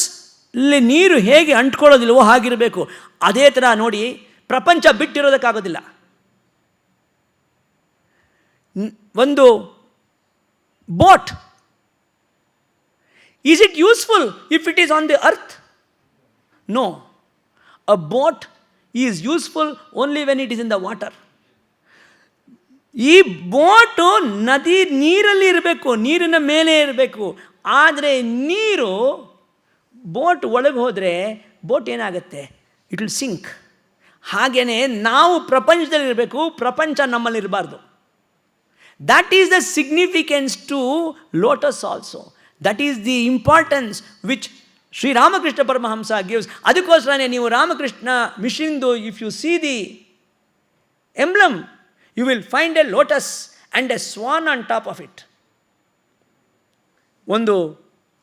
ಇಲ್ಲಿ ನೀರು ಹೇಗೆ ಅಂಟ್ಕೊಳ್ಳೋದಿಲ್ವೋ ಹಾಗಿರಬೇಕು. ಅದೇ ಥರ ನೋಡಿ, ಪ್ರಪಂಚ ಬಿಟ್ಟಿರೋದಕ್ಕಾಗೋದಿಲ್ಲ. ಒಂದು boat, is it useful if it is on the earth? No. A boat is useful only when it is in the water. ಈ ಬೋಟು ನದಿ ನೀರಲ್ಲಿ ಇರಬೇಕು, ನೀರಿನ ಮೇಲೆ ಇರಬೇಕು. ಆದರೆ ನೀರು ಬೋಟ್ ಒಳಗೆ ಹೋದರೆ ಬೋಟ್ ಏನಾಗುತ್ತೆ? It will sink. ಹಾಗೆಯೇ ನಾವು ಪ್ರಪಂಚದಲ್ಲಿರಬೇಕು, ಪ್ರಪಂಚ ನಮ್ಮಲ್ಲಿರಬಾರ್ದು. That is the significance to lotus also. That is the importance which Shri Ramakrishna Paramahamsa gives. ಅದಕ್ಕೋಸ್ಕರನೇ ನೀವು ರಾಮಕೃಷ್ಣ ಮಿಷನ್ದು if you see the emblem, you will find a lotus and a swan on top of it. ಒಂದು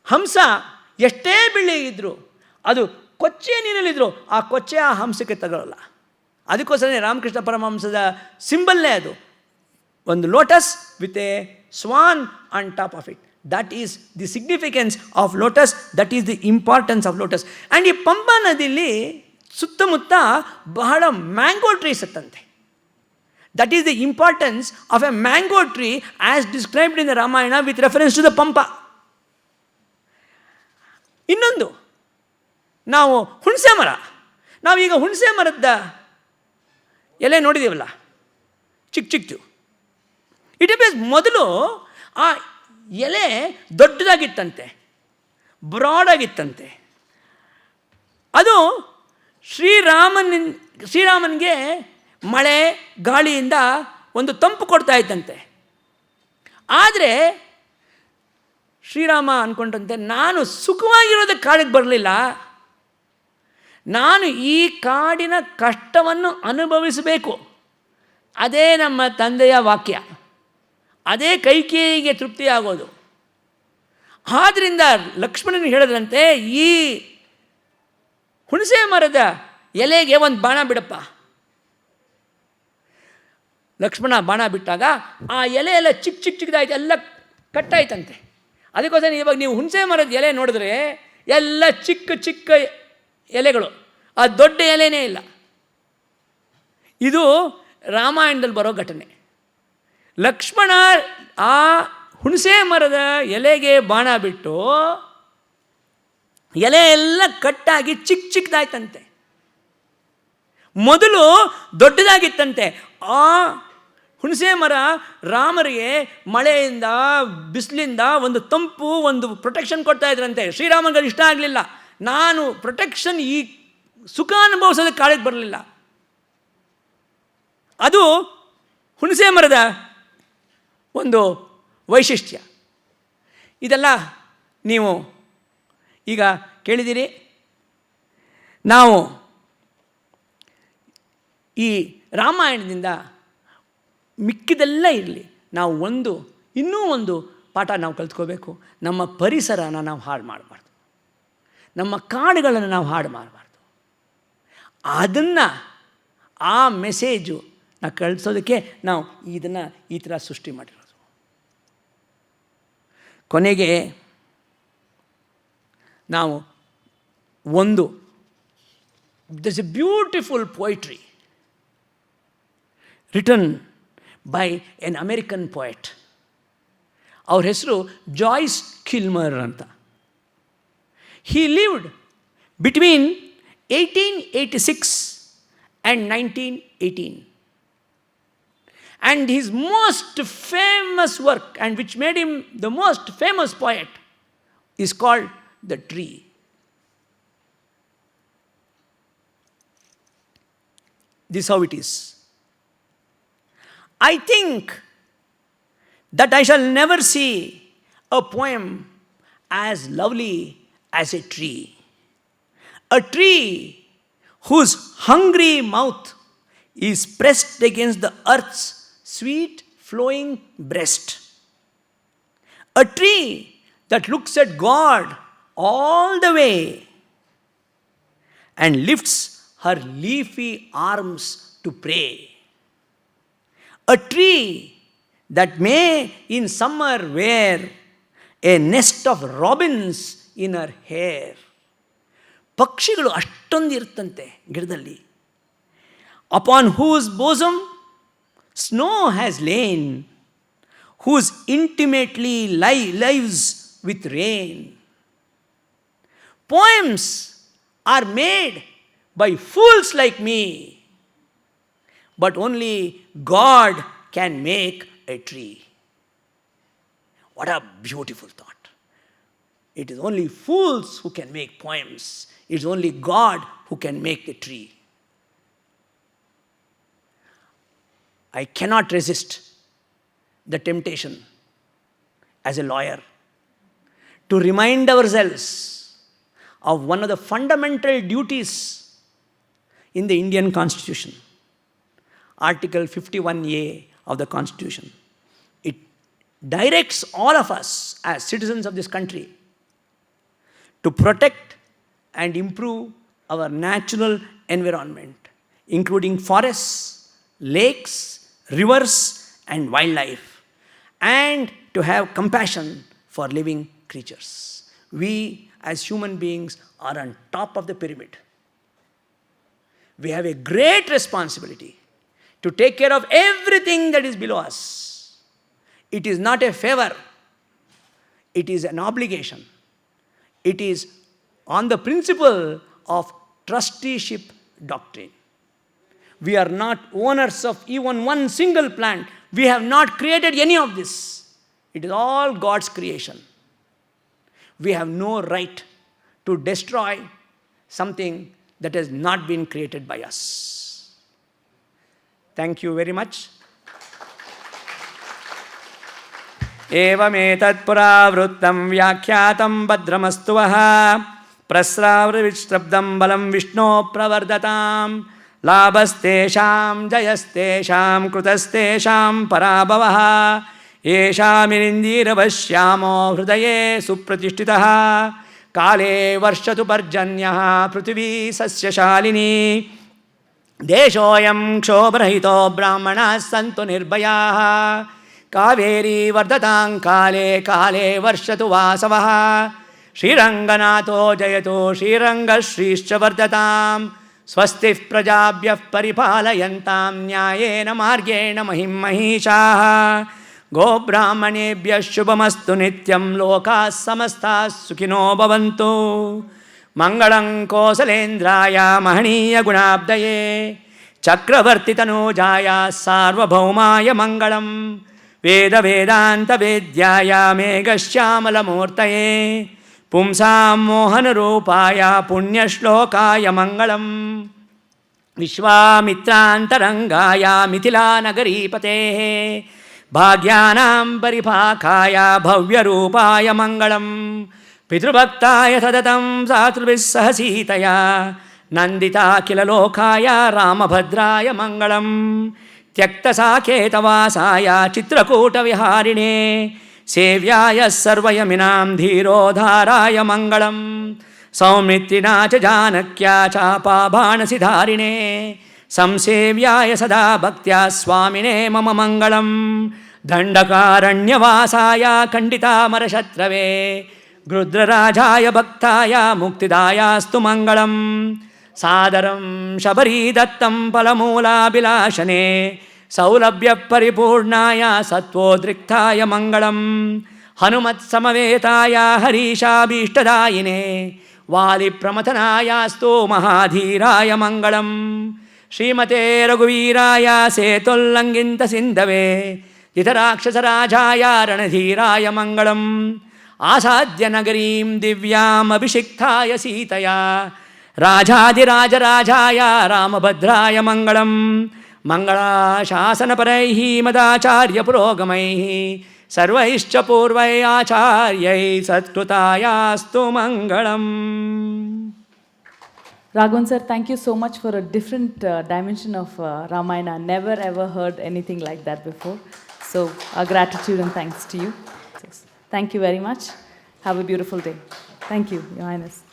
ಹಂಸ ಎಷ್ಟೇ ಬಿಳಿ ಇದ್ದರೂ, ಅದು ಕೊಚ್ಚೆ ನೀರಲ್ಲಿದ್ದರೂ ಆ ಕೊಚ್ಚೆ ಆ ಹಂಸಕ್ಕೆ ತಗೊಳ್ಳಲ್ಲ. ಅದಕ್ಕೋಸ್ಕರನೇ ರಾಮಕೃಷ್ಣ ಪರಮಹಂಸದ ಸಿಂಬಲ್ನೇ ಅದು, ಒಂದು lotus with a swan on top of it. That is the significance of lotus, that is the importance of lotus. And ಈ ಪಂಪಾ ನದಿಯಲ್ಲಿ ಸುತ್ತಮುತ್ತ ಬಹಳ ಮ್ಯಾಂಗೋ ಟ್ರೀಸ್ ಇತ್ತಂತೆ. That is the importance of a mango tree as described in the Ramayana with reference to the Pampa. ಇನ್ನೊಂದು, ನಾವು ಹುಣಸೆ ಮರ, ನಾವೀಗ ಹುಣಸೆ ಮರದ ಎಲೆ ನೋಡಿದ್ದೀವಲ್ಲ, ಚಿಕ್ಕ ಚಿಕ್ಕದು. ಇಟ್ ಮೀನ್ಸ್ ಮೊದಲು ಆ ಎಲೆ ದೊಡ್ಡದಾಗಿತ್ತಂತೆ, ಬ್ರಾಡಾಗಿತ್ತಂತೆ. ಅದು ಶ್ರೀರಾಮನಿಗೆ ಮಳೆ ಗಾಳಿಯಿಂದ ಒಂದು ತಂಪು ಕೊಡ್ತಾ ಇದ್ದಂತೆ. ಆದರೆ ಶ್ರೀರಾಮ ಅಂದ್ಕೊಂಡಂತೆ, ನಾನು ಸುಖವಾಗಿರೋದಕ್ಕೆ ಕಾಡಿಗೆ ಬರಲಿಲ್ಲ, ನಾನು ಈ ಕಾಡಿನ ಕಷ್ಟವನ್ನು ಅನುಭವಿಸಬೇಕು. ಅದೇ ನಮ್ಮ ತಂದೆಯ ವಾಕ್ಯ, ಅದೇ ಕೈಕೇಯಿಗೆ ತೃಪ್ತಿಯಾಗೋದು. ಆದ್ದರಿಂದ ಲಕ್ಷ್ಮಣನಿಗೆ ಹೇಳಿದ್ರಂತೆ, ಈ ಹುಣಸೆ ಮರದ ಎಲೆಗೆ ಒಂದು ಬಾಣ ಬಿಡಪ್ಪ. ಲಕ್ಷ್ಮಣ ಬಾಣ ಬಿಟ್ಟಾಗ ಆ ಎಲೆ ಎಲ್ಲ ಚಿಕ್ಕದಾಯ್ತು, ಎಲ್ಲ ಕಟ್ಟಾಯ್ತಂತೆ. ಅದಕ್ಕೋಸ್ಕರ ಇವಾಗ ನೀವು ಹುಣಸೆ ಮರದ ಎಲೆ ನೋಡಿದ್ರೆ ಎಲ್ಲ ಚಿಕ್ಕ ಎಲೆಗಳು, ಆ ದೊಡ್ಡ ಎಲೆನೇ ಇಲ್ಲ. ಇದು ರಾಮಾಯಣದಲ್ಲಿ ಬರೋ ಘಟನೆ. ಲಕ್ಷ್ಮಣ ಆ ಹುಣಸೆ ಮರದ ಎಲೆಗೆ ಬಾಣ ಬಿಟ್ಟು ಎಲೆ ಎಲ್ಲ ಕಟ್ಟಾಗಿ ಚಿಕ್ಕದಾಯ್ತಂತೆ. ಮೊದಲು ದೊಡ್ಡದಾಗಿತ್ತಂತೆ. ಆ ಹುಣಸೆ ಮರ ರಾಮರಿಗೆ ಮಳೆಯಿಂದ ಬಿಸಿಲಿಂದ ಒಂದು ತಂಪು, ಒಂದು ಪ್ರೊಟೆಕ್ಷನ್ ಕೊಡ್ತಾ ಇದ್ರಂತೆ. ಶ್ರೀರಾಮನಿಗೆ ಇಷ್ಟ ಆಗಲಿಲ್ಲ, ನಾನು ಪ್ರೊಟೆಕ್ಷನ್, ಈ ಸುಖ ಅನುಭವಿಸೋದಕ್ಕೆ ಕಾಡಿಗೆ ಬರಲಿಲ್ಲ. ಅದು ಹುಣಸೆ ಮರದ ಒಂದು ವೈಶಿಷ್ಟ್ಯ. ಇದೆಲ್ಲ ನೀವು ಈಗ ಕೇಳಿದ್ದೀರಿ. ನಾವು ಈ ರಾಮಾಯಣದಿಂದ ಮಿಕ್ಕಿದೆಲ್ಲ ಇರಲಿ, ನಾವು ಇನ್ನೂ ಒಂದು ಪಾಠ ನಾವು ಕಲ್ತ್ಕೋಬೇಕು. ನಮ್ಮ ಪರಿಸರನ ನಾವು ಹಾಳು ಮಾಡಬಾರ್ದು, ನಮ್ಮ ಕಾಡುಗಳನ್ನು ನಾವು ಹಾಳು ಮಾಡಬಾರ್ದು. ಅದನ್ನು, ಆ ಮೆಸೇಜು ನಾವು ಕಳಿಸೋದಕ್ಕೆ ನಾವು ಇದನ್ನು ಈ ಥರ ಸೃಷ್ಟಿ ಮಾಡಿರೋದು. ಕೊನೆಗೆ ನಾವು there's a beautiful poetry written by an American poet. ಅವ್ರ ಹೆಸರು ಜಾಯ್ಸ್ ಕಿಲ್ಮರ್ ಅಂತ. He lived between 1886 and 1918. And his most famous work, and which made him the most famous poet, is called The Tree. This is how it is. I think that I shall never see a poem as lovely as a tree. A tree whose hungry mouth is pressed against the earth's sweet flowing breast. A tree that looks at God all the way and lifts her leafy arms to pray. A tree that may in summer wear a nest of robins in her hair. ಪಕ್ಷಿಗಳು ಅಷ್ಟೊಂದು ಇರ್ತಂತೆ ಗಿಡದಲ್ಲಿ. Upon whose bosom snow has lain, whose intimately lives with rain. Poems are made by fools like me, but only God can make a tree. What a beautiful thought. It is only fools who can make poems. It is only God who can make a tree. I cannot resist the temptation as a lawyer to remind ourselves of one of the fundamental duties in the Indian Constitution, Article 51A of the Constitution. It directs all of us as citizens of this country to protect and improve our natural environment, including forests, lakes, rivers, and wildlife, and to have compassion for living creatures. We as human beings are on top of the pyramid. We have a great responsibility to take care of everything that is below us. It is not a favor, it is an obligation. It is on the principle of trusteeship doctrine. We are not owners of even one single plant. We have not created any of this. It is all God's creation. We have no right to destroy something that has not been created by us. Thank you very much. एवमेतत् पुरावृत्तं व्याख्यातं भद्रमस्तु वः प्रस्रावृविश्रब्दं बलं विष्णो प्रवर्धतां लाभस्तेषां जयस्तेषां कृतस्तेषां पराभवः येषामिरिन्दीरवश्यामो हृदये सुप्रतिष्ठितः काले वर्षतु पर्जन्यः पृथिवी सस्यशालिनी देशोऽयं क्षोभरहितो ब्राह्मणाः सन्तु निर्भयाः कावेरी वर्धतां काले काले वर्षतु वासवः श्रीरङ्गनाथो जयतु श्रीरङ्गश्रीश्च वर्धतां स्वस्तिः प्रजाभ्यः परिपालयन्तां न्यायेन मार्गेण महिं महिषाः गोब्राह्मणेभ्यः शुभमस्तु नित्यं लोकाः समस्ताः सुखिनो भवन्तु मङ्गलं कौसलेन्द्राय महनीयगुणाब्धये चक्रवर्तितनूजाय सार्वभौमाय मङ्गलं वेदवेदान्तवेद्याय मेघश्यामलमूर्तये पुंसां मोहनरूपाय पुण्यश्लोकाय मङ्गलं विश्वामित्रान्तरङ्गाय मिथिलानगरीपतेः भाग्यानां परिपाकाय भव्यरूपाय मङ्गलं पितृभक्ताय सततं सातृभिः सह सीतया नन्दिताखिललोकाय रामभद्राय मङ्गलं त्यक्तसाकेतवासाय चित्रकूटविहारिणे सेव्याय सर्वयमिनां धीरोधाराय मङ्गलं सौमित्रिणा च जानक्या चापाबाणसिधारिणे संसेव्याय सदा भक्त्या स्वामिने मम मङ्गलं दण्डकारण्यवासाय खण्डितामरशत्रवे गृध्रराजाय भक्ताय मुक्तिदायास्तु मङ्गलं सादरं शबरीदत्तं फलमूलाभिलाषणे सौलभ्यपरिपूर्णाय सत्त्वोद्रिक्ताय मङ्गलं हनुमत्समवेताय हरीशाभीष्टदायिने वालिप्रमथनायास्तु महाधीराय मङ्गलं श्रीमते रघुवीराय सेतुल्लङ्घितसिन्धवे जितराक्षसराजाय रणधीराय मङ्गलम् आसाद्यनगरीं दिव्यामभिषिक्ताय सीतया राजाधिराजराजाय रामभद्राय मङ्गलं मङ्गलाशासनपरैः मदाचार्यपुरोगमैः सर्वैश्च पूर्वैः आचार्यैः सत्कृतायास्तु मङ्गलम्. Raghavan sir, thank you so much for a different dimension of Ramayana. Never ever heard anything like that before. So our gratitude and thanks to you. Thank you very much. Have a beautiful day. Thank you, Your Highness.